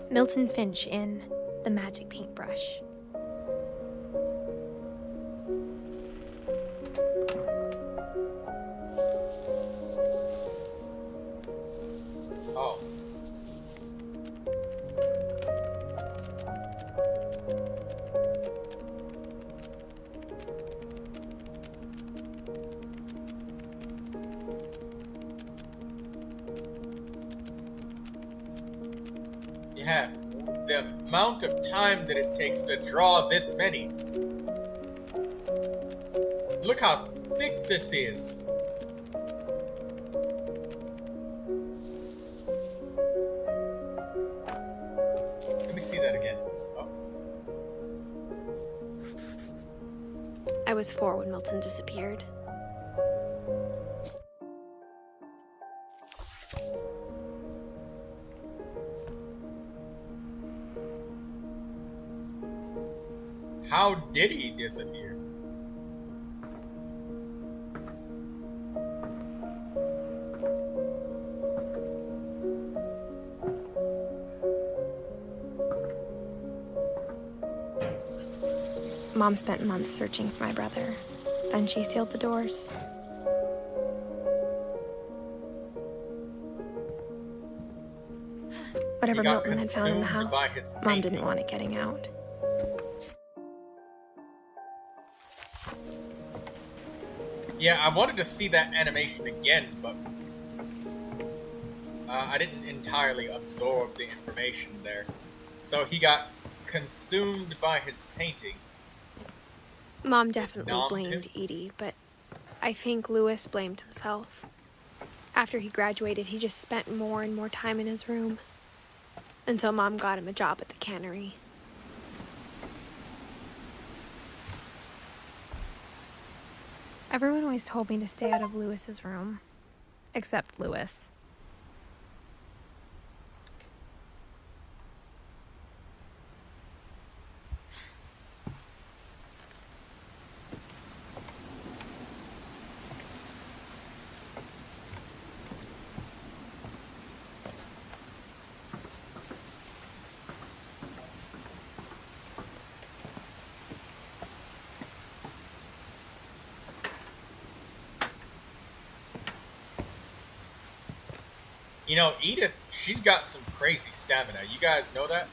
Milton Finch in The Magic Paintbrush. Oh. Yeah, the amount of time that it takes to draw this many. Look how thick this is. Let me see that again. Oh. I was 4 when Milton disappeared. How did he disappear? Mom spent months searching for my brother. Then she sealed the doors. Whatever Milton had found in the house, Mom didn't want it getting out. Yeah, I wanted to see that animation again, but I didn't entirely absorb the information there. So he got consumed by his painting. Mom definitely blamed Edie, but I think Lewis blamed himself. After he graduated, he just spent more and more time in his room. Until Mom got him a job at the cannery. Everyone always told me to stay out of Lewis's room. Except Lewis. You know, Edith, she's got some crazy stamina. You guys know that?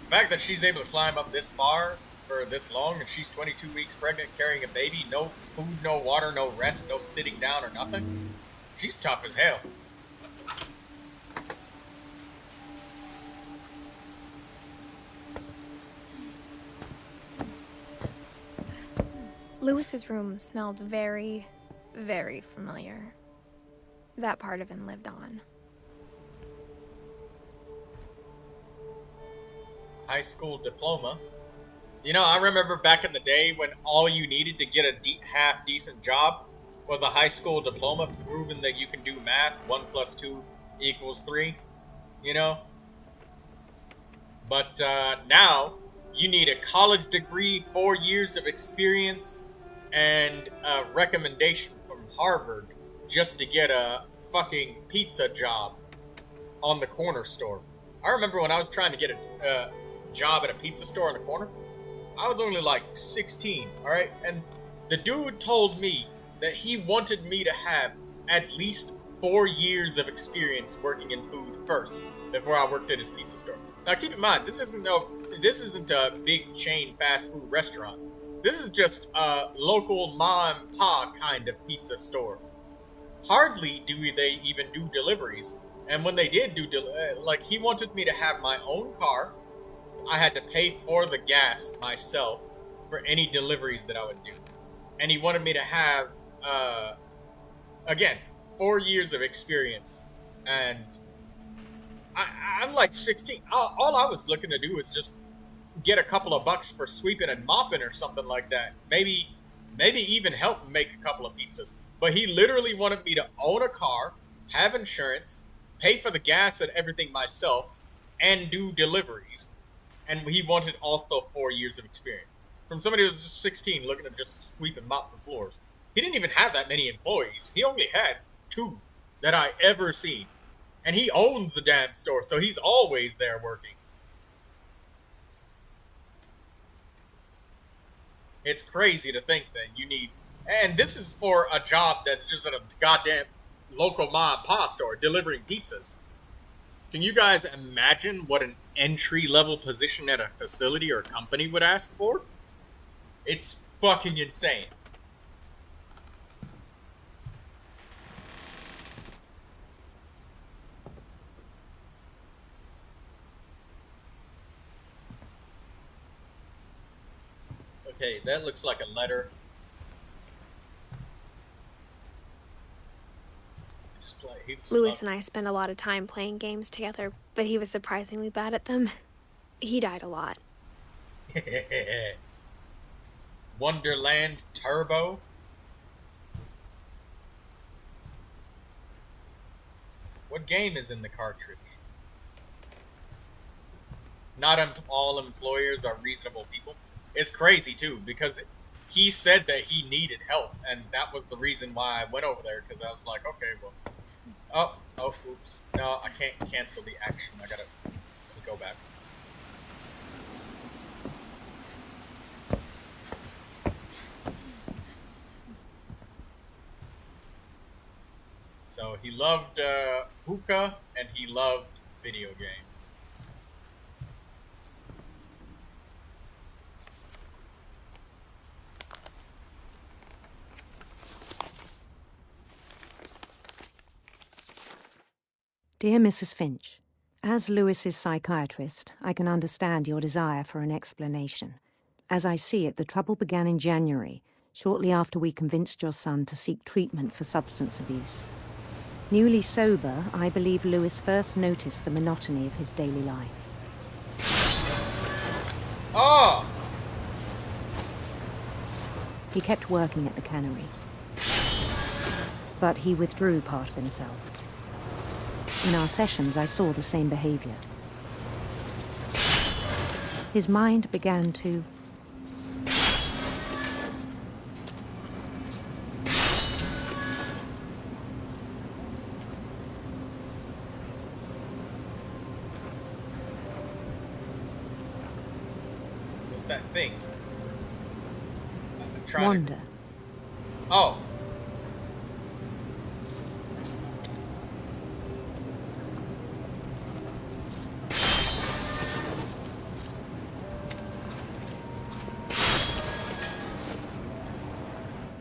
The fact that she's able to climb up this far for this long, and she's 22 weeks pregnant, carrying a baby, no food, no water, no rest, no sitting down or nothing. She's tough as hell. Lewis's room smelled very, very familiar. That part of him lived on. High school diploma. You know, I remember back in the day when all you needed to get a half-decent job was a high school diploma proving that you can do math. 1 + 2 = 3, you know? But now, you need a college degree, 4 years of experience, and a recommendation from Harvard just to get a fucking pizza job on the corner store. I remember when I was trying to get a job at a pizza store on the corner, I was only like 16, alright? And the dude told me that he wanted me to have at least 4 years of experience working in food first before I worked at his pizza store. Now keep in mind, this isn't a big chain fast food restaurant. This is just a local mom and pa kind of pizza store. Hardly do they even do deliveries. And when they did do, like, he wanted me to have my own car. I had to pay for the gas myself for any deliveries that I would do. And he wanted me to have, again, 4 years of experience. And I'm like 16. All I was looking to do was just get a couple of bucks for sweeping and mopping or something like that. Maybe even help make a couple of pizzas. But he literally wanted me to own a car, have insurance, pay for the gas and everything myself, and do deliveries. And he wanted also 4 years of experience. From somebody who was just 16 looking to just sweep and mop the floors. He didn't even have that many employees. He only had 2 that I ever seen. And he owns the damn store, so he's always there working. It's crazy to think that you need... And this is for a job that's just at a goddamn local mom and pop store delivering pizzas. Can you guys imagine what an entry-level position at a facility or company would ask for? It's fucking insane. Okay, that looks like a letter. Lewis and I spent a lot of time playing games together, but he was surprisingly bad at them. He died a lot. Wonderland Turbo. What game is in the cartridge? Not all employers are reasonable people. It's crazy too, because he said that he needed help, and that was the reason why I went over there, because I was like, okay, well... Oh, oops. No, I can't cancel the action. I gotta go back. So he loved hookah, and he loved video games. Dear Mrs. Finch, as Lewis's psychiatrist, I can understand your desire for an explanation. As I see it, the trouble began in January, shortly after we convinced your son to seek treatment for substance abuse. Newly sober, I believe Lewis first noticed the monotony of his daily life. Oh! He kept working at the cannery, but he withdrew part of himself. In our sessions, I saw the same behavior. His mind began to what's that thing? wander. Oh.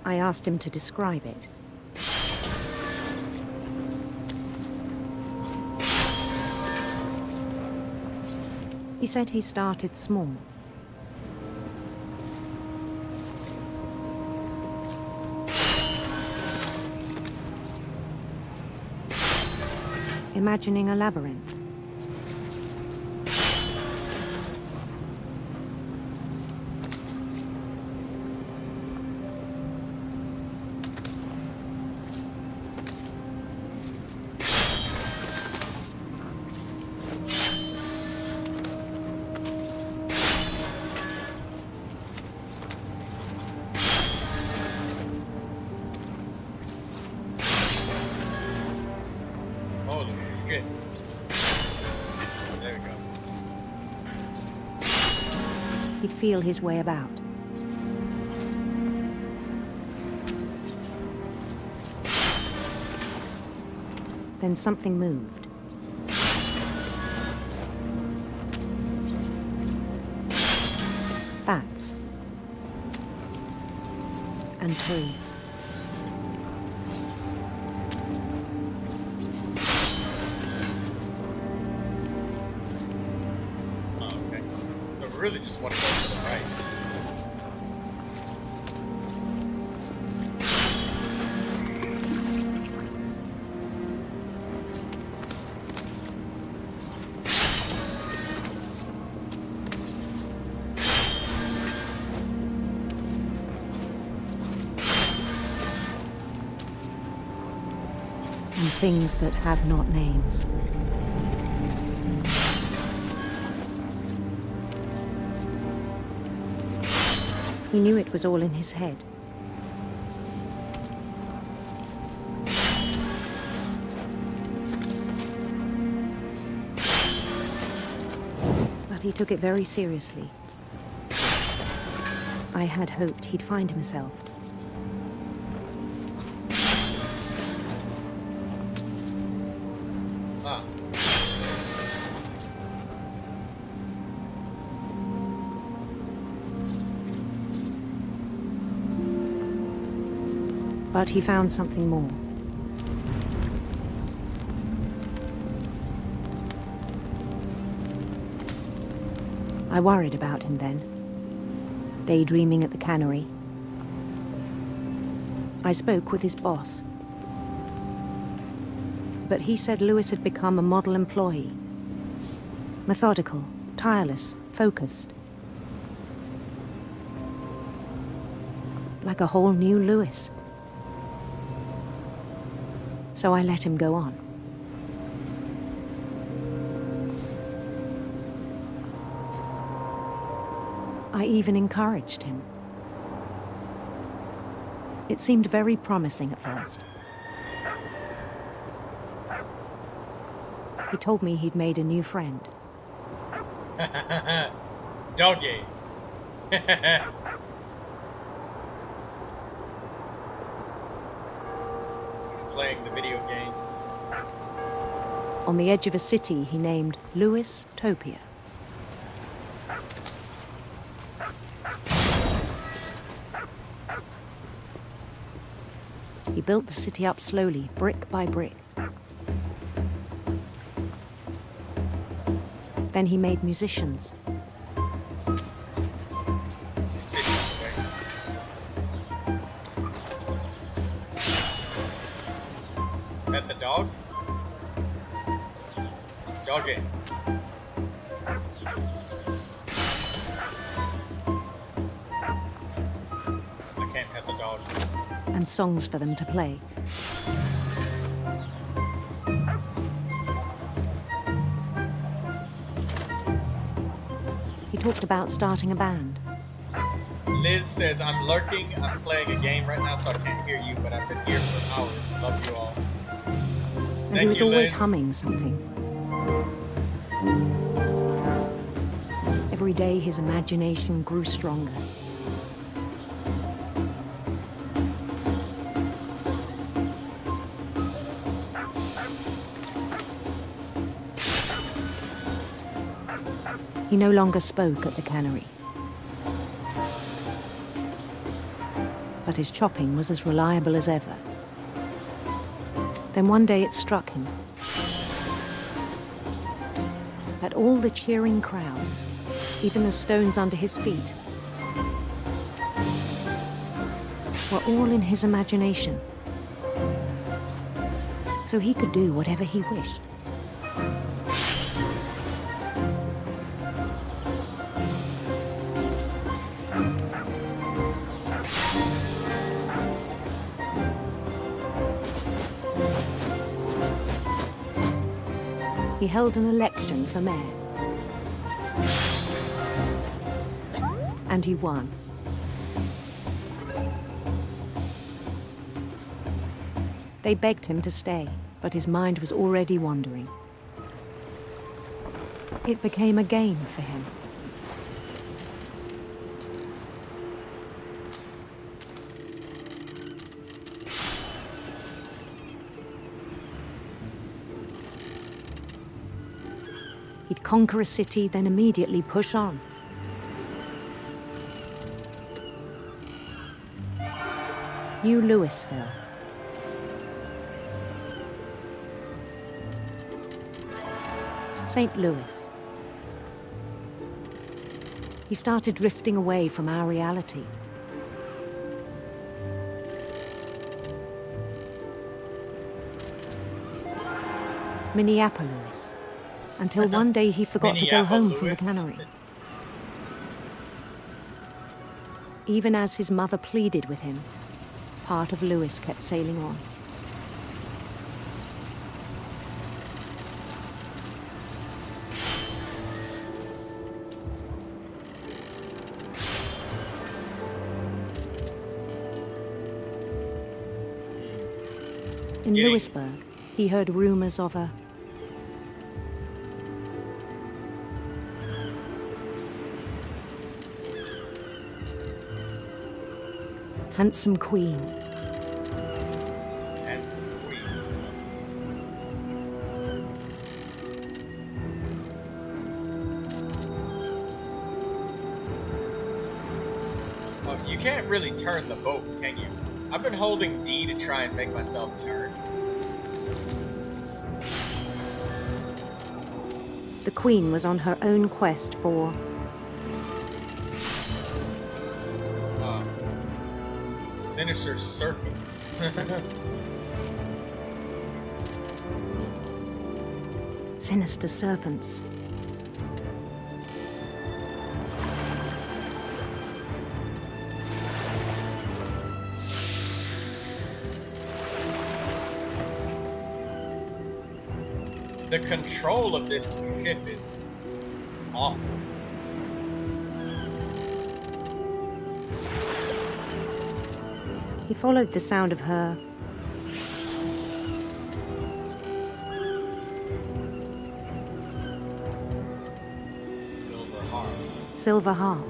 I asked him to describe it. He said he started small. Imagining a labyrinth. Holy shit. There we go. He'd feel his way about. Then something moved. Bats. And toads. Oh, okay. So we really just want to go to the right. And things that have not names. He knew it was all in his head. But he took it very seriously. I had hoped he'd find himself. Ah. But he found something more. I worried about him then, daydreaming at the cannery. I spoke with his boss, but he said Lewis had become a model employee. Methodical, tireless, focused. Like a whole new Lewis. So I let him go on. I even encouraged him. It seemed very promising at first. He told me he'd made a new friend. Doggy. He's playing the video games. On the edge of a city he named Lewis Topia. He built the city up slowly, brick by brick. Then he made musicians. Pet the dog? Doggy. I can't pet the dog. And songs for them to play. He talked about starting a band. Liz says, I'm lurking, I'm playing a game right now, so I can't hear you, but I've been here for hours. Love you all. And he was always humming something. Every day his imagination grew stronger. He no longer spoke at the cannery. But his chopping was as reliable as ever. Then one day it struck him that all the cheering crowds, even the stones under his feet, were all in his imagination. So he could do whatever he wished. He held an election for mayor. And he won. They begged him to stay, but his mind was already wandering. It became a game for him. He'd conquer a city, then immediately push on. New Louisville. St. Louis. He started drifting away from our reality. Minneapolis. Until one day he forgot to go home from the cannery. Even as his mother pleaded with him, part of Louis kept sailing on. In Louisburg, he heard rumors of a handsome queen. Handsome queen. Well, you can't really turn the boat, can you? I've been holding D to try and make myself turn. The queen was on her own quest for sinister serpents. sinister serpents. The control of this ship is awful. He followed the sound of her silver harp.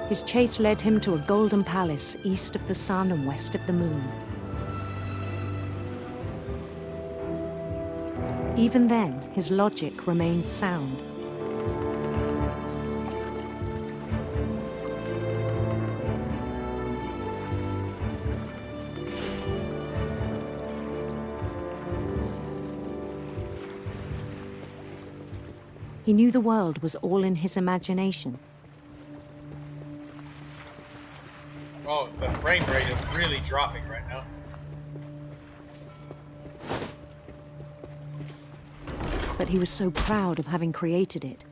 His chase led him to a golden palace east of the sun and west of the moon. Even then, his logic remained sound. He knew the world was all in his imagination. Oh, the frame rate is really dropping right now. But he was so proud of having created it.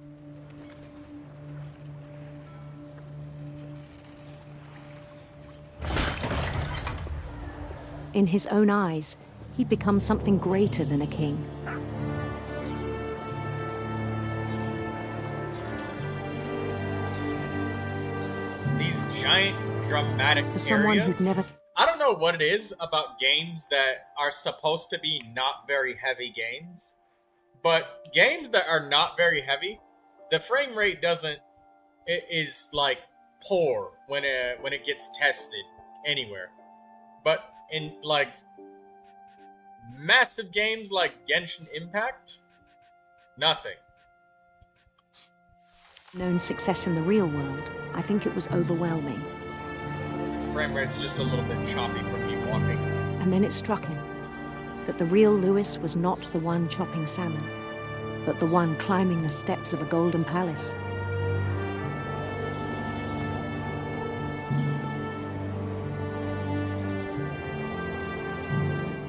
In his own eyes, he'd become something greater than a king. These giant dramatic For someone areas. who'd never... I don't know what it is about games that are supposed to be not very heavy games, but games that are not very heavy, the frame rate doesn't... It is like poor when it gets tested anywhere. But in like massive games like Genshin Impact, nothing. known success in the real world, I think it was overwhelming. Frame rate's just a little bit choppy from me walking. And then it struck him that the real Lewis was not the one chopping salmon, but the one climbing the steps of a golden palace.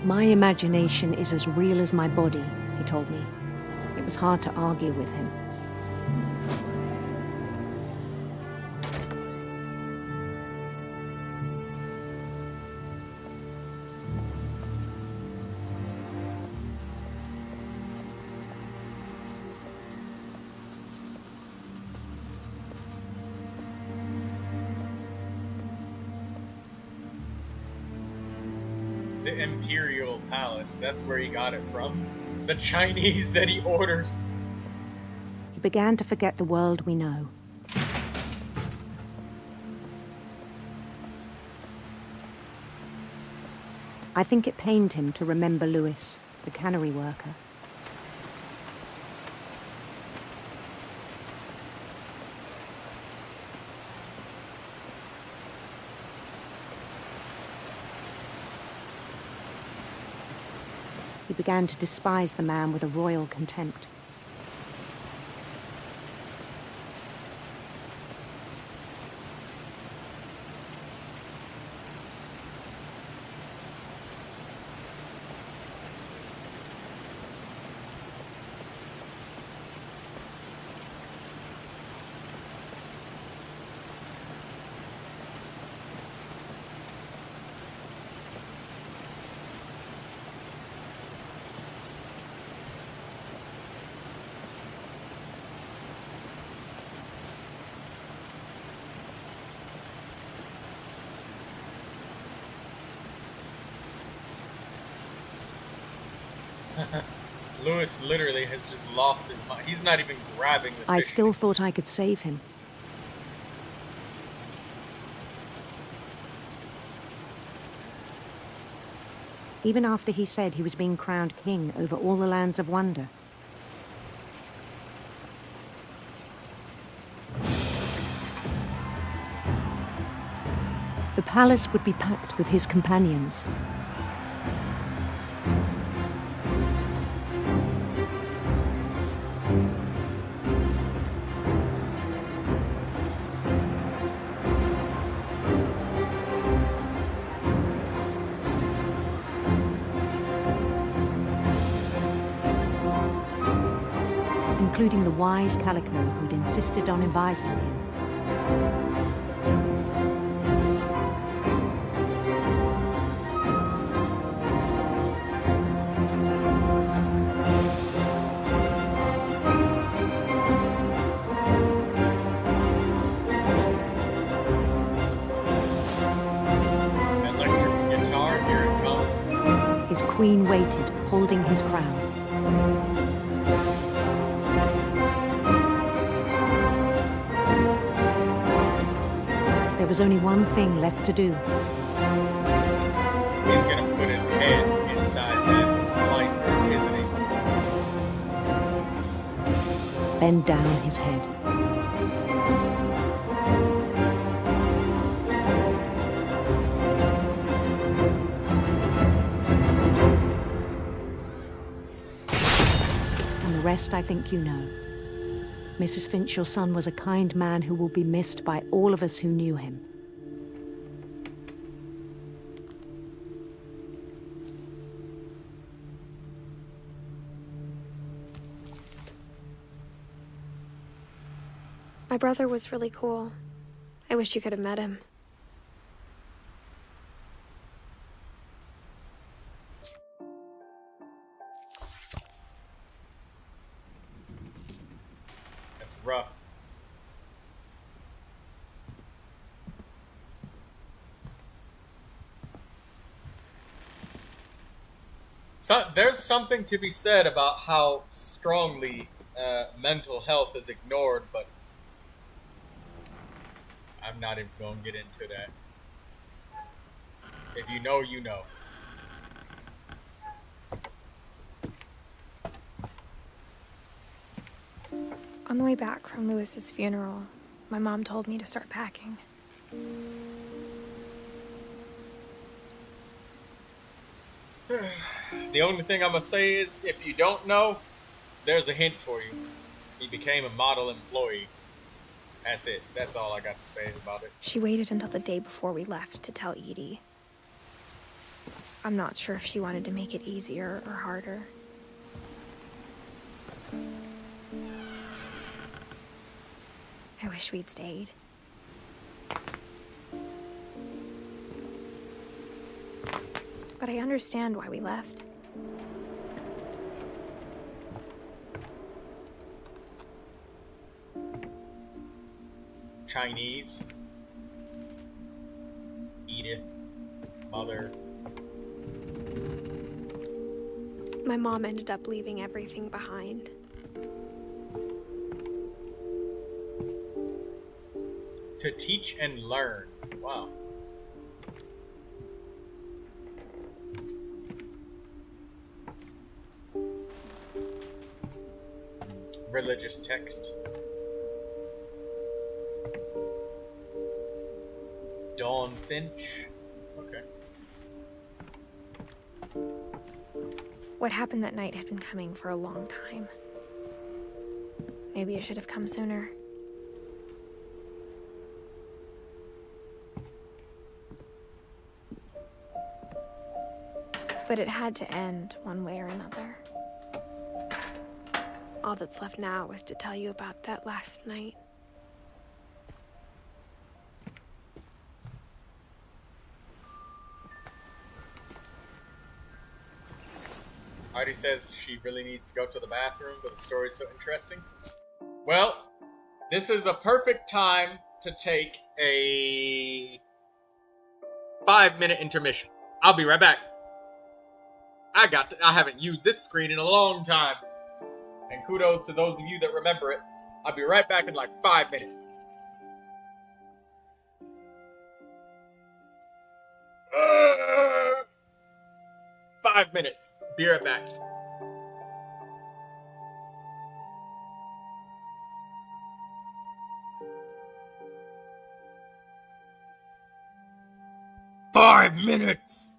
My imagination is as real as my body, he told me. It was hard to argue with him. The Imperial Palace, that's where he got it from. The Chinese that he orders. He began to forget the world we know. I think it pained him to remember Lewis, the cannery worker. He began to despise the man with a royal contempt. Lewis literally has just lost his mind. He's not even grabbing the I fish. still thought I could save him. Even after he said he was being crowned king over all the lands of wonder. The palace would be packed with his companions. Including the wise Calico who'd insisted on advising him. Electric guitar, here it comes. His queen waited, holding his crown. There was only one thing left to do. He's gonna put his head inside that slicer, isn't he? Bend down his head. And the rest I think you know. Mrs. Finch, your son was a kind man who will be missed by all of us who knew him. My brother was really cool. I wish you could have met him. That's rough. So, there's something to be said about how strongly mental health is ignored, but I'm not even going to get into that. If you know, you know. On the way back from Lewis's funeral, my mom told me to start packing. The only thing I'm going to say is, if you don't know, there's a hint for you. He became a model employee. That's it. That's all I got to say about it. She waited until the day before we left to tell Edie. I'm not sure if she wanted to make it easier or harder. I wish we'd stayed. But I understand why we left. Chinese. Edith. Mother. My mom ended up leaving everything behind. To teach and learn. Wow. Religious text. Dawn Finch. Okay. What happened that night had been coming for a long time. Maybe it should have come sooner. But it had to end one way or another. All that's left now is to tell you about that last night. Heidi says she really needs to go to the bathroom, but the story's so interesting. Well, this is a perfect time to take a 5-minute intermission. I'll be right back. I haven't used this screen in a long time. And kudos to those of you that remember it. I'll be right back in like 5 minutes. Uh, 5 minutes. Be right back. Five minutes.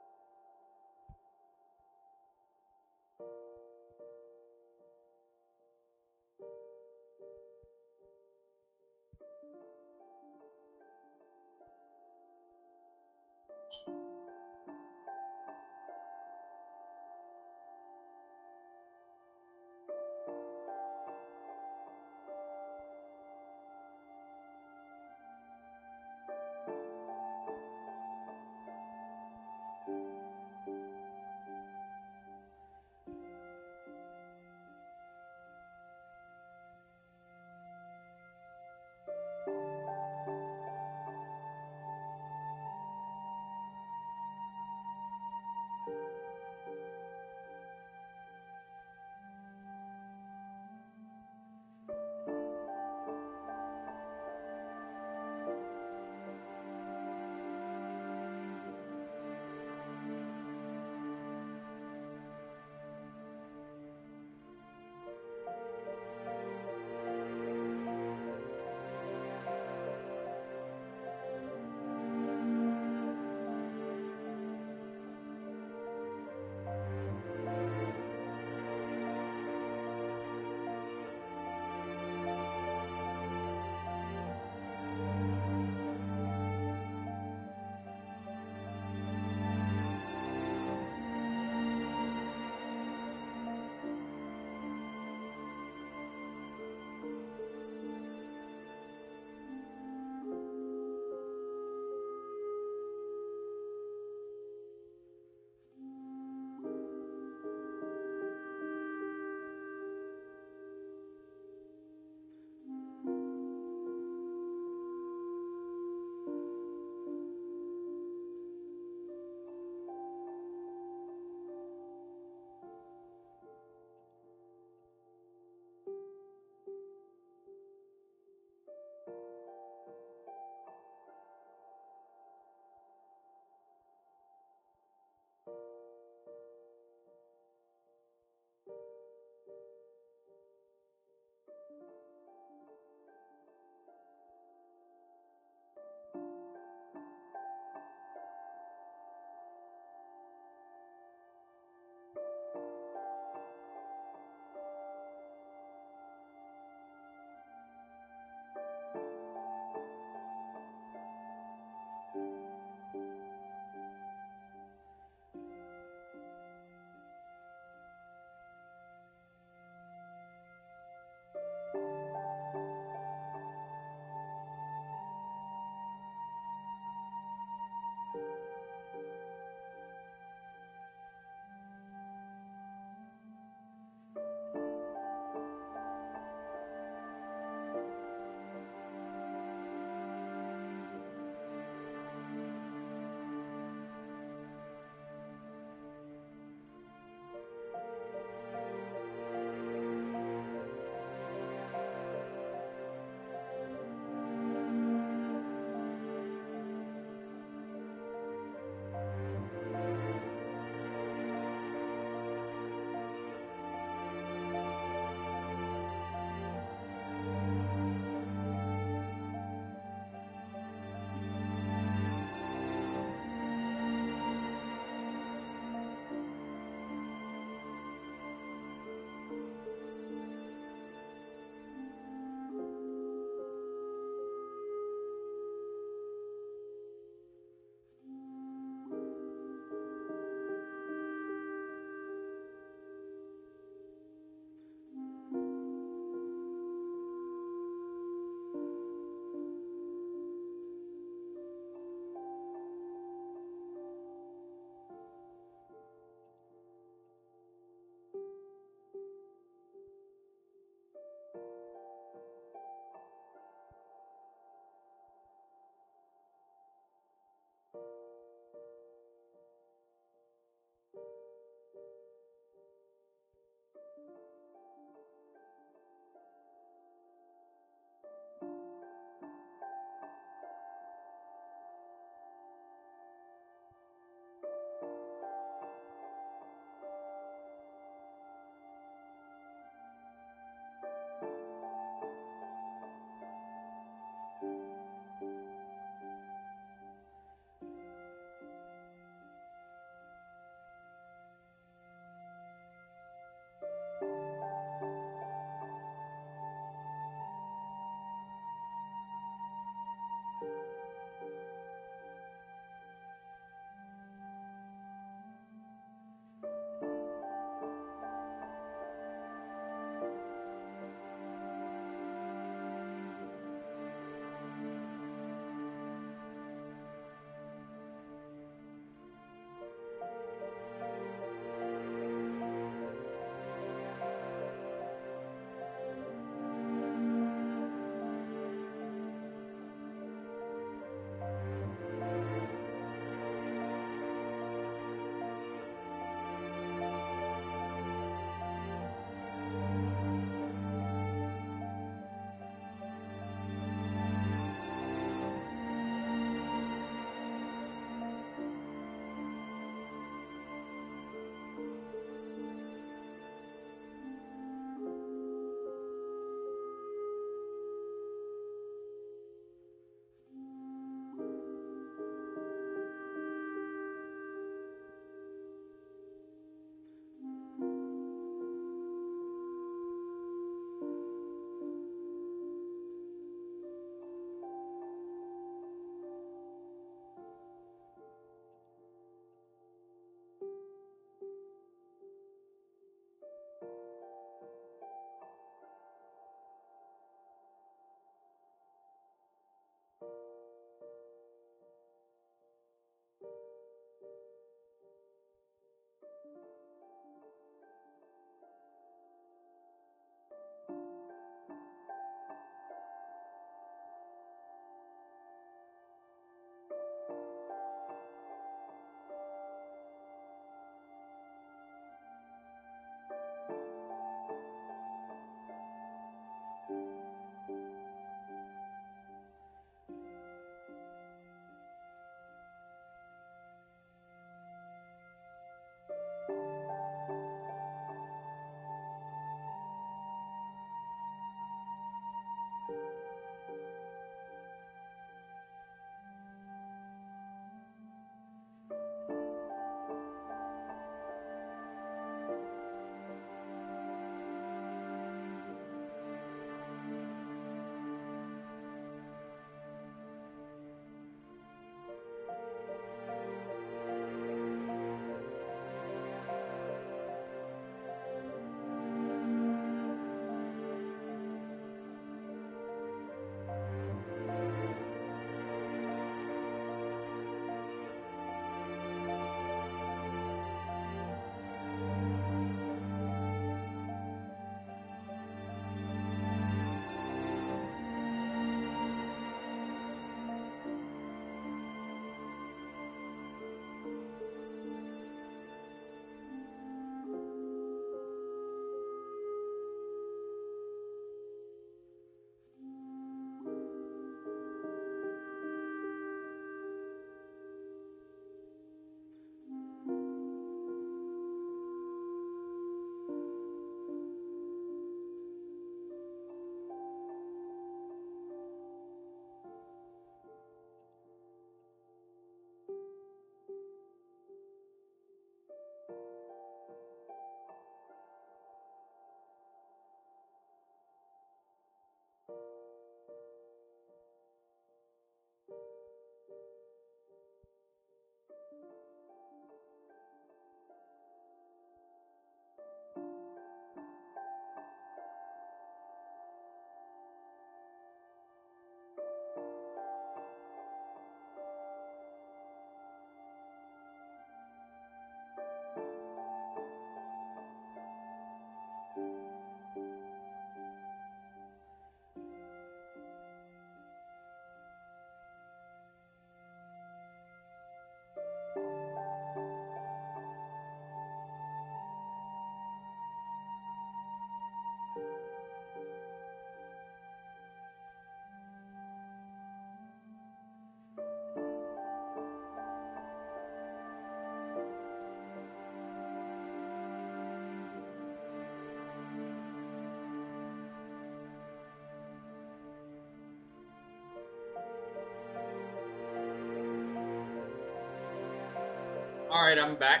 Alright, I'm back.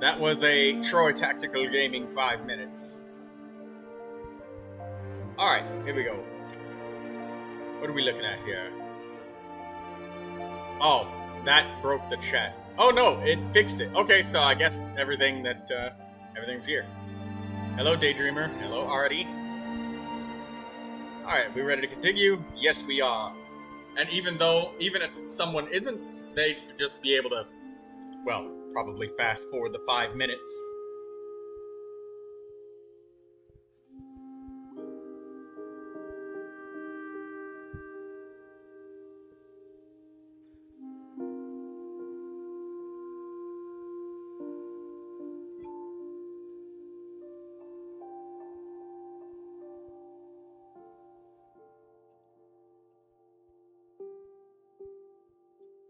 That was a Troy Tactical Gaming 5 minutes. Alright, here we go. What are we looking at here? Oh, that broke the chat. Oh no, it fixed it. Okay, so I guess everything's here. Hello, Daydreamer. Hello, Artie. Alright, we ready to continue? Yes, we are. And even if someone isn't, they'd just be able to, well, probably fast forward the 5 minutes.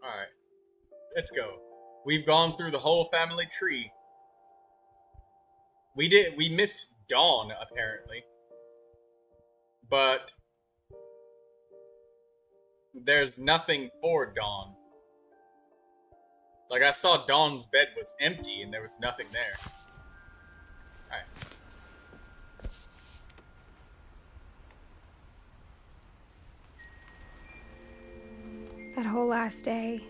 Alright, let's go. We've gone through the whole family tree. We missed Dawn, apparently. But there's nothing for Dawn. Like, I saw Dawn's bed was empty and there was nothing there. Alright. That whole last day,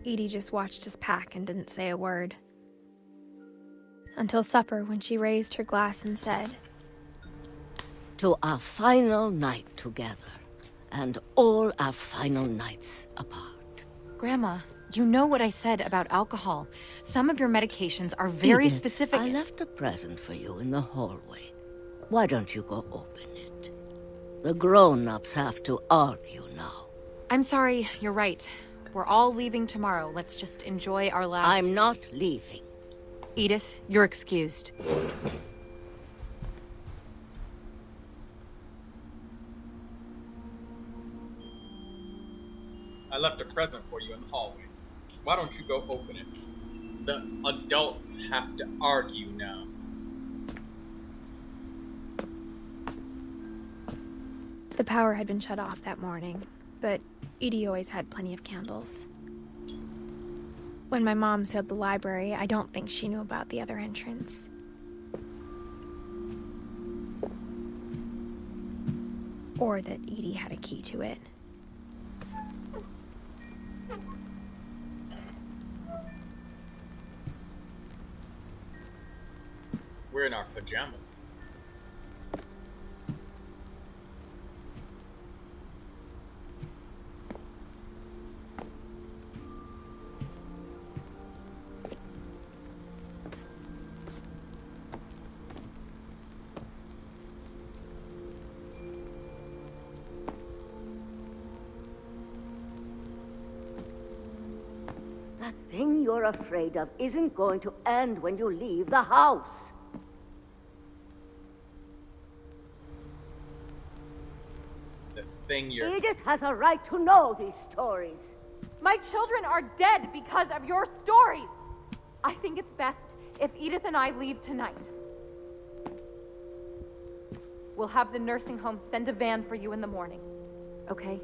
Edie just watched us pack and didn't say a word. Until supper, when she raised her glass and said, "To our final night together, and all our final nights apart." Grandma, you know what I said about alcohol. Some of your medications are very Edith, specific. I left a present for you in the hallway. Why don't you go open it? The grown-ups have to argue now. I'm sorry, you're right. We're all leaving tomorrow. Let's just enjoy our last... I'm not leaving. Edith, you're excused. I left a present for you in the hallway. Why don't you go open it? The adults have to argue now. The power had been shut off that morning, but Edie always had plenty of candles. When my mom sealed the library, I don't think she knew about the other entrance. Or that Edie had a key to it. We're in our pajamas. That thing you're afraid of isn't going to end when you leave the house. The thing you're... Edith has a right to know these stories. My children are dead because of your stories. I think it's best if Edith and I leave tonight. We'll have the nursing home send a van for you in the morning. Okay?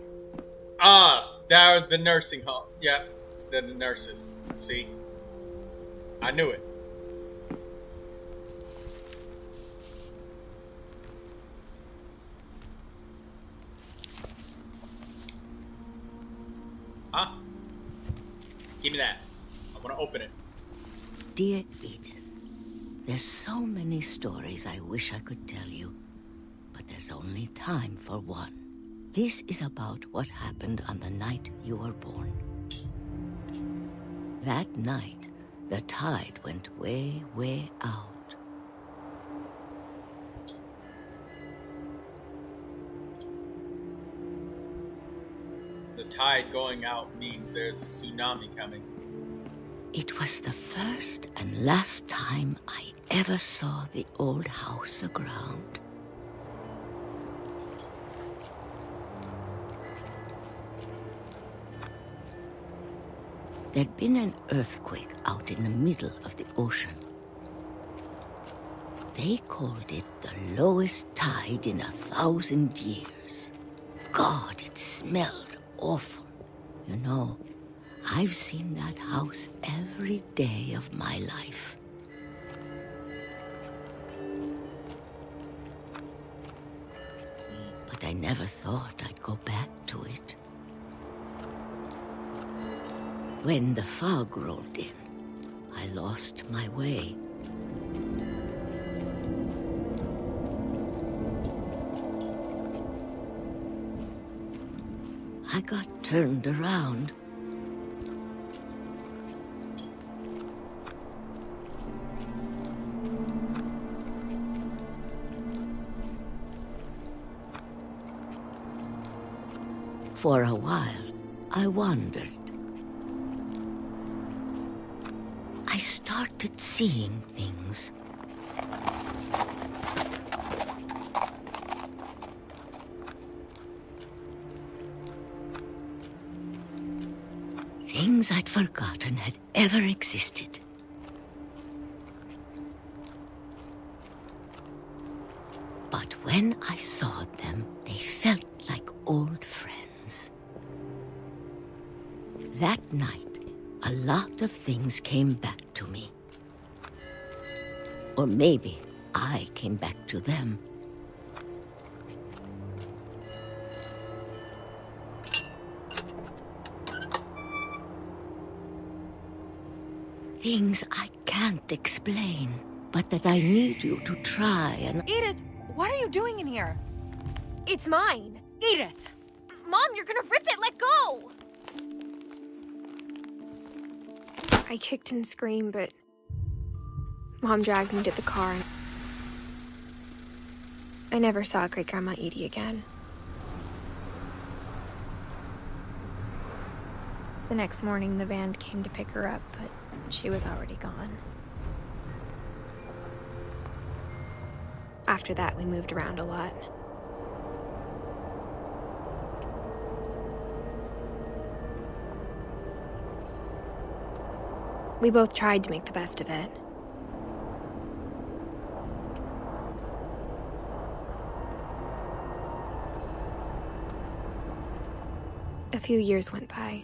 Ah, that was the nursing home. Yeah, the nurses. See? I knew it. Huh? Give me that. I want to open it. Dear Edith, there's so many stories I wish I could tell you, but there's only time for one. This is about what happened on the night you were born. That night, the tide went way, way out. The tide going out means there's a tsunami coming. It was the first and last time I ever saw the old house aground. There'd been an earthquake out in the middle of the ocean. They called it the lowest tide in 1,000 years. God, it smelled awful. You know, I've seen that house every day of my life. But I never thought I'd go back to it. When the fog rolled in, I lost my way. I got turned around. For a while, I wandered. I started seeing things. Things I'd forgotten had ever existed. But when I saw them, they felt like old friends. That night, a lot of things came back to me. Or maybe I came back to them. Things I can't explain, but that I need you to try and... Edith, what are you doing in here? It's mine. Edith! Mom, you're gonna rip it! Let go! I kicked and screamed, but Mom dragged me to the car. I never saw Great-Grandma Edie again. The next morning, the van came to pick her up, but she was already gone. After that, we moved around a lot. We both tried to make the best of it. A few years went by.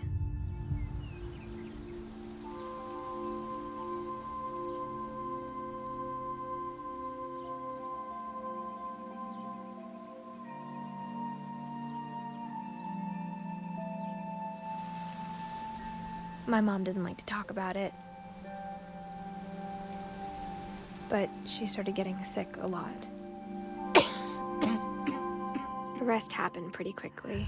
My mom didn't like to talk about it. But she started getting sick a lot. The rest happened pretty quickly.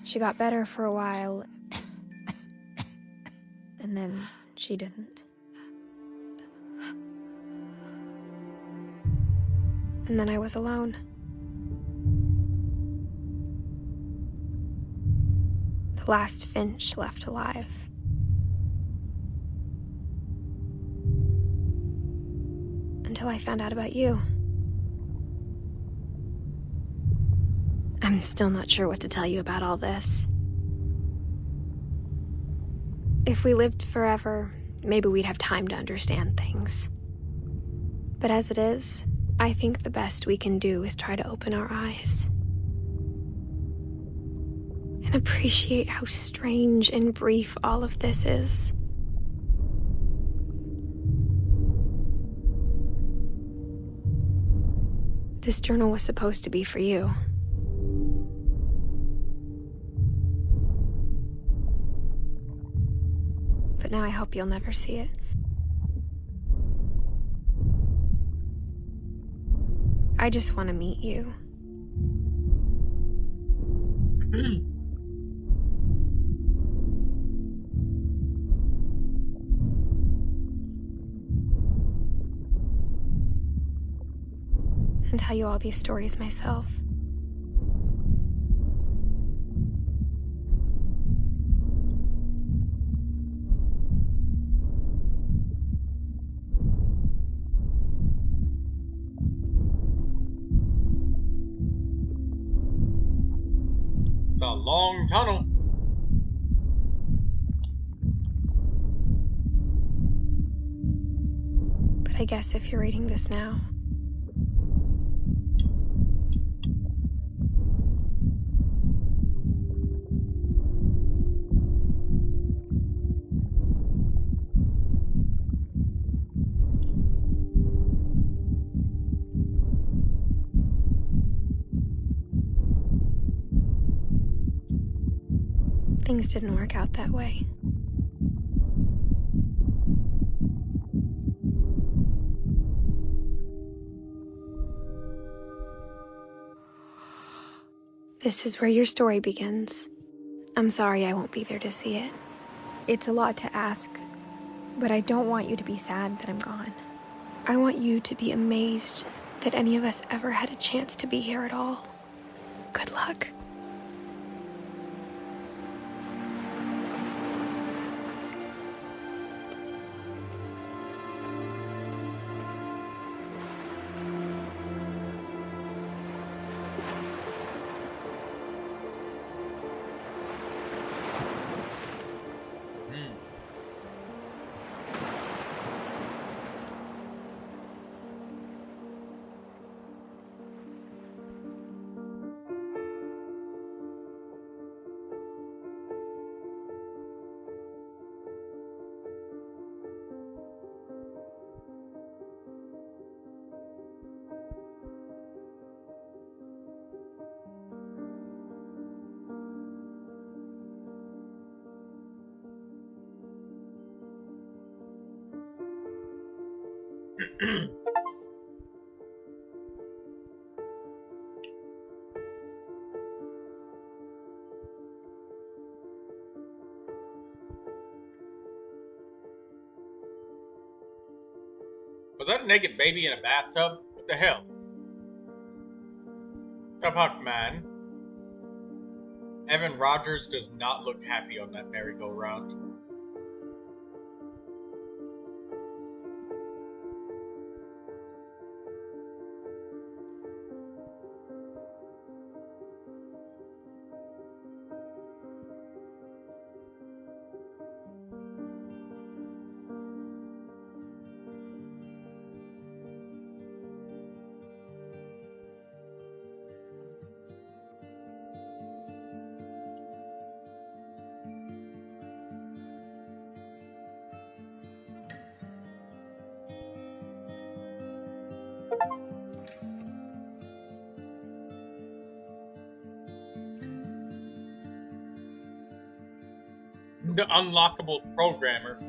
She got better for a while, and then she didn't. And then I was alone. The last Finch left alive. Until I found out about you. I'm still not sure what to tell you about all this. If we lived forever, maybe we'd have time to understand things. But as it is, I think the best we can do is try to open our eyes and appreciate how strange and brief all of this is. This journal was supposed to be for you. But now I hope you'll never see it. I just want to meet you. And tell you all these stories myself. It's a long tunnel. I guess if you're reading this now. Things didn't work out that way. This is where your story begins. I'm sorry I won't be there to see it. It's a lot to ask, but I don't want you to be sad that I'm gone. I want you to be amazed that any of us ever had a chance to be here at all. Good luck. Was that a naked baby in a bathtub? What the hell? The fuck, man. Evan Rogers does not look happy on that merry-go-round. The unlockable programmer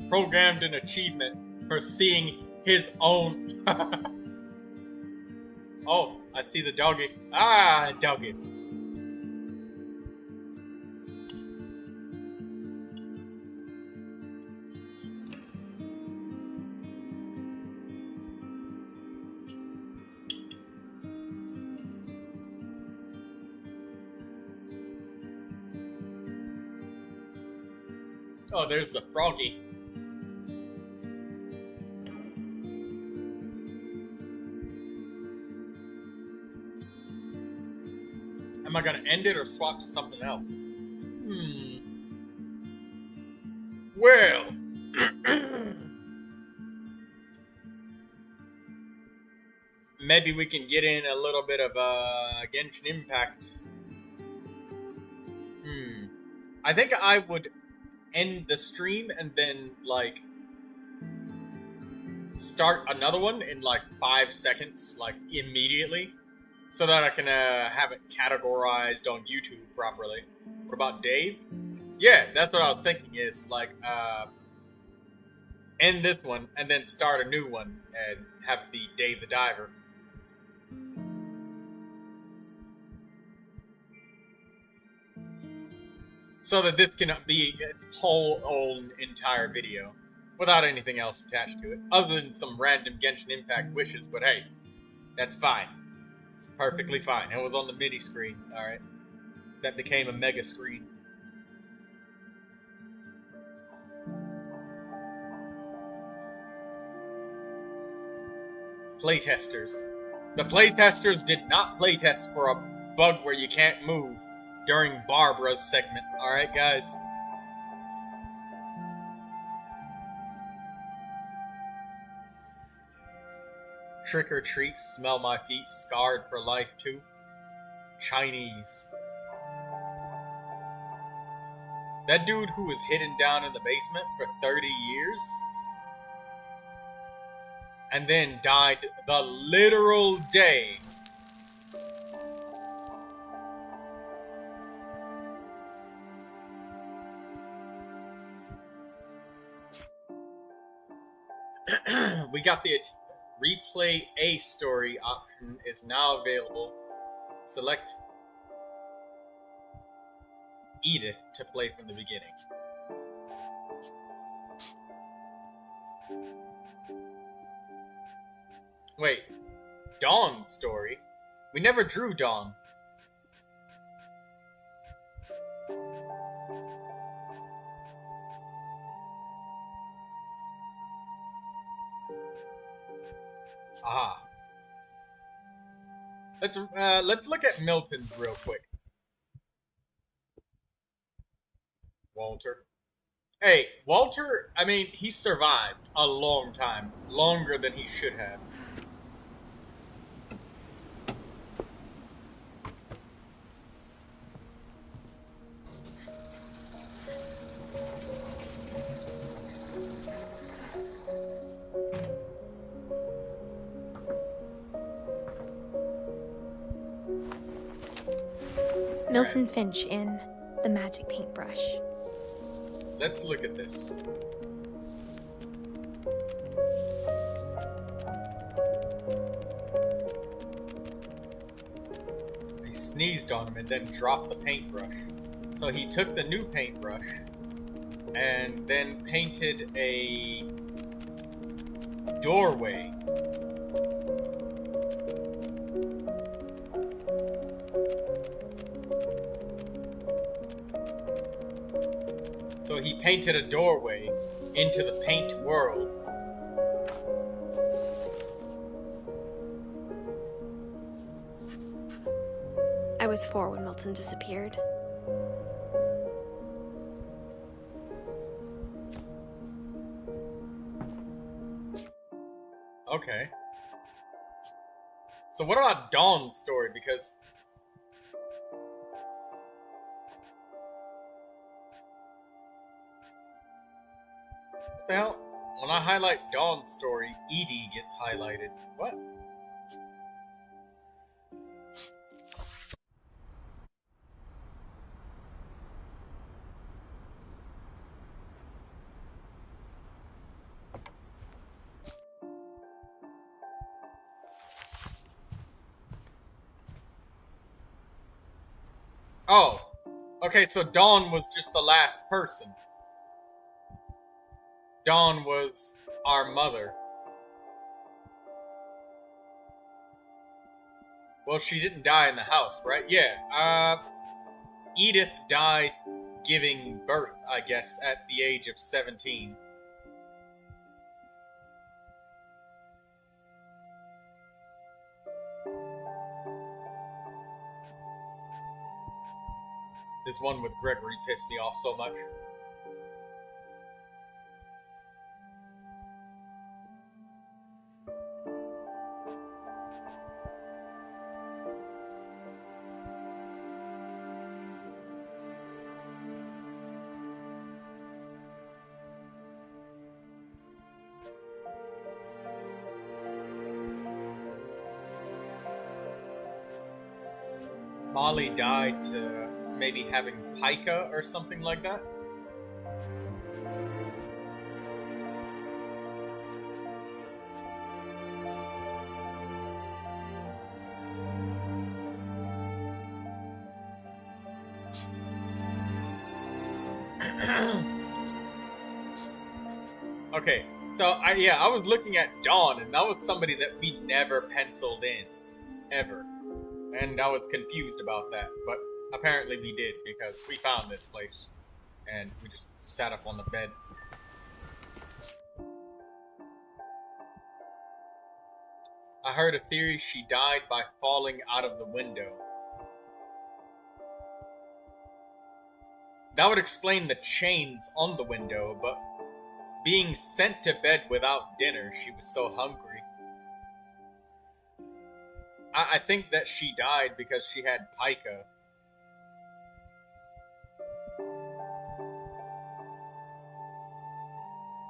programmed an achievement for seeing his own. Oh, I see the doggy. Ah, doggies. Oh, there's the froggy. Am I gonna end it or swap to something else? Well. Maybe we can get in a little bit of Genshin Impact. I think I would end the stream and then, like, start another one in, like, 5 seconds, like, immediately, so that I can have it categorized on YouTube properly. What about Dave? Yeah, that's what I was thinking is, like, end this one and then start a new one and have the Dave the Diver. So that this can be its whole own entire video, without anything else attached to it, other than some random Genshin Impact wishes, but hey, that's fine. It's perfectly fine. It was on the mini screen, alright? That became a mega screen. Playtesters. The playtesters did not playtest for a bug where you can't move during Barbara's segment, alright guys? Trick or treat, smell my feet, scarred for life too. Chinese. That dude who was hidden down in the basement for 30 years and then died the literal day we got the replay a story option is now available. Select Edith to play from the beginning. Wait, Dawn's story? We never drew Dawn. Ah. Let's look at Milton's real quick. Walter. Hey, Walter, I mean, he survived a long time. Longer than he should have. Milton Finch in The Magic Paintbrush. Let's look at this. He sneezed on him and then dropped the paintbrush. So he took the new paintbrush and then painted a doorway. So he painted a doorway into the paint world. I was 4 when Milton disappeared. Okay. So what about Dawn's story? Because what the hell? When I highlight Dawn's story, Edie gets highlighted. What? Oh. Okay, so Dawn was just the last person. Dawn was our mother. Well, she didn't die in the house, right? Yeah, Edith died giving birth, I guess, at the age of 17. This one with Gregory pissed me off so much. Molly died to maybe having pica or something like that. Okay, so I was looking at Dawn, and that was somebody that we never penciled in, ever. And I was confused about that, but apparently we did, because we found this place, and we just sat up on the bed. I heard a theory she died by falling out of the window. That would explain the chains on the window, but being sent to bed without dinner, she was so hungry. I think that she died because she had pica.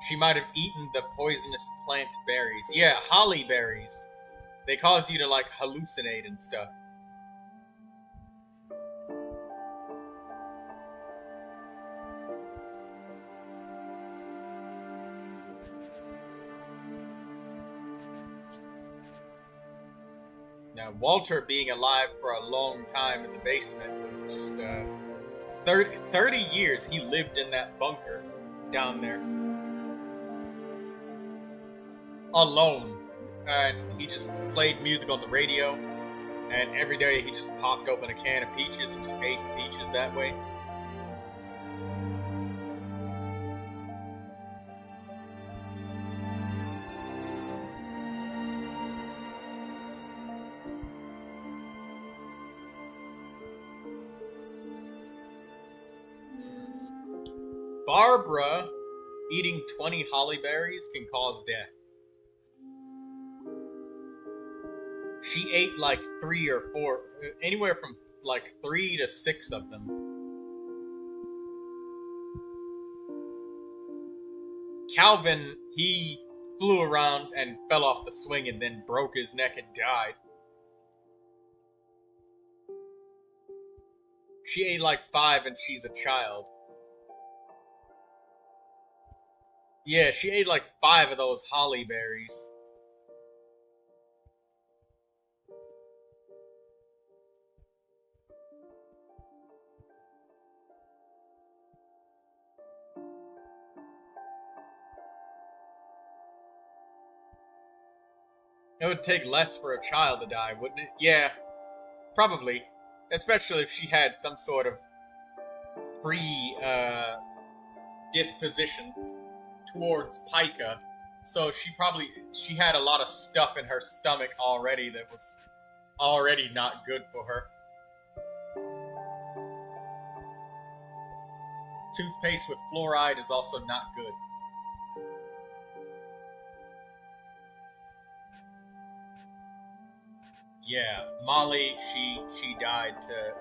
She might have eaten the poisonous plant berries. Yeah, holly berries. They cause you to, like, hallucinate and stuff. Now, Walter being alive for a long time in the basement was just, 30 years he lived in that bunker down there. Alone. And he just played music on the radio, and every day he just popped open a can of peaches and just ate the peaches that way. Barbara eating 20 holly berries can cause death. She ate like 3 or 4, anywhere from like 3 to 6 of them. Calvin, he flew around and fell off the swing and then broke his neck and died. She ate like 5 and she's a child. Yeah, she ate like 5 of those holly berries. It would take less for a child to die, wouldn't it? Yeah, probably. Especially if she had some sort of disposition towards pica. So she had a lot of stuff in her stomach already that was already not good for her. Toothpaste with fluoride is also not good. Yeah, Molly, she died to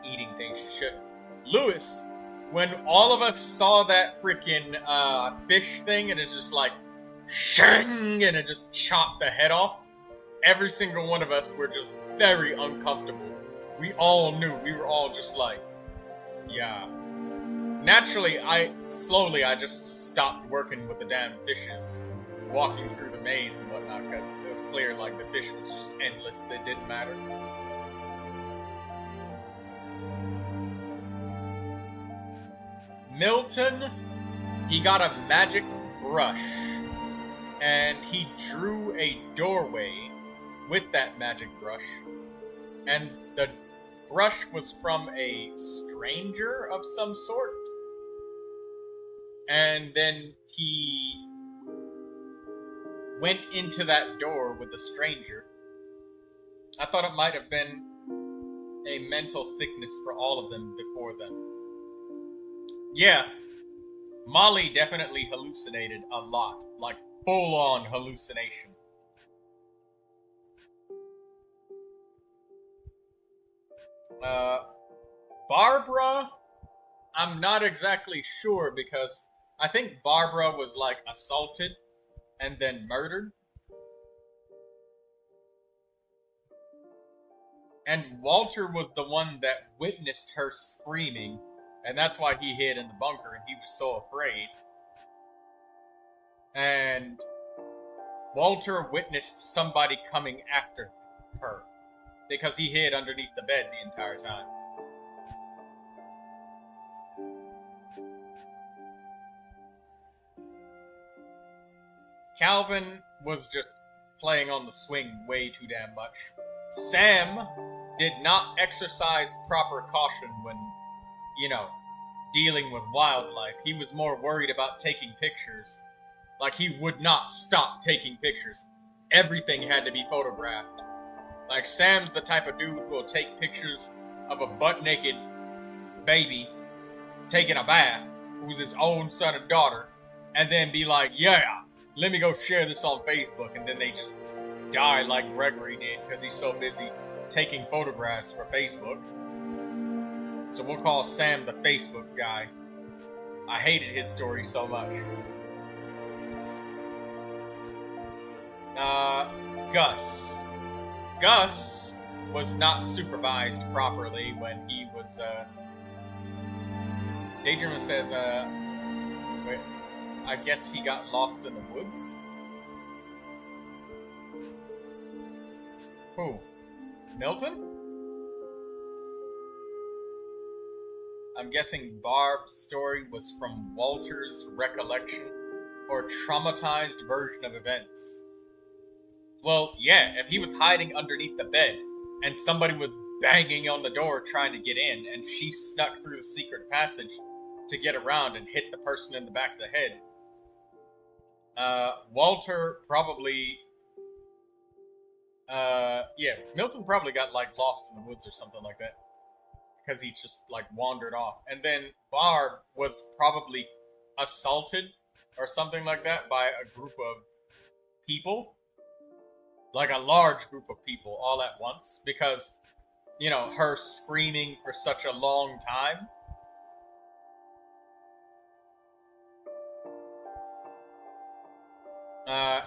eating things she shouldn't. Lewis, when all of us saw that freaking fish thing and it's just like shang and it just chopped the head off, every single one of us were just very uncomfortable. We all knew. We were all just like, yeah. Naturally, I just stopped working with the damn fishes, walking through the maze and whatnot, because it was clear, like, the fish was just endless. They didn't matter. Milton, he got a magic brush, and he drew a doorway with that magic brush, and the brush was from a stranger of some sort, and then he went into that door with the stranger. I thought it might have been a mental sickness for all of them before then. Yeah, Molly definitely hallucinated a lot, like full-on hallucination. Barbara, I'm not exactly sure because I think Barbara was like assaulted and then murdered. And Walter was the one that witnessed her screaming, and that's why he hid in the bunker and he was so afraid. And Walter witnessed somebody coming after her because he hid underneath the bed the entire time. Calvin was just playing on the swing way too damn much. Sam did not exercise proper caution when, dealing with wildlife. He was more worried about taking pictures. Like, he would not stop taking pictures. Everything had to be photographed. Like, Sam's the type of dude who will take pictures of a butt-naked baby taking a bath, who's his own son and daughter, and then be like, yeah, let me go share this on Facebook, and then they just die like Gregory did because he's so busy taking photographs for Facebook. So we'll call Sam the Facebook guy. I hated his story so much. Gus. Gus was not supervised properly when he was, Daydreamer says, wait, I guess he got lost in the woods? Who? Milton? I'm guessing Barb's story was from Walter's recollection or traumatized version of events. Well, yeah, if he was hiding underneath the bed and somebody was banging on the door trying to get in and she snuck through the secret passage to get around and hit the person in the back of the head, Walter probably... yeah, Milton probably got, like, lost in the woods or something like that. Because he just, like, wandered off. And then Barb was probably assaulted or something like that by a group of people. Like a large group of people all at once. Because, you know, her screaming for such a long time.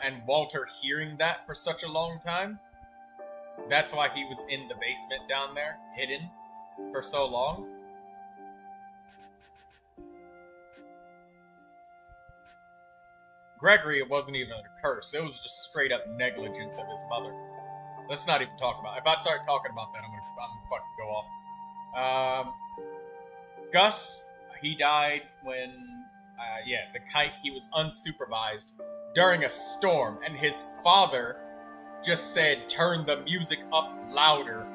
And Walter hearing that for such a long time. That's why he was in the basement down there, hidden for so long. Gregory, it wasn't even a curse. It was just straight up negligence of his mother. Let's not even talk about it. If I start talking about that, I'm gonna fucking go off. Gus, he died when, yeah, the kite, he was unsupervised during a storm, and his father just said, turn the music up louder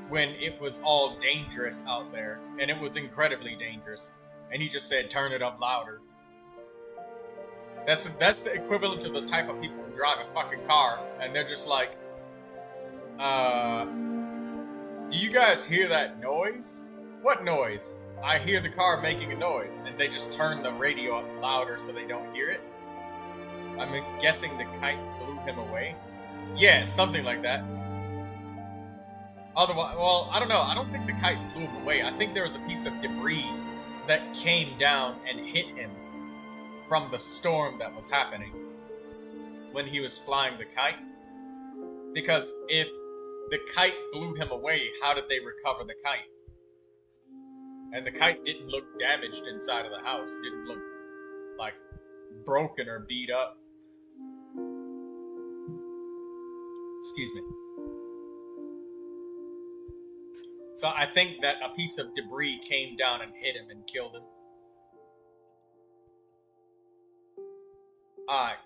when it was all dangerous out there, and it was incredibly dangerous, and he just said, turn it up louder. That's the equivalent to the type of people who drive a fucking car, and they're just like, do you guys hear that noise? What noise? I hear the car making a noise, and they just turn the radio up louder so they don't hear it. I'm guessing the kite blew him away. Yeah, something like that. Otherwise, well, I don't know. I don't think the kite blew him away. I think there was a piece of debris that came down and hit him from the storm that was happening when he was flying the kite. Because if the kite blew him away, how did they recover the kite? And the kite didn't look damaged inside of the house. It didn't look, like, broken or beat up. Excuse me. So I think that a piece of debris came down and hit him and killed him.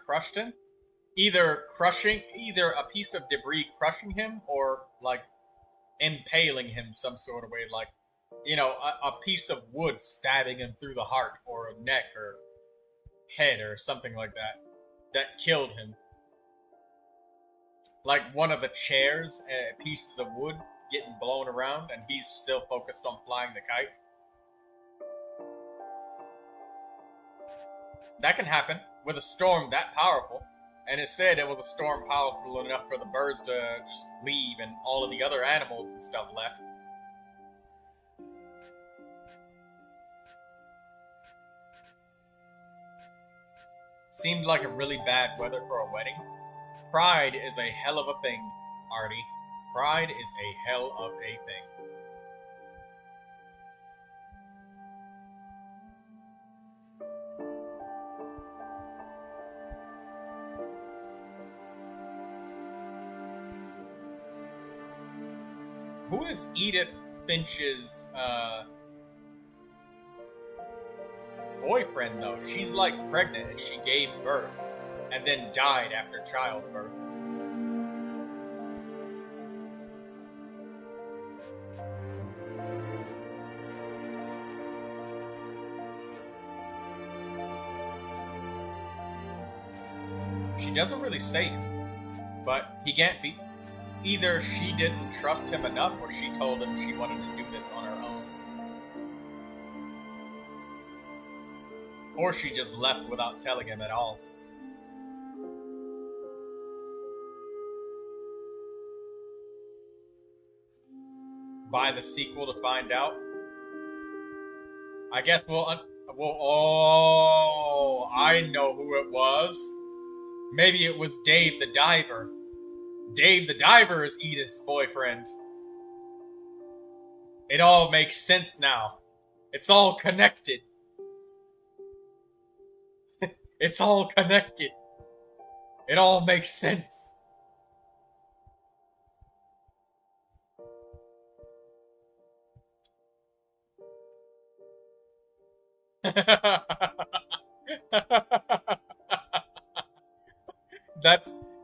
Crushed him? Either a piece of debris crushing him, or, like, impaling him some sort of way, like, you know, a piece of wood stabbing him through the heart, or a neck, or head, or something like that killed him. Like one of the chairs, pieces of wood getting blown around, and he's still focused on flying the kite. That can happen with a storm that powerful. And it said it was a storm powerful enough for the birds to just leave and all of the other animals and stuff left. Seemed like a really bad weather for a wedding. Pride is a hell of a thing, Artie. Pride is a hell of a thing. Who is Edith Finch's boyfriend, though? She's like pregnant and she gave birth and then died after childbirth. She doesn't really say it, but he can't be. Either she didn't trust him enough, or she told him she wanted to do this on her own. Or she just left without telling him at all. buy the sequel to find out. I guess oh, I know who it was. Maybe it was Dave the Diver. Dave the Diver is Edith's boyfriend. It all makes sense now. It's all connected. It's all connected. It all makes sense.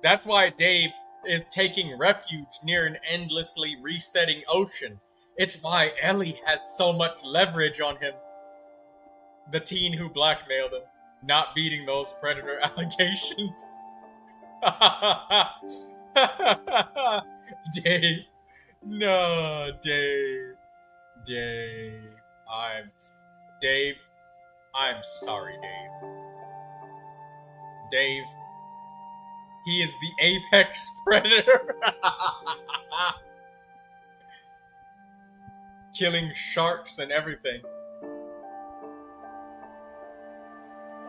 That's why Dave is taking refuge near an endlessly resetting ocean. It's why Ellie has so much leverage on him. The teen who blackmailed him, not beating those predator allegations. Dave. No, Dave. Dave. I'm sorry, Dave. Dave. He is the apex predator. Killing sharks and everything.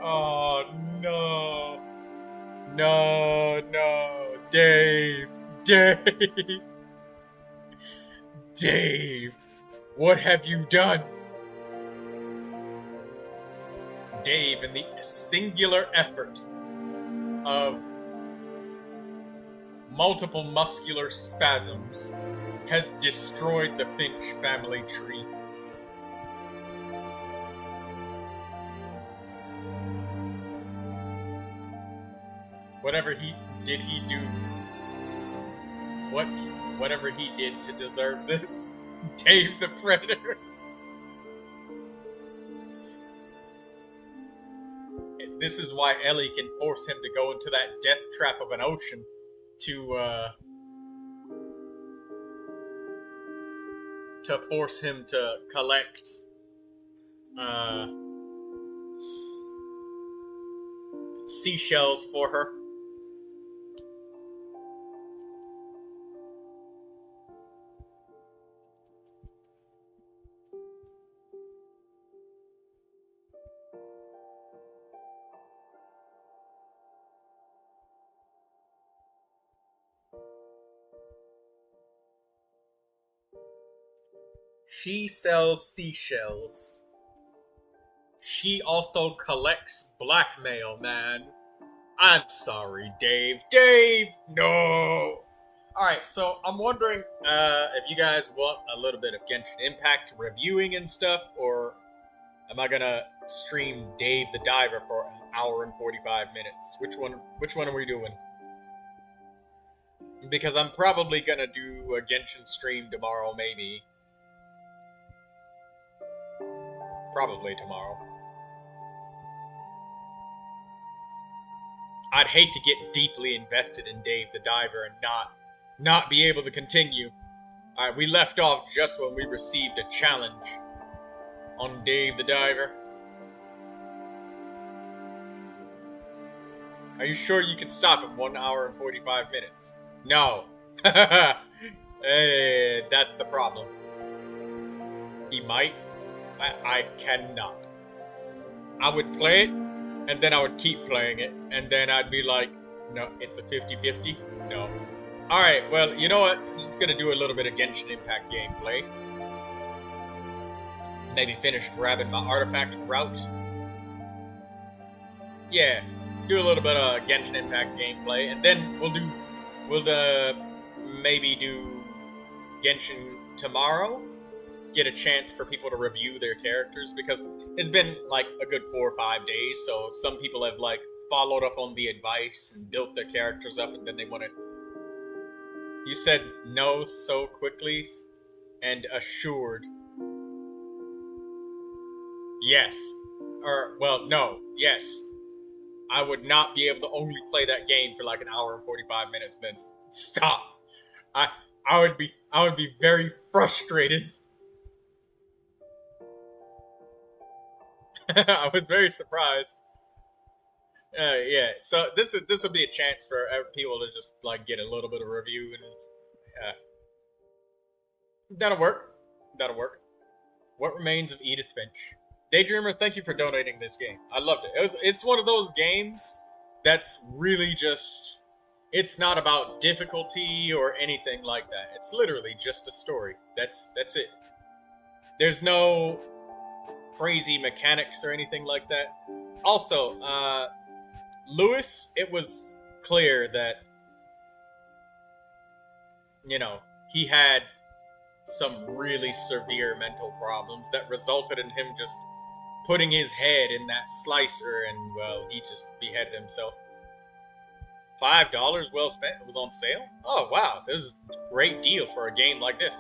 Oh, no. No. Dave. Dave. What have you done? Dave, in the singular effort of multiple muscular spasms, has destroyed the Finch family tree. Whatever he did to deserve this? Dave the Predator. This is why Ellie can force him to go into that death trap of an ocean to force him to collect seashells for her. She sells seashells. She also collects blackmail, man. I'm sorry, Dave. Dave! No! Alright, so I'm wondering if you guys want a little bit of Genshin Impact reviewing and stuff, or am I gonna stream Dave the Diver for an hour and 45 minutes? Which one are we doing? Because I'm probably gonna do a Genshin stream tomorrow, maybe. Probably tomorrow. I'd hate to get deeply invested in Dave the Diver and not be able to continue. Alright, we left off just when we received a challenge on Dave the Diver. Are you sure you can stop at 1 hour and 45 minutes? No. Hey, that's the problem. He might. I cannot. I would play it, and then I would keep playing it, and then I'd be like, no, it's a 50-50? No. Alright, well, you know what? I'm just gonna do a little bit of Genshin Impact gameplay. Maybe finish grabbing my artifact route. Yeah, do a little bit of Genshin Impact gameplay, and then we'll maybe do Genshin tomorrow. Get a chance for people to review their characters, because it's been like a good 4 or 5 days, so some people have like followed up on the advice and built their characters up, and then they want to. You said no so quickly and assured. Yes. Or, well, no. Yes. I would not be able to only play that game for like an hour and 45 minutes, then stop. I would be very frustrated. I was very surprised. Yeah, so this will be a chance for people to just like get a little bit of review, and That'll work. That'll work. What Remains of Edith Finch? Daydreamer, thank you for donating this game. I loved it. It's one of those games that's really just... It's not about difficulty or anything like that. It's literally just a story. That's it. There's no crazy mechanics or anything like that. Also, Lewis, it was clear that, you know, he had some really severe mental problems that resulted in him just putting his head in that slicer and, well, he just beheaded himself. $5 well spent. It was on sale? Oh, wow. This is a great deal for a game like this.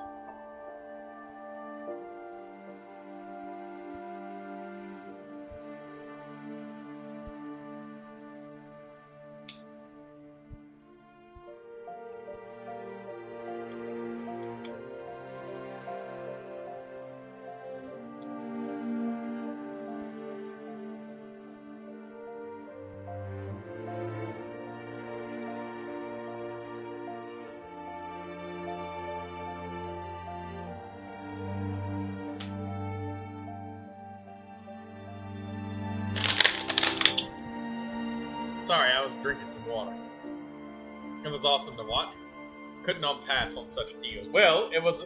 Sorry, I was drinking some water. It was awesome to watch. Couldn't pass on such a deal. Well, it was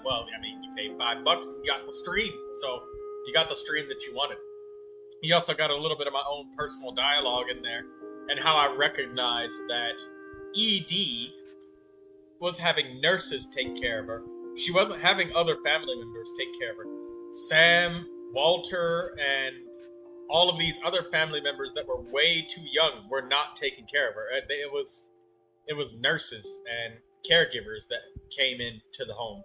well, I mean, you paid $5 and you got the stream. So, you got the stream that you wanted. You also got a little bit of my own personal dialogue in there, and how I recognized that ED was having nurses take care of her. She wasn't having other family members take care of her. Sam, Walter, and all of these other family members that were way too young were not taking care of her. It was nurses and caregivers that came into the home.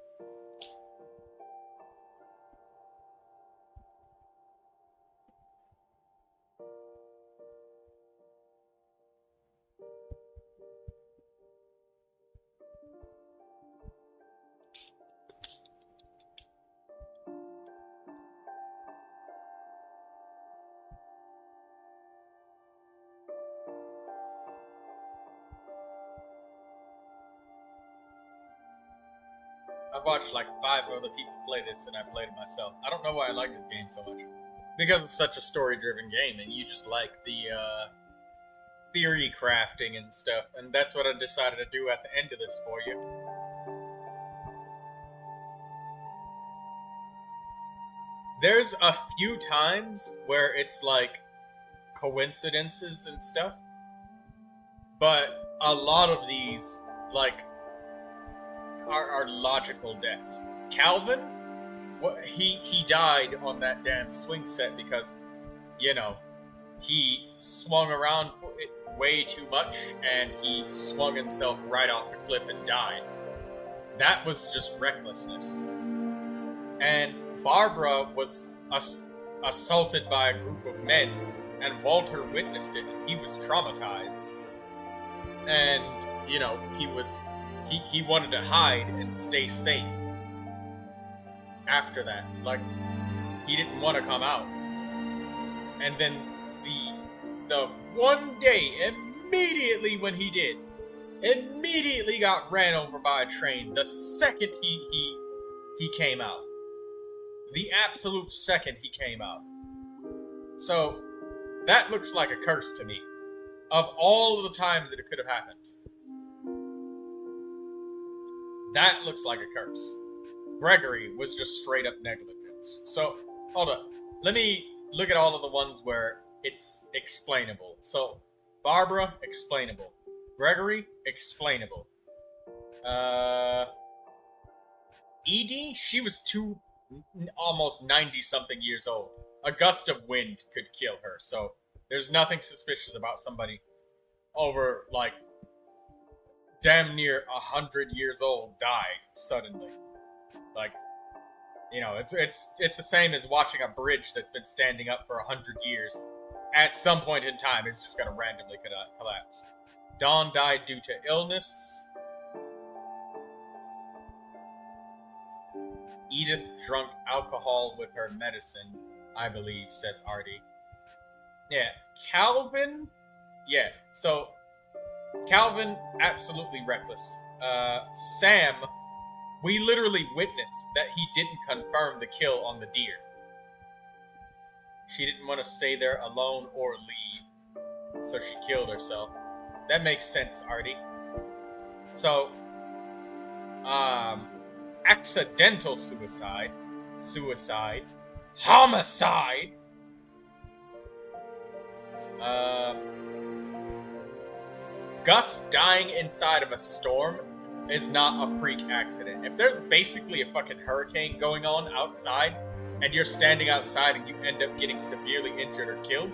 I've watched like 5 other people play this, and I played it myself. I don't know why I like this game so much. Because it's such a story-driven game, and you just like the theory crafting and stuff, and that's what I decided to do at the end of this for you. There's a few times where it's like coincidences and stuff, but a lot of these, like, are logical deaths. Calvin, he died on that damn swing set because, you know, he swung around for it way too much and he swung himself right off the cliff and died. That was just recklessness. And Barbara was assaulted by a group of men, and Walter witnessed it, and he was traumatized. And, you know, he wanted to hide and stay safe after that. Like, he didn't want to come out. And then the one day, immediately when he did, immediately got ran over by a train the second he came out. The absolute second he came out. So, that looks like a curse to me. Of all of the times that it could have happened. That looks like a curse. Gregory was just straight up negligence. So, hold up. Let me look at all of the ones where it's explainable. So, Barbara, explainable. Gregory, explainable. Edie, she was almost 90-something years old. A gust of wind could kill her, so there's nothing suspicious about somebody over, like, damn near 100 years old die suddenly. Like, you know, it's the same as watching a bridge that's been standing up for 100 years. At some point in time, it's just gonna randomly collapse. Dawn died due to illness. Edith drunk alcohol with her medicine, I believe, says Artie. Yeah, Calvin? Yeah, so Calvin, absolutely reckless. Sam, We literally witnessed that he didn't confirm the kill on the deer. She didn't want to stay there alone or leave, so she killed herself. That makes sense, Artie. So, accidental suicide, homicide, Gus dying inside of a storm is not a freak accident. If there's basically a fucking hurricane going on outside, and you're standing outside and you end up getting severely injured or killed,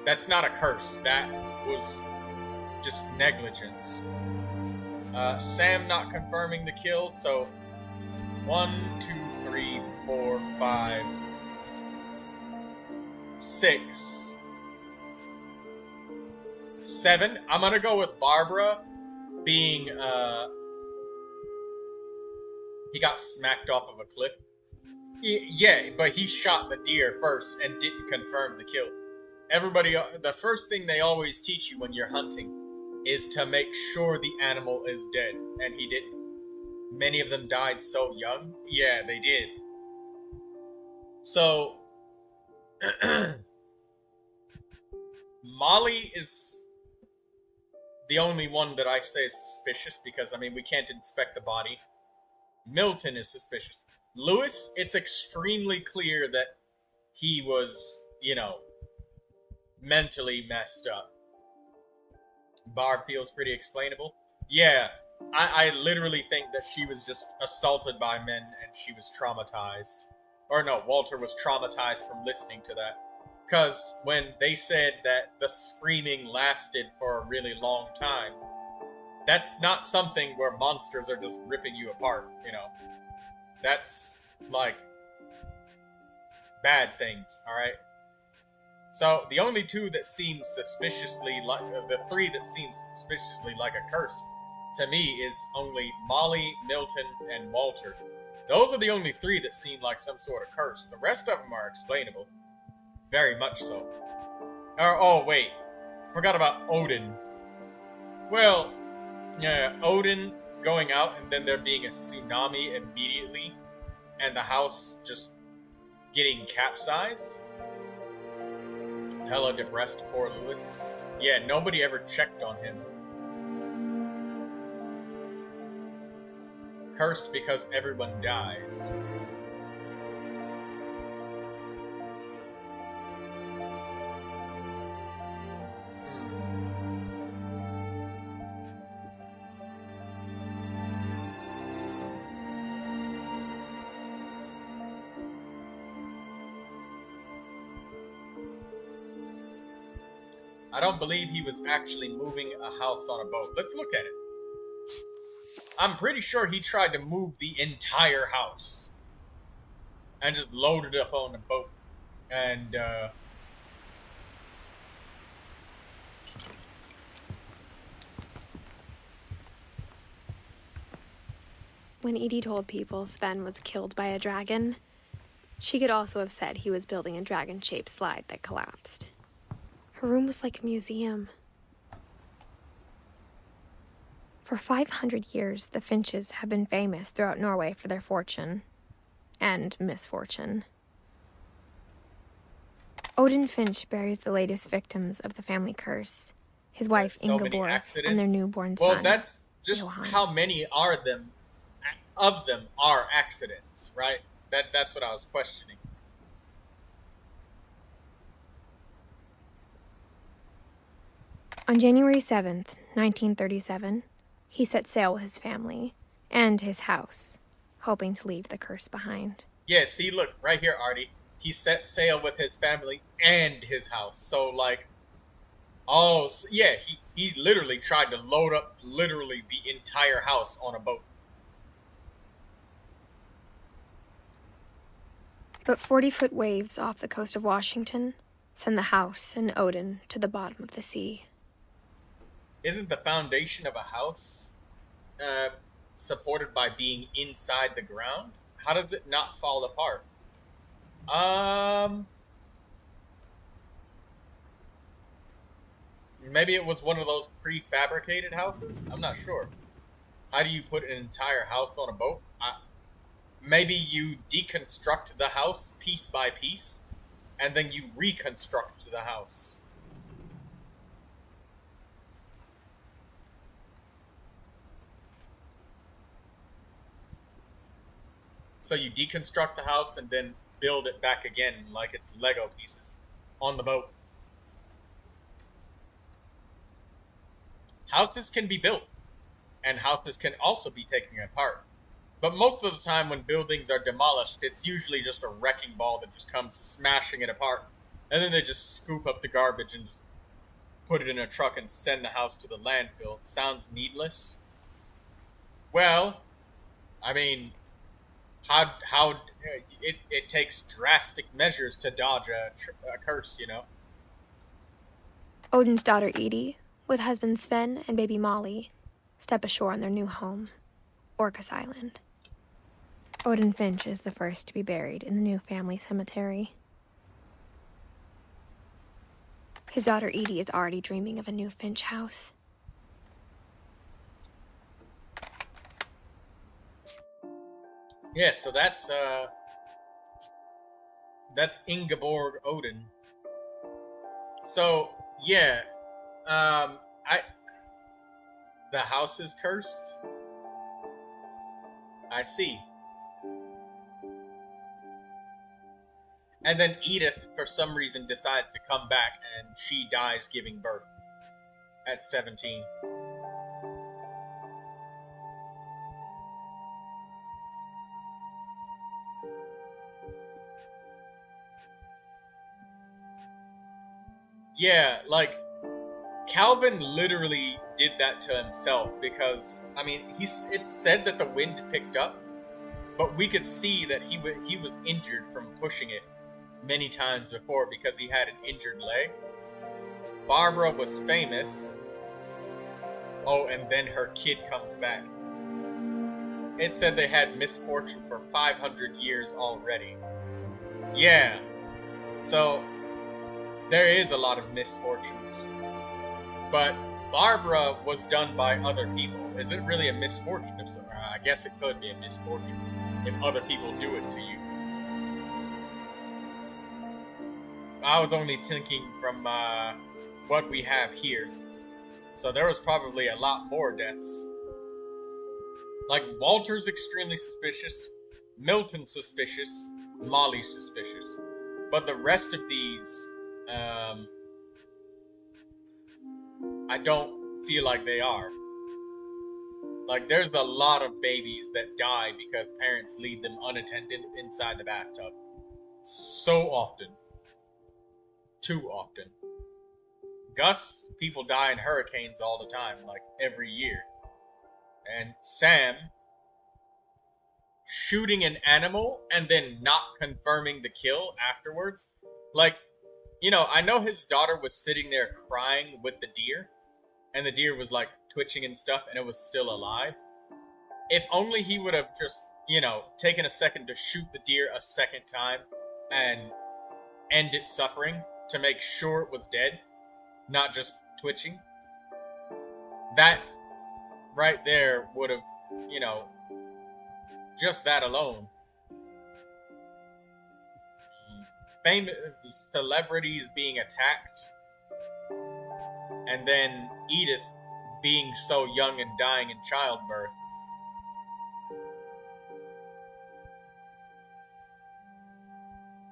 that's not a curse. That was just negligence. Sam not confirming the kill, so 1, 2, 3, 4, 5, 6, 7. I'm gonna go with Barbara being, he got smacked off of a cliff. Yeah, but he shot the deer first and didn't confirm the kill. Everybody, the first thing they always teach you when you're hunting is to make sure the animal is dead, and he didn't. Many of them died so young. Yeah, they did. So, Molly is the only one that I say is suspicious because, I mean, we can't inspect the body. Milton is suspicious. Lewis, it's extremely clear that he was, you know, mentally messed up. Barb feels pretty explainable. Yeah, I literally think that she was just assaulted by men and she was traumatized. Or no, Walter was traumatized from listening to that. Because when they said that the screaming lasted for a really long time, that's not something where monsters are just ripping you apart, you know. That's, like, bad things, alright? So, the only two that seem suspiciously like, the three that seem suspiciously like a curse, to me, is only Molly, Milton, and Walter. Those are the only three that seem like some sort of curse. The rest of them are explainable. Very much so. Oh, wait. Forgot about Odin. Well, yeah, Odin going out and then there being a tsunami immediately and the house just getting capsized. Hella depressed, poor Lewis. Yeah, nobody ever checked on him. Cursed because everyone dies. I don't believe he was actually moving a house on a boat. Let's look at it. I'm pretty sure he tried to move the entire house. And just loaded it up on the boat. And, When Edie told people Sven was killed by a dragon, she could also have said he was building a dragon-shaped slide that collapsed. Her room was like a museum. For 500 years, the Finches have been famous throughout Norway for their fortune and misfortune. Odin Finch buries the latest victims of the family curse, his wife Ingeborg and their newborn son. well, that's just Johan. how many of them are accidents, right? That's what I was questioning. On January 7th, 1937, he set sail with his family and his house, hoping to leave the curse behind. Yeah, see, look, right here, Artie. He set sail with his family and his house. So, like, oh, so, yeah, he literally tried to load up literally the entire house on a boat. But 40-foot waves off the coast of Washington send the house and Odin to the bottom of the sea. Isn't the foundation of a house supported by being inside the ground? How does it not fall apart? Maybe it was one of those prefabricated houses? I'm not sure. How do you put an entire house on a boat? maybe you deconstruct the house piece by piece, and then you reconstruct the house. So you deconstruct the house and then build it back again like it's Lego pieces on the boat. Houses can be built, and houses can also be taken apart. But most of the time when buildings are demolished, it's usually just a wrecking ball that just comes smashing it apart. And then they just scoop up the garbage and just put it in a truck and send the house to the landfill. Sounds needless? Well, I mean, how it takes drastic measures to dodge a curse, you know? Odin's daughter Edie, with husband Sven and baby Molly, step ashore on their new home, Orcas Island. Odin Finch is the first to be buried in the new family cemetery. His daughter Edie is already dreaming of a new Finch house. Yeah, so that's Ingeborg Odin. So, yeah, the house is cursed? I see. And then Edith, for some reason, decides to come back, and she dies giving birth at 17. Yeah, like, Calvin literally did that to himself because, I mean, it's said that the wind picked up, but we could see that he was injured from pushing it many times before because he had an injured leg. Barbara was famous. Oh, and then her kid comes back. It said they had misfortune for 500 years already. Yeah. So, there is a lot of misfortunes. But Barbara was done by other people. Is it really a misfortune? I guess it could be a misfortune if other people do it to you. I was only thinking from what we have here. So there was probably a lot more deaths. Like, Walter's extremely suspicious, Milton's suspicious, Molly's suspicious. But the rest of these, I don't feel like they are. Like, there's a lot of babies that die because parents leave them unattended inside the bathtub. So often. Too often. Gus, people die in hurricanes all the time, like every year. And Sam, shooting an animal and then not confirming the kill afterwards. Like, you know, I know his daughter was sitting there crying with the deer, and the deer was like twitching and stuff, and it was still alive. If only he would have just, you know, taken a second to shoot the deer a second time and end its suffering to make sure it was dead, not just twitching. That right there would have, you know, just that alone. Famous celebrities being attacked, and then Edith being so young and dying in childbirth.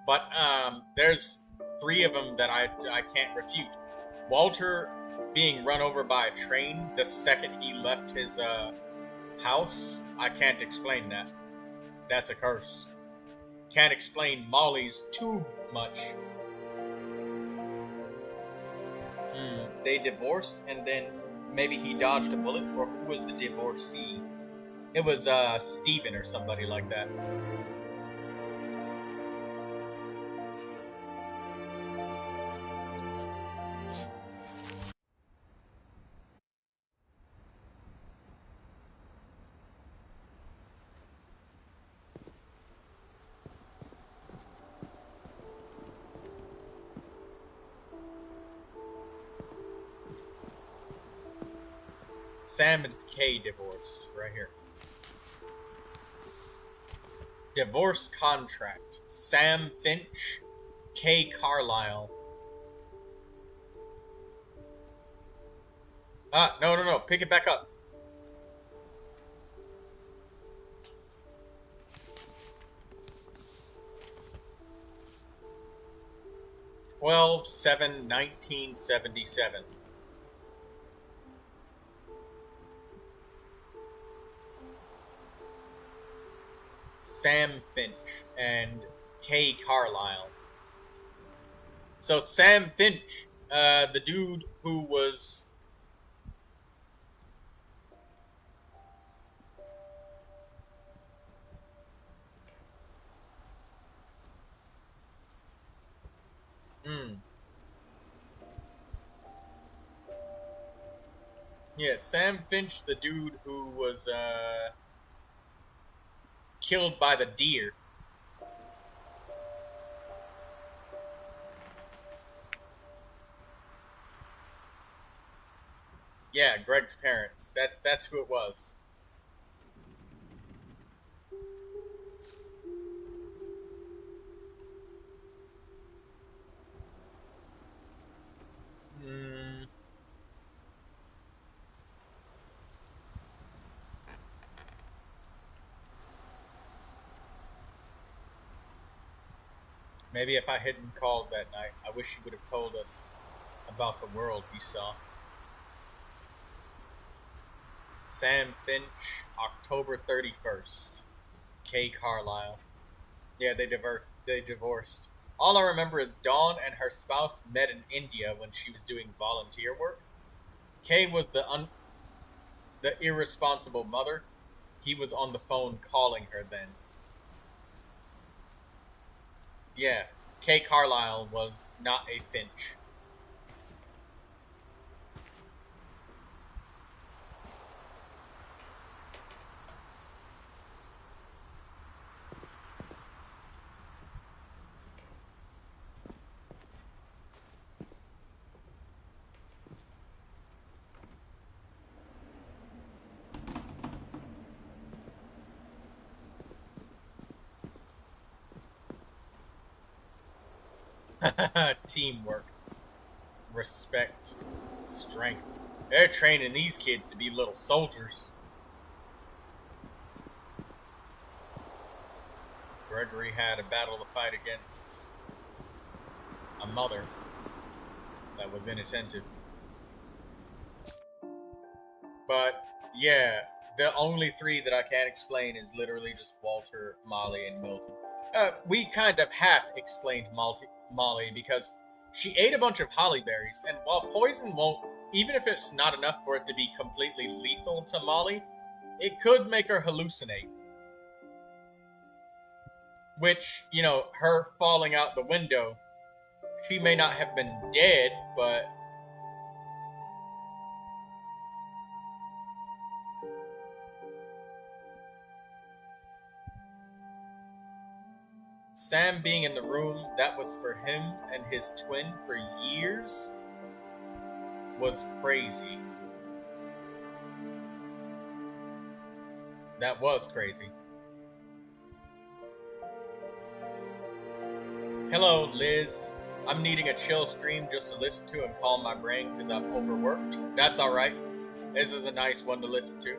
But there's 3 of them that I can't refute. Walter being run over by a train the second he left his house, I can't explain that. That's a curse. Can't explain Molly's too much. They divorced and then maybe he dodged a bullet, or who was the divorcee? It was Stephen or somebody like that. Sam and Kay divorced, right here. Divorce contract. Sam Finch, Kay Carlisle. No. Pick it back up. 12/7/1977. Sam Finch and Kay Carlisle. So Sam Finch, the dude who was Yeah, Sam Finch, the dude who was killed by the deer. Yeah, Greg's parents. That's who it was. Maybe if I hadn't called that night, I wish he would have told us about the world he saw. Sam Finch, October 31st. Kay Carlisle. Yeah, they divorced. All I remember is Dawn and her spouse met in India when she was doing volunteer work. Kay was the irresponsible mother. He was on the phone calling her then. Yeah, Kay Carlisle was not a Finch. Teamwork, respect, strength. They're training these kids to be little soldiers. Gregory had a battle to fight against a mother that was inattentive. But yeah, the only three that I can't explain is literally just Walter, Molly, and Milton. We kind of half explained Molly because she ate a bunch of holly berries, and while poison won't, even if it's not enough for it to be completely lethal to Molly, it could make her hallucinate. Which, you know, her falling out the window, she may not have been dead, but Sam being in the room that was for him and his twin for years was crazy. That was crazy. Hello, Liz. I'm needing a chill stream just to listen to and calm my brain because I've overworked. That's alright. This is a nice one to listen to.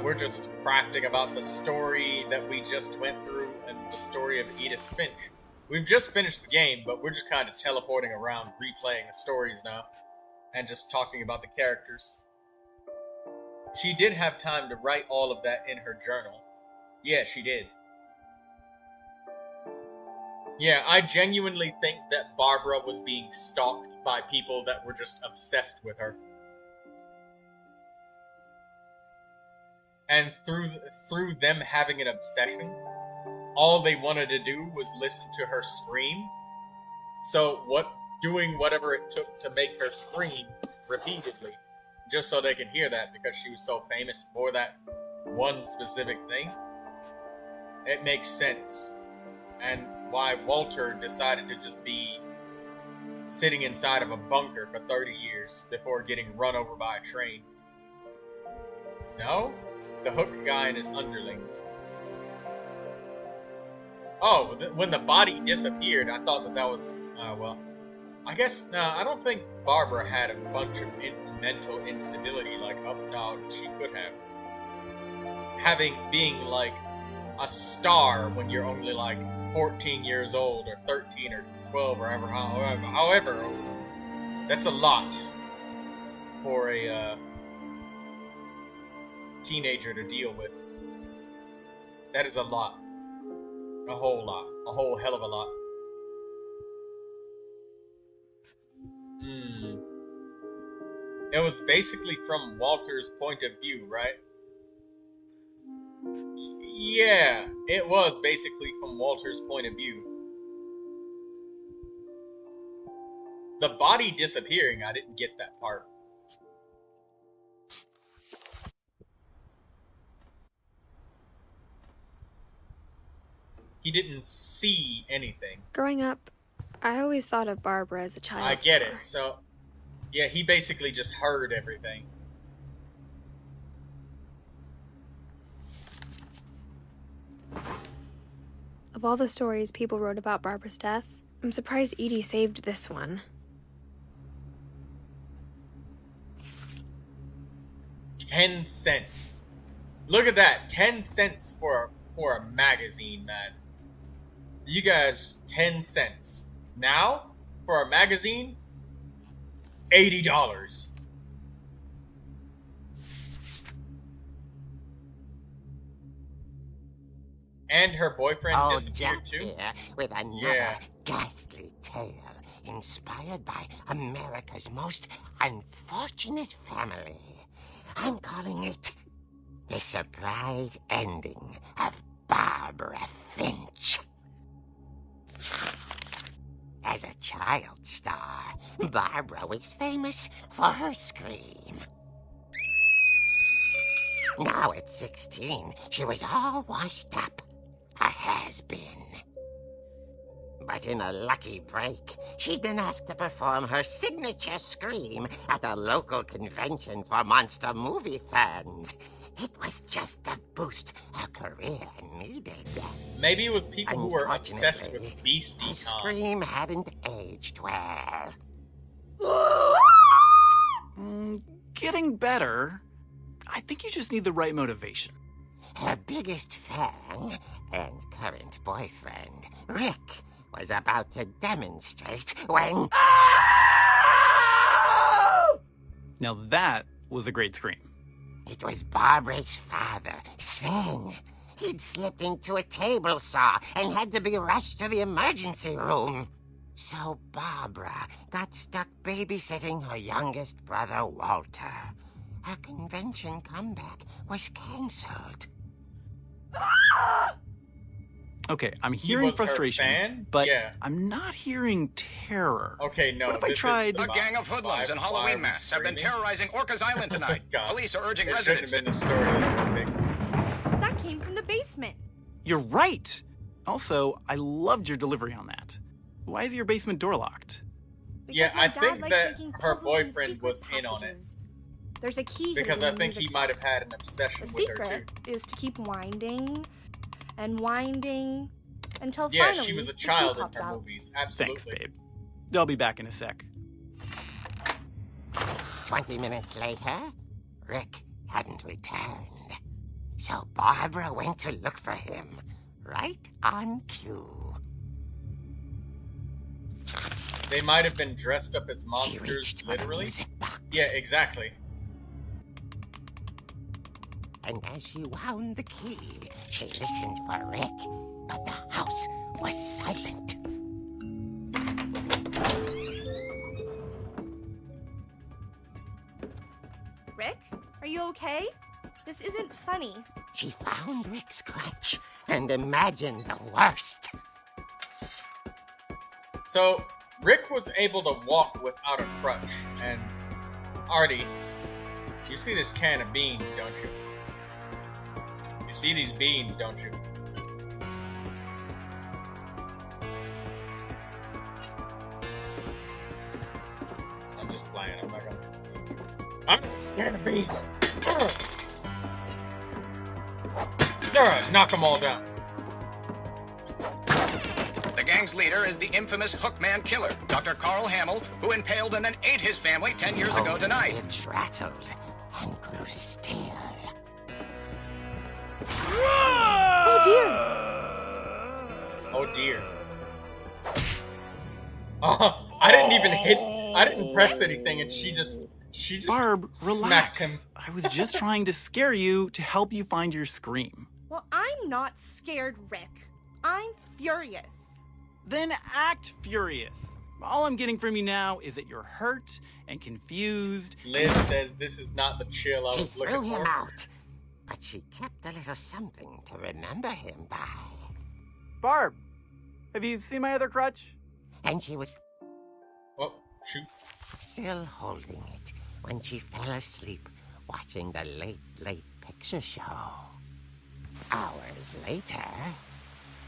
We're just crafting about the story that we just went through and the story of Edith Finch. We've just finished the game, but we're just kind of teleporting around, replaying the stories now, and just talking about the characters. She did have time to write all of that in her journal. Yeah, she did. Yeah, I genuinely think that Barbara was being stalked by people that were just obsessed with her. And through them having an obsession, all they wanted to do was listen to her scream. So doing whatever it took to make her scream repeatedly, just so they could hear that because she was so famous for that one specific thing. It makes sense. And why Walter decided to just be sitting inside of a bunker for 30 years before getting run over by a train. No? The Hook guy and his underlings. Oh, when the body disappeared, I thought that was, well, I guess, no, I don't think Barbara had a bunch of mental instability, like, oh, no, she could have. Being, like, a star when you're only, like, 14 years old, or 13, or 12, or however old, that's a lot for a, teenager to deal with. That is a lot. A whole lot. A whole hell of a lot. It was basically from Walter's point of view, right? Yeah, it was basically from Walter's point of view. The body disappearing, I didn't get that part. He didn't see anything. Growing up, I always thought of Barbara as a child I get star. it. So, yeah, he basically just heard everything. Of all the stories people wrote about Barbara's death, I'm surprised Edie saved this one. 10 cents. Look at that. 10 cents for a magazine, man. You guys, 10 cents. Now, for a magazine, $80. And her boyfriend disappeared too? Here with another ghastly tale inspired by America's most unfortunate family. I'm calling it The Surprise Ending of Barbara Finch. As a child star, Barbara was famous for her scream. Now at 16, she was all washed up. A has-been. But in a lucky break, she'd been asked to perform her signature scream at a local convention for monster movie fans. It was just the boost her career needed. Maybe it was people who were obsessed with Beastie her scream hadn't aged well. Getting better. I think you just need the right motivation. Her biggest fan and current boyfriend, Rick, was about to demonstrate when... Now that was a great scream. It was Barbara's father, Sven. He'd slipped into a table saw and had to be rushed to the emergency room. So Barbara got stuck babysitting her youngest brother, Walter. Her convention comeback was cancelled. Okay, I'm hearing frustration, but yeah. I'm not hearing terror. Okay, no. What if I tried... A gang of hoodlums in Halloween masks have been terrorizing Orcas Island tonight. Police are urging residents to... That came from the basement. You're right! Also, I loved your delivery on that. Why is your basement door locked? Yeah, I think that her boyfriend was in on it. There's a key because I think he might have had an obsession with her too. The secret is to keep winding and winding until yeah, finally she was a child the key in pops her out. movies. Absolutely. Thanks, babe. I'll be back in a sec. 20 minutes later, Rick hadn't returned. So Barbara went to look for him, right on cue. They might have been dressed up as monsters, literally. Yeah, exactly. And as she wound the key, she listened for Rick, but the house was silent. Rick, are you okay? This isn't funny. She found Rick's crutch and imagined the worst. So, Rick was able to walk without a crutch, and Artie, you see this can of beans, don't you? You see these beans, don't you? I'm just playing, I'm not gonna... I'm a can of beans! Alright, knock them all down. gang's leader is the infamous Hookman killer, Dr. Carl Hamill, who impaled and then ate his family 10 years ago tonight. It rattled and grew still. Oh dear! Oh dear. Oh, I didn't press anything, and she just Barb, smacked relax. him. I was just trying to scare you to help you find your scream. Well, I'm not scared, Rick. I'm furious. Then act furious. All I'm getting from you now is that you're hurt and confused. Liz says this is not the chill I She was threw looking him for. out, but she kept a little something to remember him by. Barb, have you seen my other crutch? And she would... Oh, shoot. Still holding it when she fell asleep watching the late picture show. Hours later...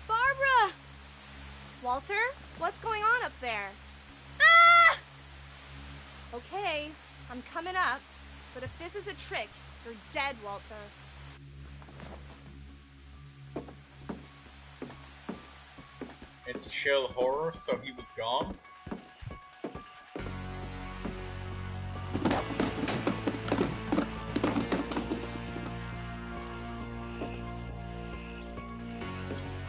Barbara! Walter, what's going on up there? Ah! Okay, I'm coming up, but if this is a trick, you're dead, Walter. It's chill horror, so he was gone.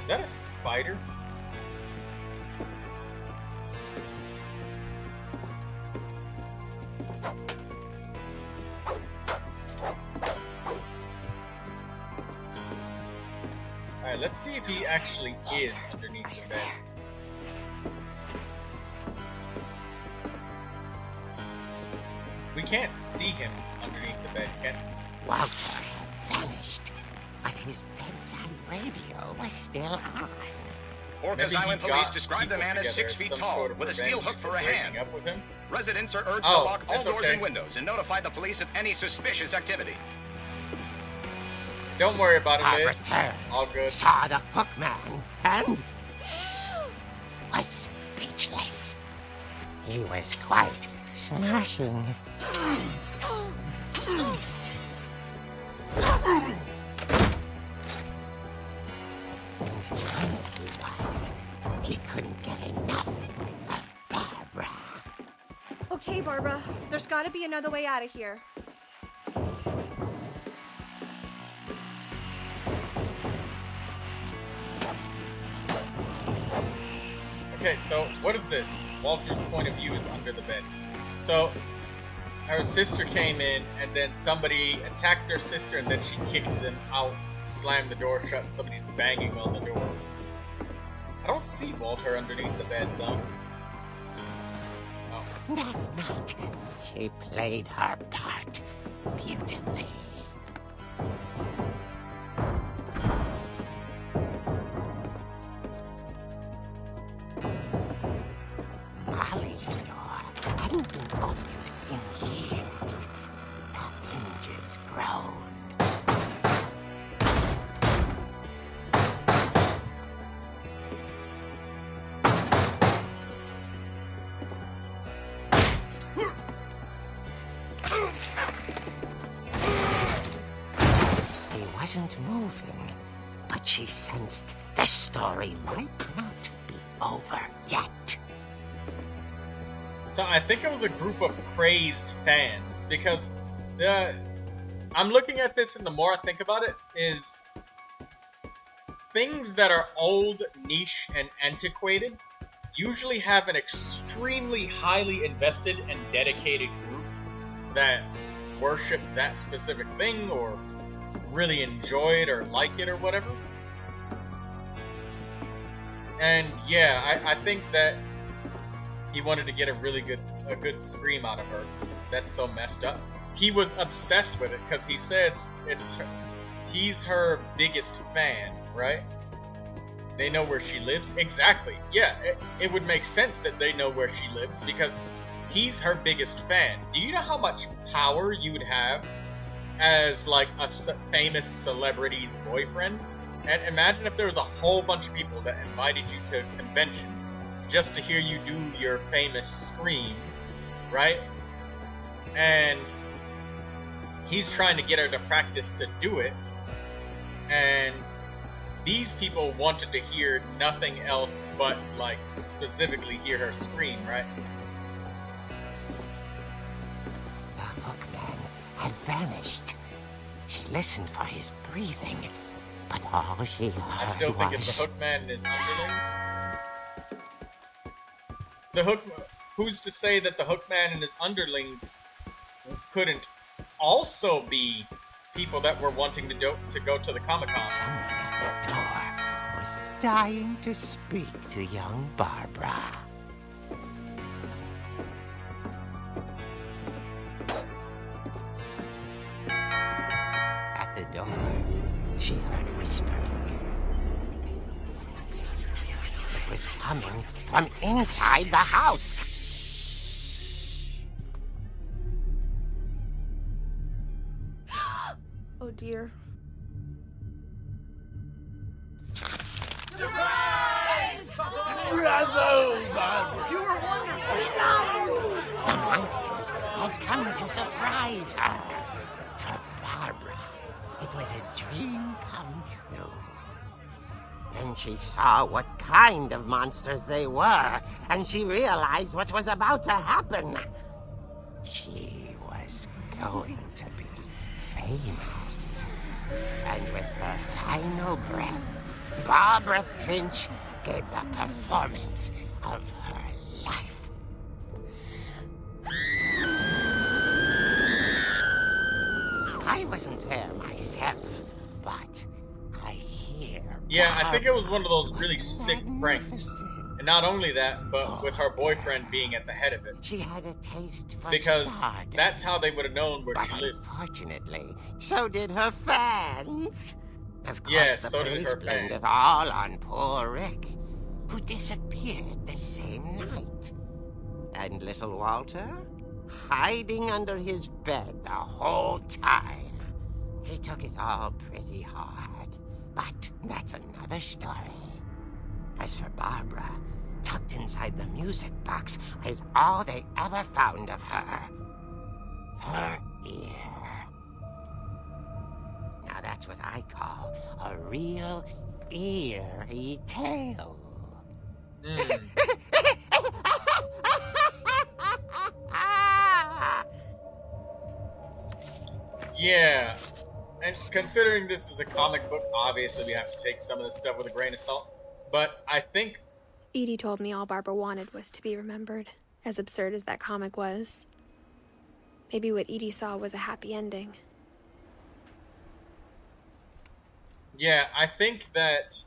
Is that a spider? Alright, let's see if he actually is underneath the bed. We can't see him underneath the bed, can we? Walter had vanished, but his bedside radio was still on. Orcas Island police describe the man as 6 feet tall, with a steel hook for a hand. Up with him. Residents are urged to lock all doors and windows and notify the police of any suspicious activity. Don't worry about it, I Liz. returned, All good. saw the Hookman, and was speechless. He was quite smashing. And where he was, he couldn't get enough of Barbara. Okay, Barbara, there's gotta be another way out of here. Okay, so what is this? Walter's point of view is under the bed. So her sister came in, and then somebody attacked her sister, and then she kicked them out, slammed the door shut, and somebody's banging on the door. I don't see Walter underneath the bed, though. Oh. That night, she played her part beautifully. Molly's door hadn't been opened in years. The hinges groaned. He wasn't moving, but she sensed the story might not be over yet. So I think it was a group of crazed fans, because I'm looking at this, and the more I think about it, is things that are old, niche, and antiquated usually have an extremely highly invested and dedicated group that worship that specific thing, or really enjoy it, or like it, or whatever. And yeah, I think that he wanted to get a good scream out of her. That's so messed up. He was obsessed with it because he says he's her biggest fan, right? They know where she lives. Exactly. Yeah, it would make sense that they know where she lives because he's her biggest fan. Do you know how much power you would have as like a famous celebrity's boyfriend? And imagine if there was a whole bunch of people that invited you to a convention just to hear you do your famous scream, right? And he's trying to get her to practice to do it, and these people wanted to hear nothing else but, like, specifically hear her scream, right? The hookman had vanished. She listened for his breathing, but all she heard I still think it's the hookman and his underlings. Who's to say that the hookman and his underlings couldn't also be people that were wanting to go to the Comic-Con? Someone at the door was dying to speak to young Barbara. At the door, she heard whispering. It was coming from inside the house. Oh dear. Surprise! Bravo, Barbara! You were wonderful! The monsters had come to surprise her. For Barbara, it was a dream come true. Then she saw what kind of monsters they were, and she realized what was about to happen. She was going to be famous. And with her final breath, Barbara Finch gave the performance of her life. I wasn't there myself, but I hear. Yeah, I think it was one of those really sick pranks. And not only that, but with her boyfriend being at the head of it. She had a taste for because stardom. that's how they would have known where she lived. Unfortunately, so did her fans. Of course, Yes, the so did police her blamed fans. it all on poor Rick, who disappeared the same night. And little Walter, hiding under his bed the whole time. He took it all pretty hard, but that's another story. As for Barbara, tucked inside the music box is all they ever found of her. Her ear. Now that's what I call a real eerie tale. Yeah. And considering this is a comic book, obviously we have to take some of this stuff with a grain of salt. But I think Edie told me all Barbara wanted was to be remembered, as absurd as that comic was. Maybe what Edie saw was a happy ending. Yeah, I think that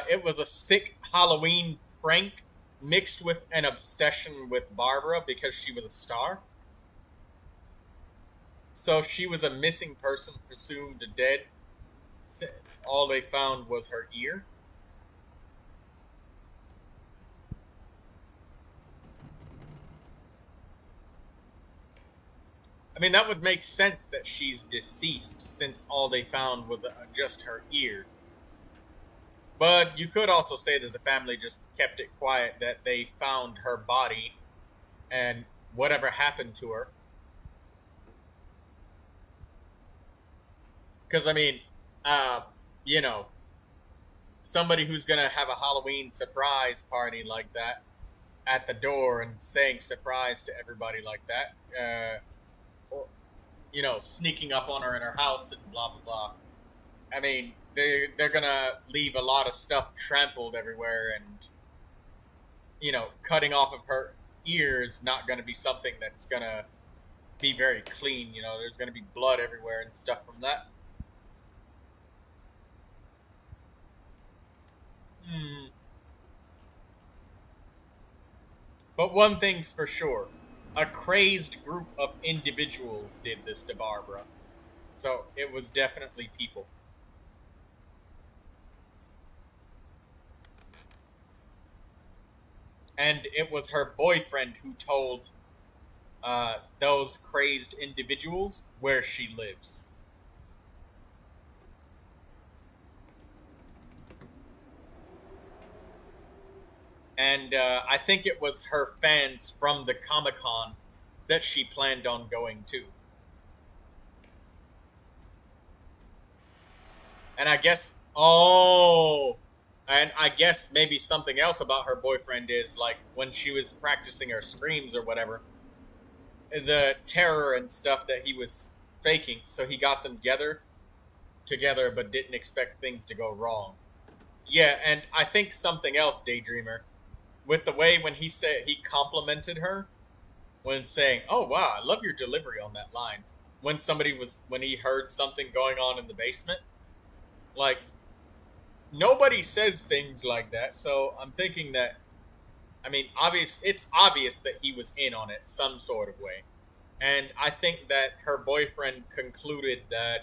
it was a sick Halloween prank mixed with an obsession with Barbara because she was a star. So she was a missing person presumed dead since all they found was her ear. I mean, that would make sense that she's deceased since all they found was just her ear. But you could also say that the family just kept it quiet, that they found her body and whatever happened to her. Because, I mean, you know, somebody who's going to have a Halloween surprise party like that at the door and saying surprise to everybody like that, or, you know, sneaking up on her in her house and blah, blah, blah. I mean, they're going to leave a lot of stuff trampled everywhere, and, you know, cutting off of her ear is not going to be something that's going to be very clean. You know, there's going to be blood everywhere and stuff from that. But one thing's for sure, a crazed group of individuals did this to Barbara. So it was definitely people. And it was her boyfriend who told those crazed individuals where she lives. And I think it was her fans from the Comic-Con that she planned on going to. And I guess Oh, and I guess maybe something else about her boyfriend is, like, when she was practicing her screams or whatever, the terror and stuff that he was faking, so he got them together, but didn't expect things to go wrong. Yeah, and I think something else, Daydreamer, with the way when he said he complimented her when saying, "Oh wow, I love your delivery on that line," when he heard something going on in the basement, like, nobody says things like that, so I'm thinking that, I mean, it's obvious that he was in on it some sort of way. And I think that her boyfriend concluded that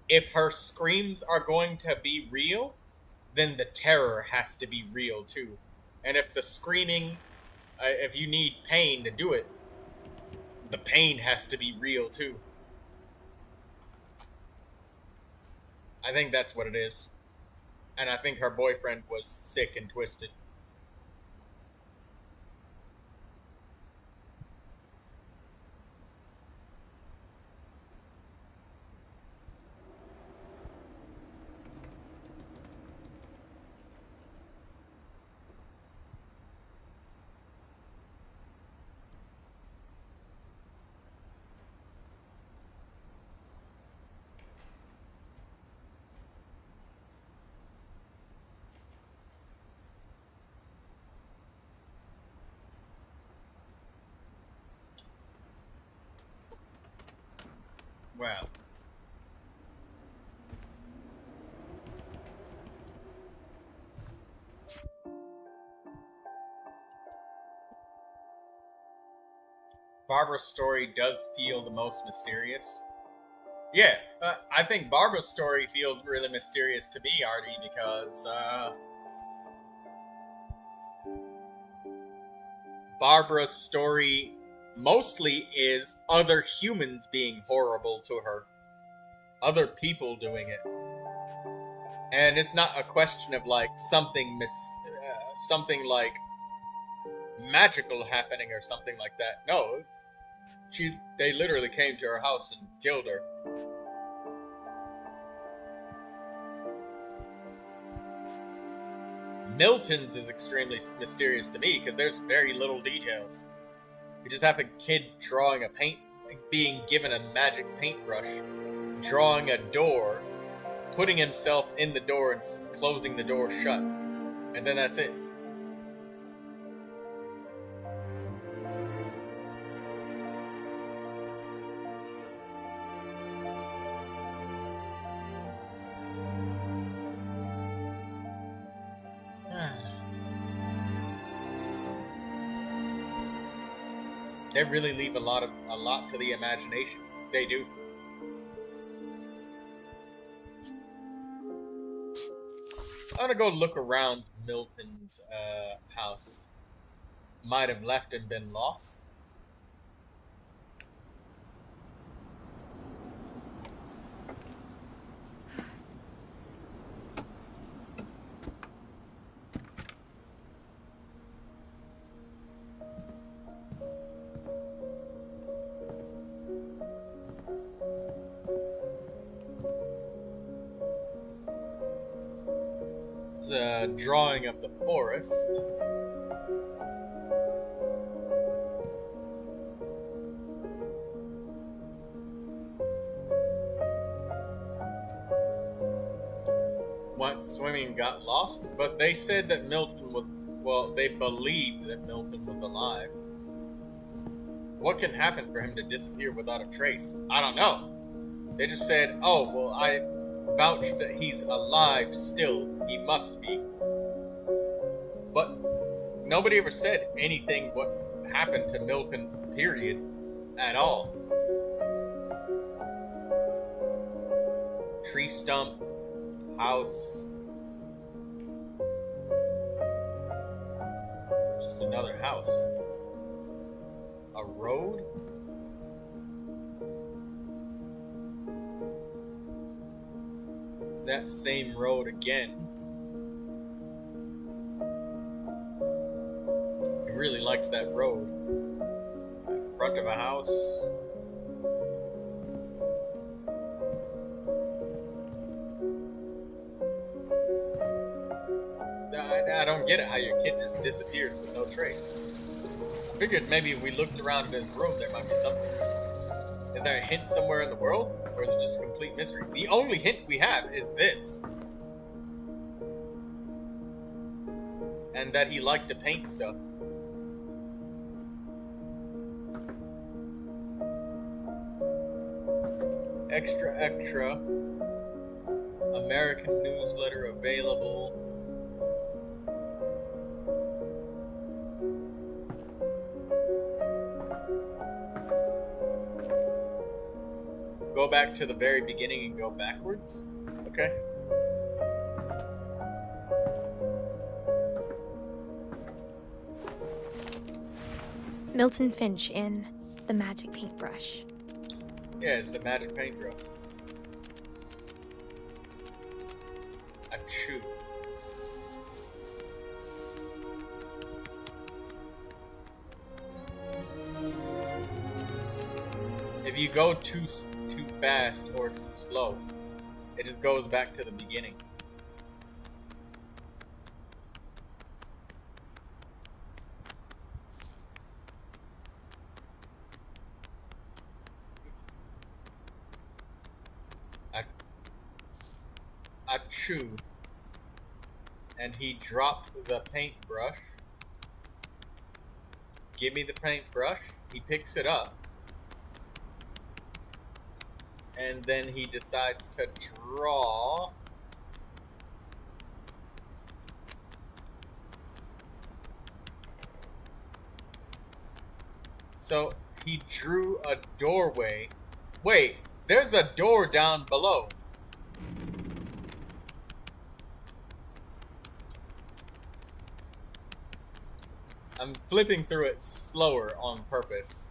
if her screams are going to be real, then the terror has to be real too. And if the screaming, if you need pain to do it, the pain has to be real too. I think that's what it is. And I think her boyfriend was sick and twisted. Well, Barbara's story does feel the most mysterious. Yeah, I think Barbara's story feels really mysterious to me, Artie, because Barbara's story mostly is other humans being horrible to her. Other people doing it. And it's not a question of, like, something like magical happening or something like that. No, they literally came to her house and killed her. Milton's is extremely mysterious to me because there's very little details. You just have a kid being given a magic paintbrush, drawing a door, putting himself in the door and closing the door shut. And then that's it. They really leave a lot to the imagination. They do. I'm gonna go look around Milton's house. Might have left and been lost. A drawing of the forest. Went swimming, got lost, but they said that Milton was, well, they believed that Milton was alive. What can happen for him to disappear without a trace? I don't know. They just said, oh, well, I vouch that he's alive still. He must be. But nobody ever said anything what happened to Milton, period, at all. Tree stump, house. Just another house. A road? That same road again. He really likes that road. In front of a house. don't get it how your kid just disappears with no trace. I figured maybe if we looked around in his room, there might be something. Is there a hint somewhere in the world? Or is it just a complete mystery? The only hint we have is this. And that he liked to paint stuff. Extra, extra. American newsletter available. Go back to the very beginning and go backwards? Okay. Milton Finch in The Magic Paintbrush. Yeah, it's the magic paintbrush. Achoo. If you go too fast or too slow, it just goes back to the beginning. Achoo. And he dropped the paintbrush. Give me the paintbrush. He picks it up. And then he decides to draw. So he drew a doorway. Wait, there's a door down below. I'm flipping through it slower on purpose.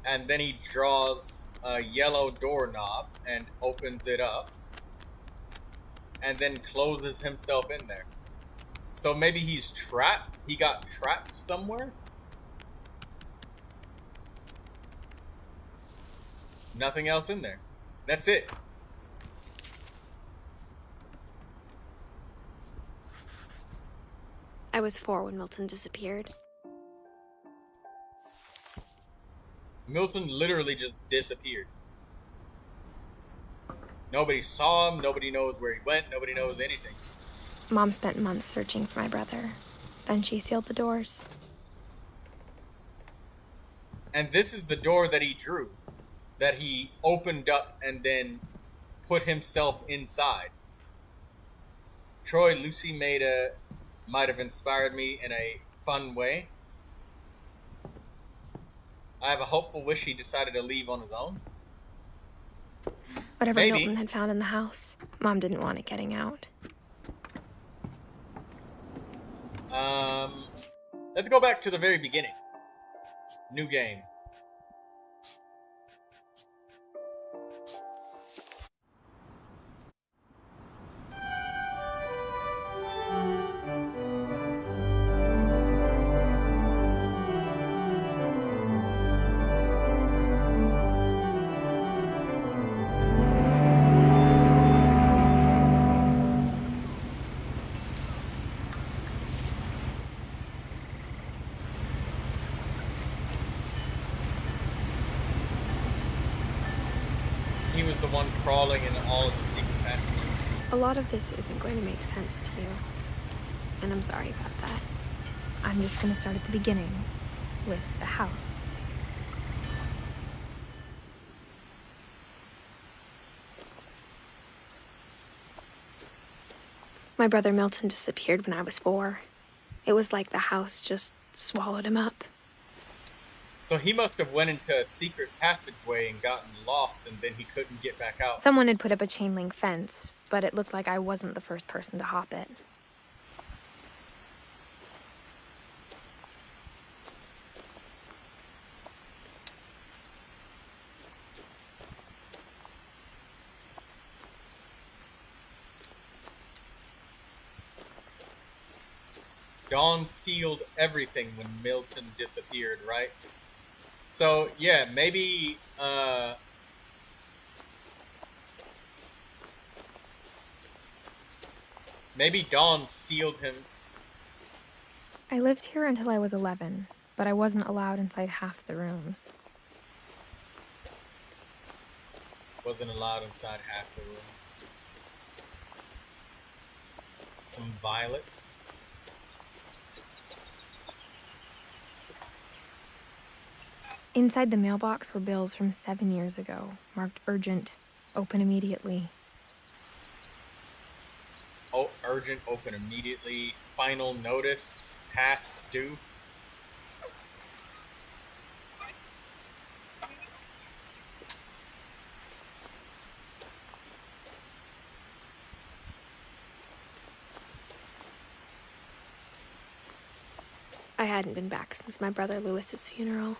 And then he draws a yellow doorknob and opens it up. And then closes himself in there. So maybe he's trapped? He got trapped somewhere? Nothing else in there. That's it. I was 4 when Milton disappeared. Milton literally just disappeared. Nobody saw him, nobody knows where he went, nobody knows anything. Mom spent months searching for my brother. Then she sealed the doors. And this is the door that he drew. That he opened up and then put himself inside. Troy, Lucy might have inspired me in a fun way. I have a hopeful wish he decided to leave on his own. Whatever Maybe. Milton had found in the house, Mom didn't want it getting out. Let's go back to the very beginning. New game. He was the one crawling in all of the secret passages. A lot of this isn't going to make sense to you. And I'm sorry about that. I'm just going to start at the beginning, with the house. My brother Milton disappeared when I was 4. It was like the house just swallowed him up. So he must have went into a secret passageway and gotten lost, and then he couldn't get back out. Someone had put up a chain link fence, but it looked like I wasn't the first person to hop it. Dawn sealed everything when Milton disappeared, right? So, yeah, maybe, Maybe Dawn sealed him. I lived here until I was 11, but I wasn't allowed inside half the rooms. Wasn't allowed inside half the room. Some violets. Inside the mailbox were bills from 7 years ago, marked urgent, open immediately. Oh, urgent, open immediately. Final notice, past due. I hadn't been back since my brother Lewis's funeral.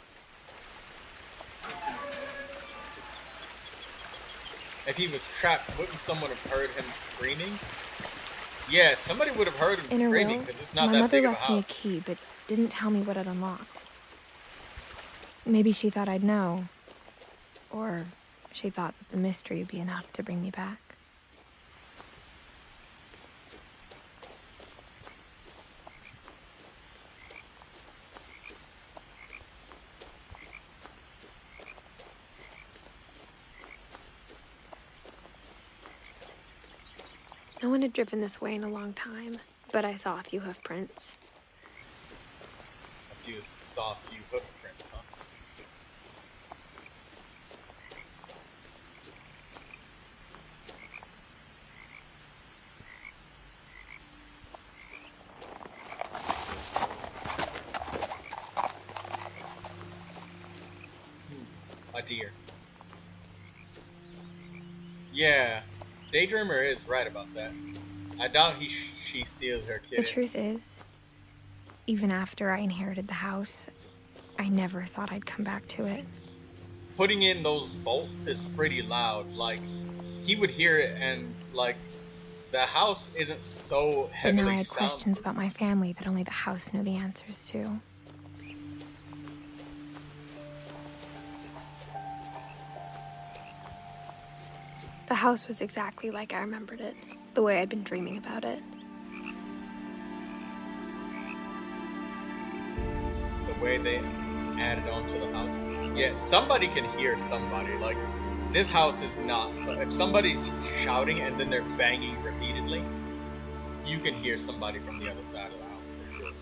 If he was trapped, wouldn't someone have heard him screaming? Yeah, somebody would have heard him In her screaming will, because it's not my that mother big of a left me a house. key, but didn't tell me what it unlocked. Maybe she thought I'd know. Or she thought that the mystery would be enough to bring me back. No one had driven this way in a long time, but I saw a few hoof prints. You saw a few hoof prints, huh? A deer. Yeah, Daydreamer is right about that. I doubt she seals her kid The in. truth is, even after I inherited the house, I never thought I'd come back to it. Putting in those bolts is pretty loud. Like, he would hear it, and like, the house isn't so But now I heavily had sound. questions about my family that only the house knew the answers to. The house was exactly like I remembered it, the way I'd been dreaming about it. The way they added on to the house. Yeah, somebody can hear somebody. Like, this house is not so. If somebody's shouting and then they're banging repeatedly, you can hear somebody from the other side of the house for sure.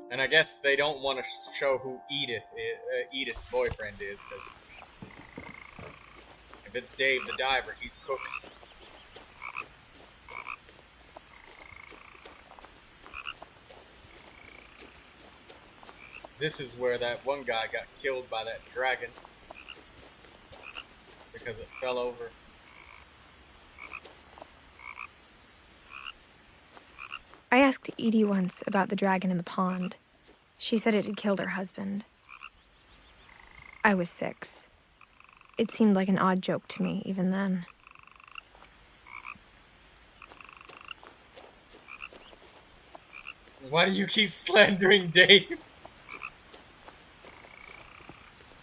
And I guess they don't want to show who Edith's boyfriend is, because if it's Dave the Diver, he's cooked. This is where that one guy got killed by that dragon because it fell over. I asked Edie once about the dragon in the pond. She said it had killed her husband. I was 6. It seemed like an odd joke to me, even then. Why do you keep slandering Dave?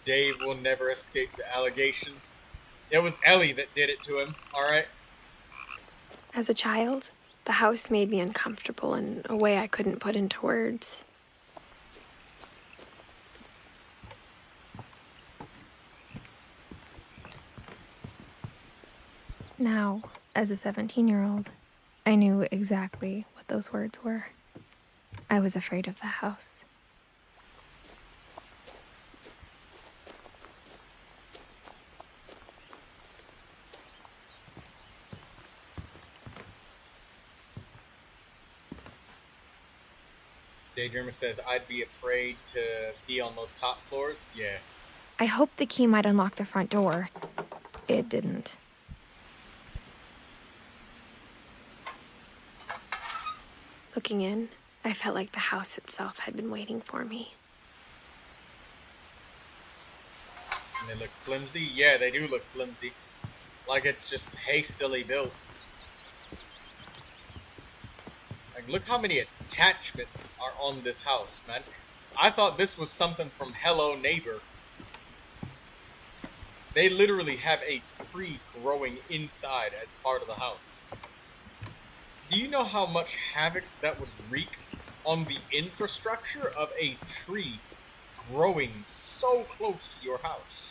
Dave will never escape the allegations. It was Ellie that did it to him, alright? As a child, the house made me uncomfortable in a way I couldn't put into words. Now, as a 17-year-old, I knew exactly what those words were. I was afraid of the house. Daydreamer says, I'd be afraid to be on those top floors. Yeah. I hoped the key might unlock the front door. It didn't. Looking in, I felt like the house itself had been waiting for me. And they look flimsy? Yeah, they do look flimsy. Like it's just hastily built. Like, look how many attachments are on this house, man. I thought this was something from Hello Neighbor. They literally have a tree growing inside as part of the house. Do you know how much havoc that would wreak on the infrastructure of a tree growing so close to your house?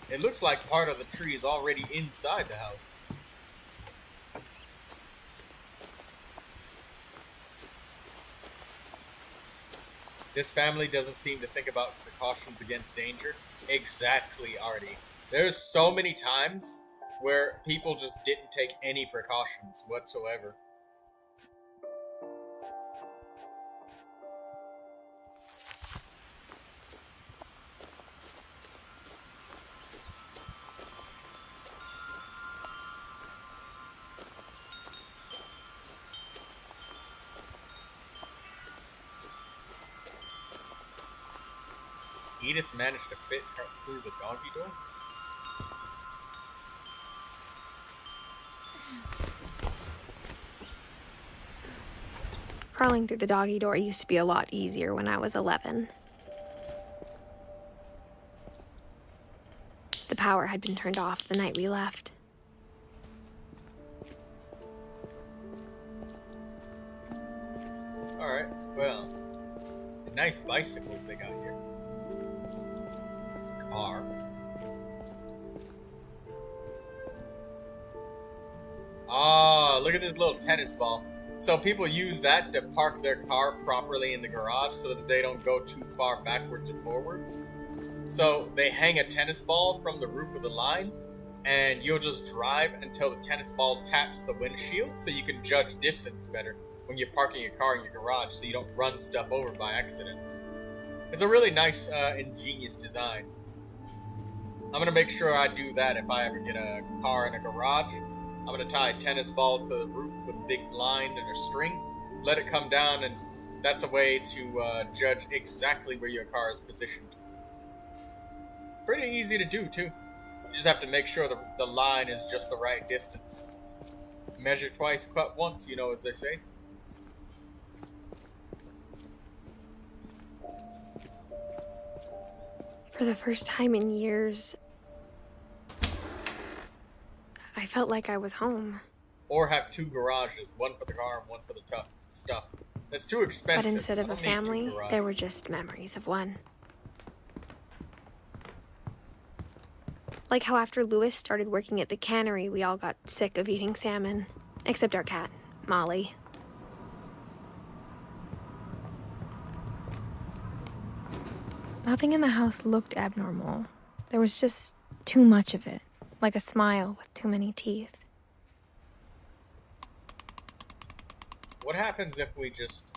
It looks like part of the tree is already inside the house. This family doesn't seem to think about precautions against danger. Exactly, Artie. There's so many times where people just didn't take any precautions whatsoever. Edith managed to fit through the doggy door? Crawling through the doggy door used to be a lot easier when I was 11. The power had been turned off the night we left. Alright, well, nice bicycles they got here. Car. Ah, look at this little tennis ball. So people use that to park their car properly in the garage so that they don't go too far backwards or forwards. So they hang a tennis ball from the roof of the line, and you'll just drive until the tennis ball taps the windshield so you can judge distance better when you're parking your car in your garage so you don't run stuff over by accident. It's a really nice, ingenious design. I'm gonna make sure I do that if I ever get a car in a garage. I'm gonna tie a tennis ball to the roof with a big line and a string, let it come down, and that's a way to judge exactly where your car is positioned. Pretty easy to do, too. You just have to make sure the line is just the right distance. Measure twice, cut once, you know as they say. For the first time in years, I felt like I was home. Or have two garages, one for the car and one for the tough stuff. That's too expensive. But instead of a family, there were just memories of one. Like how after Lewis started working at the cannery, we all got sick of eating salmon. Except our cat, Molly. Nothing in the house looked abnormal. There was just too much of it. Like a smile with too many teeth. What happens if we just...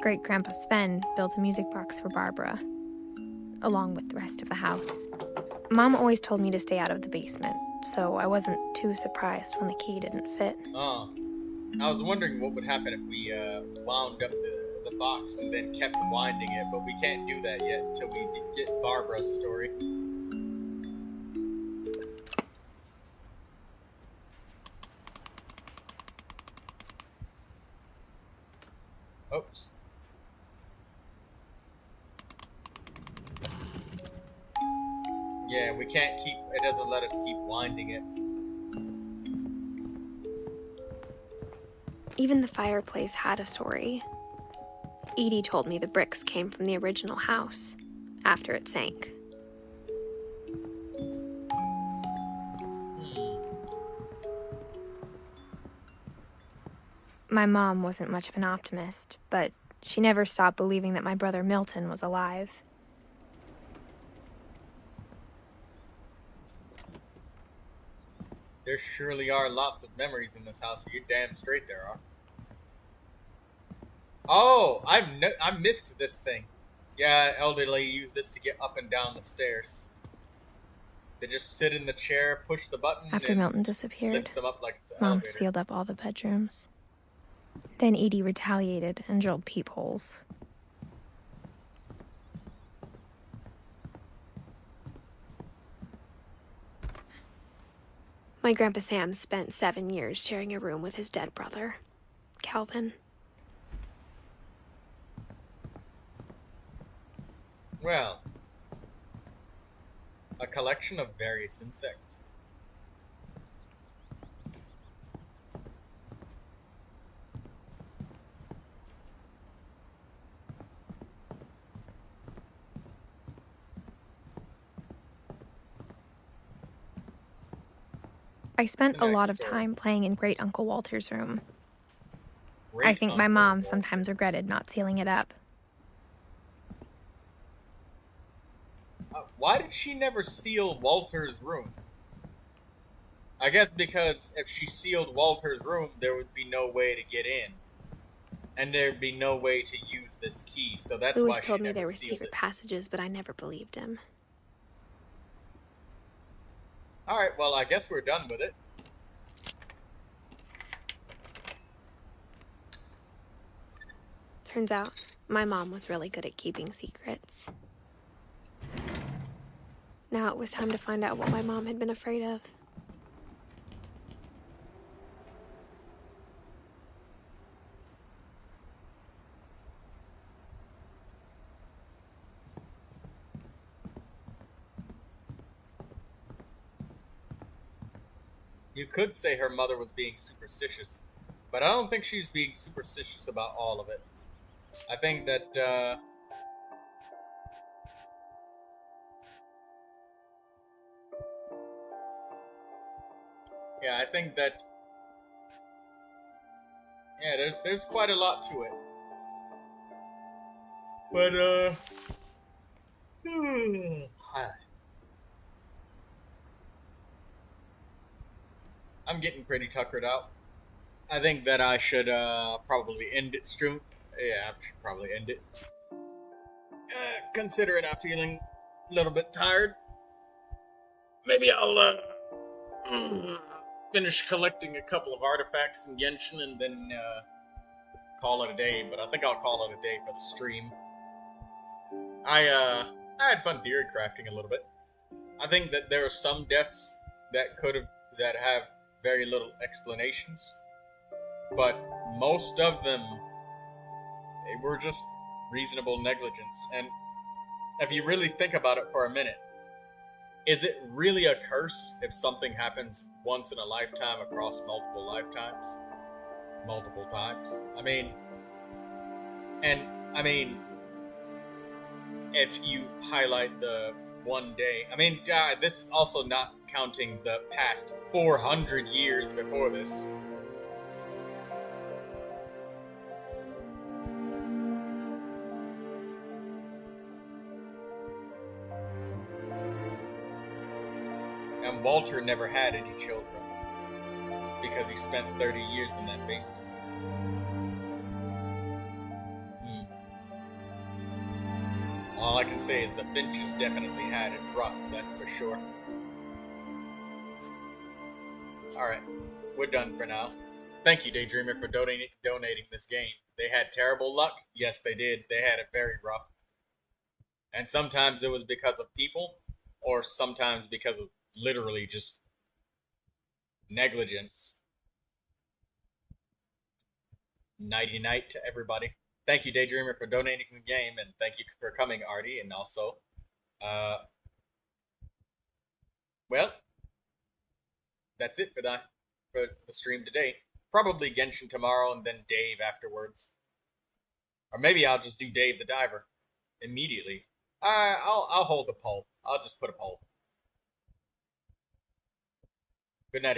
Great-Grandpa Sven built a music box for Barbara, along with the rest of the house. Mom always told me to stay out of the basement, so I wasn't too surprised when the key didn't fit. Oh. I was wondering what would happen if we wound up the box and then kept winding it, but we can't do that yet until we get Barbara's story. Oops. Yeah, we can't keep, it doesn't let us keep winding it. Even the fireplace had a story. Edie told me the bricks came from the original house, after it sank. My mom wasn't much of an optimist, but she never stopped believing that my brother Milton was alive. There surely are lots of memories in this house. You're damn straight there are. Oh, I missed this thing. Yeah, elderly use this to get up and down the stairs. They just sit in the chair, push the button, After and Milton disappeared, lift them up like it's an Mom elevator. sealed up all the bedrooms. Then Edie retaliated and drilled peepholes. My Grandpa Sam spent 7 years sharing a room with his dead brother, Calvin. Well, a collection of various insects. I spent a lot of time playing in Great Uncle Walter's room. I think my mom sometimes regretted not sealing it up. Why did she never seal Walter's room? I guess because if she sealed Walter's room, there would be no way to get in. And there'd be no way to use this key, so that's why Louis she told me never there were sealed secret it. passages, but I never believed him. Alright, well, I guess we're done with it. Turns out, my mom was really good at keeping secrets. Now it was time to find out what my mom had been afraid of. You could say her mother was being superstitious, but I don't think she's being superstitious about all of it. I think that, yeah, I think that, yeah, there's quite a lot to it. But, I'm getting pretty tuckered out. I think that I should probably end it soon. Yeah, I should probably end it. Considering I'm feeling a little bit tired, maybe I'll finish collecting a couple of artifacts in Genshin and then call it a day. But I think I'll call it a day for the stream. I had fun theory crafting a little bit. I think that there are some deaths that have very little explanations, but most of them, they were just reasonable negligence. And if you really think about it for a minute, is it really a curse if something happens once in a lifetime across multiple lifetimes? Multiple times? I mean, if you highlight the one day, I mean, this is also not counting the past 400 years before this. And Walter never had any children because he spent 30 years in that basement. All I can say is the Finches definitely had it rough, that's for sure. Alright, we're done for now. Thank you, Daydreamer, for donating this game. They had terrible luck. Yes, they did. They had it very rough. And sometimes it was because of people, or sometimes because of literally just negligence. Nighty-night to everybody. Thank you, Daydreamer, for donating the game, and thank you for coming, Artie, and also, well, that's it for the stream today. Probably Genshin tomorrow, and then Dave afterwards. Or maybe I'll just do Dave the Diver immediately. I'll hold a poll. I'll just put a poll. Good night.